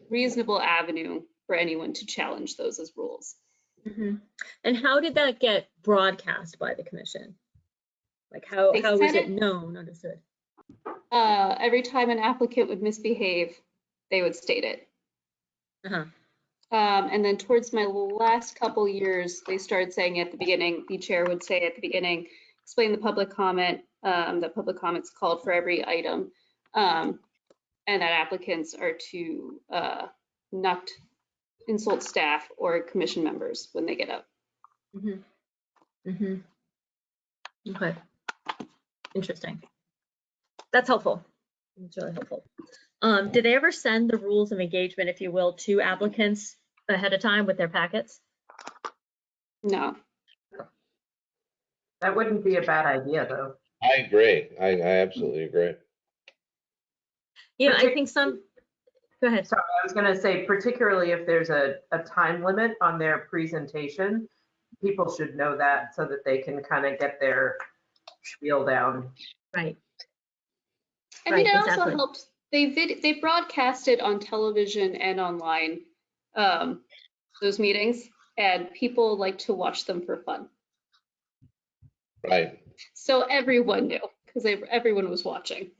reasonable avenue for anyone to challenge those as rules. And how did that get broadcast by the commission? Like how was it known, understood? Every time an applicant would misbehave, they would state it. And then towards my last couple years, they started saying at the beginning, the chair would say at the beginning, explain the public comment, that public comments called for every item, and that applicants are to not insult staff or commission members when they get up. Okay. Interesting. That's helpful. It's really helpful. Did they ever send the rules of engagement, if you will, to applicants ahead of time with their packets? No. That wouldn't be a bad idea, though. I agree. I absolutely agree. I think some. Go ahead. Sorry, I was going to say, particularly if there's a time limit on their presentation, people should know that so that they can kind of get their spiel down. Right. I mean, it also helped. They broadcasted on television and online those meetings, and people like to watch them for fun. Right. So everyone knew because everyone was watching.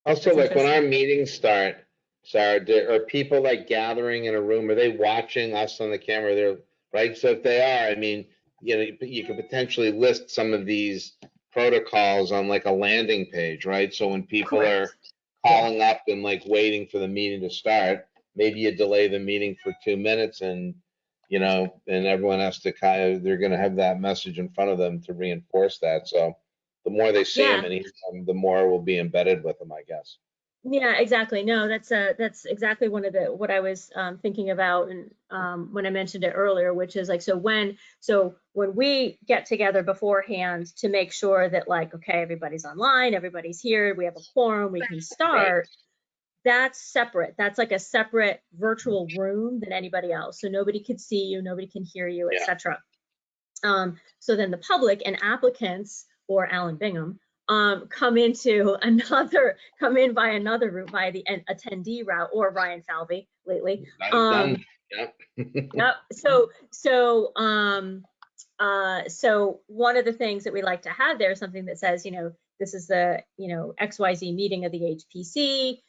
Also, like when our meetings start, Sarah, are people like gathering in a room? Are they watching us on the camera? They're right. So if they are, I mean, you could potentially list some of these protocols on like a landing page, right? So when people are calling up and like waiting for the meeting to start, maybe you delay the meeting for 2 minutes, and and everyone has to they're going to have that message in front of them to reinforce that. So the more they see them and hear them, the more will be embedded with them, I guess. Yeah, exactly. No, that's exactly what I was thinking about, and when I mentioned it earlier, which is like, so when we get together beforehand to make sure that like, okay, everybody's online, everybody's here, we have a quorum, we can start. That's separate. That's like a separate virtual room than anybody else. So nobody could see you, nobody can hear you, etc. So then the public and applicants, or Alan Bingham, come in by another route, via the attendee route, or Ryan Falvey lately. Yep. Yep. So So one of the things that we like to have there is something that says, this is the, XYZ meeting of the HPC.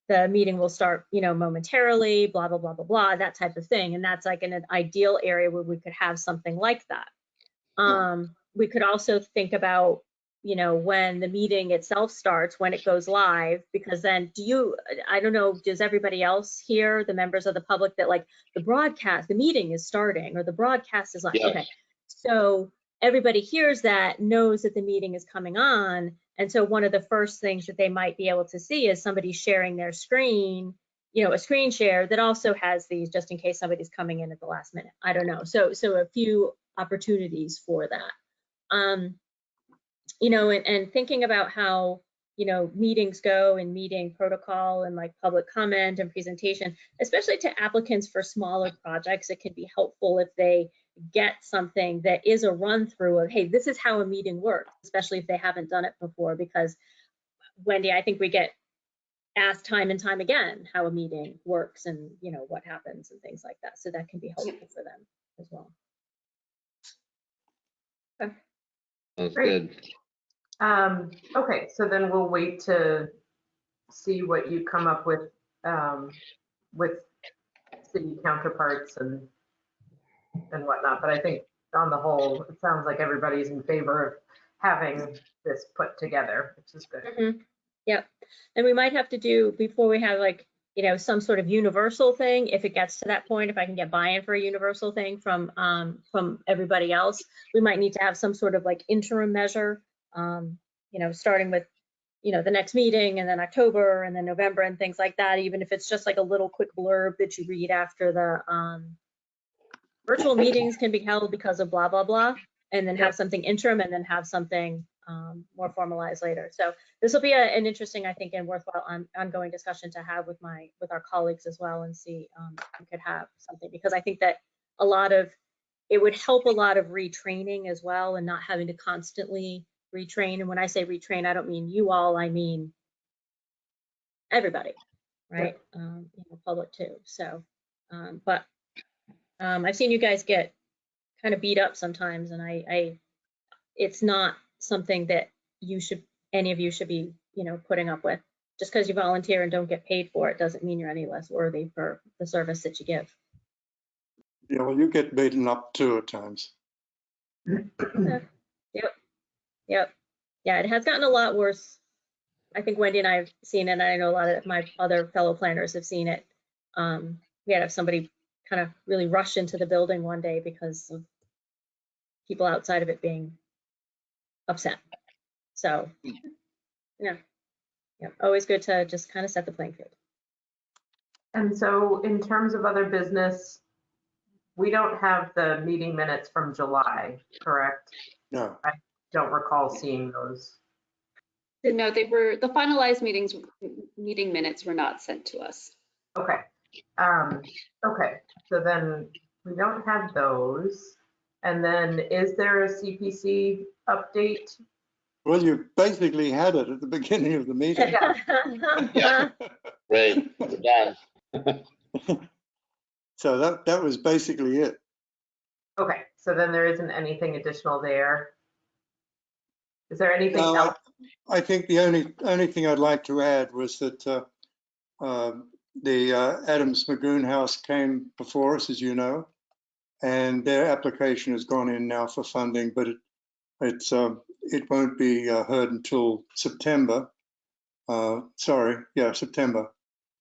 The meeting will start, momentarily, blah, blah, blah, blah, blah, that type of thing. And that's like in an ideal area where we could have something like that. We could also think about, when the meeting itself starts, when it goes live, because then I don't know, does everybody else hear, the members of the public, that like the meeting is starting or the broadcast is live? Yes. Okay. So everybody hears that, knows that the meeting is coming on. And so one of the first things that they might be able to see is somebody sharing their screen, a screen share that also has these, just in case somebody's coming in at the last minute. I don't know. So a few opportunities for that. And thinking about how, meetings go and meeting protocol and like public comment and presentation, especially to applicants for smaller projects, it can be helpful if they get something that is a run through of, hey, this is how a meeting works, especially if they haven't done it before, because Wendy, I think we get asked time and time again how a meeting works and, what happens and things like that. So that can be helpful for them as well. Okay. Sounds Great. good. Okay, so then we'll wait to see what you come up with city counterparts and whatnot. But I think on the whole, it sounds like everybody's in favor of having this put together, which is good. Mm-hmm. Yep. And we might have to do, before we have like, some sort of universal thing, if it gets to that point, if I can get buy-in for a universal thing from everybody else, we might need to have some sort of like interim measure, starting with, the next meeting and then October and then November and things like that, even if it's just like a little quick blurb that you read after the virtual meetings can be held because of blah, blah, blah, and then have something interim and then have something more formalized later. So this will be an interesting, I think, and worthwhile ongoing discussion to have with our colleagues as well, and see if we could have something, because I think that it would help a lot of retraining as well, and not having to constantly retrain. And when I say retrain, I don't mean you all, I mean everybody, right? Public too. So, but I've seen you guys get kind of beat up sometimes, and it's not something that any of you should be, putting up with. Just because you volunteer and don't get paid for it doesn't mean you're any less worthy for the service that you give. Yeah, well, you get beaten up too at times. Yep. Yeah, it has gotten a lot worse. I think Wendy and I have seen it, and I know a lot of my other fellow planners have seen it. We had somebody kind of really rush into the building one day because of people outside of it being upset. So, yeah, always good to just kind of set the playing field. And so in terms of other business, we don't have the meeting minutes from July, correct? No. I don't recall seeing those. No, the finalized meeting minutes were not sent to us. Okay. Okay, so then we don't have those. And then is there a CPC update? Well, you basically had it at the beginning of the meeting. Yeah. Great. We're done. So that was basically it. Okay, so then there isn't anything additional there. Is there anything No, else? I think the only thing I'd like to add was that the Adams Magoon House came before us, as you know, and their application has gone in now for funding, but it won't be heard until September. September,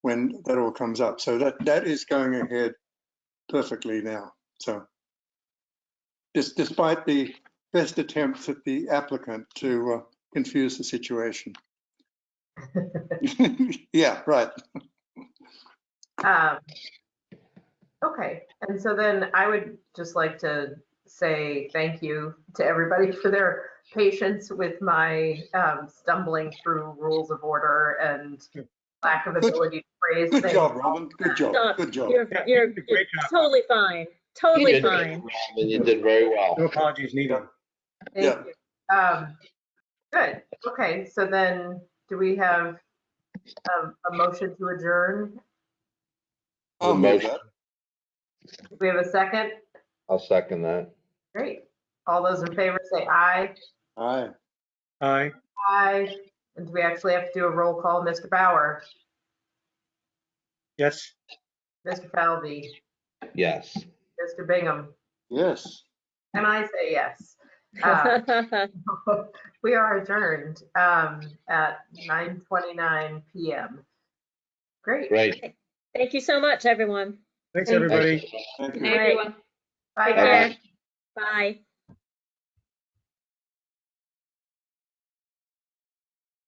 when that all comes up. So that is going ahead perfectly now. So despite the best attempts at the applicant to confuse the situation. Yeah, right. Okay, and so then I would just like to say thank you to everybody for their patience with my stumbling through rules of order and lack of ability to phrase things. Good job, Robin. Good job. Stop. Good job. You're Great job. totally fine. Totally fine. And you did very well. No apologies needed. Thank you. Good. Okay, so then do we have a motion to adjourn? I'll move that. Do we have a second? I'll second that. Great. All those in favor say aye. Aye. Aye. Aye. And do we actually have to do a roll call? Mr. Bauer, Yes. Mr. Falvey, Yes. Mr. Bingham, Yes. and I say yes. We are adjourned at 9:29 p.m. Great. Great. Thank you so much, everyone. Thanks, Thank you. everybody. Thank Good you. night, everyone. Bye, Take care. guys. Bye.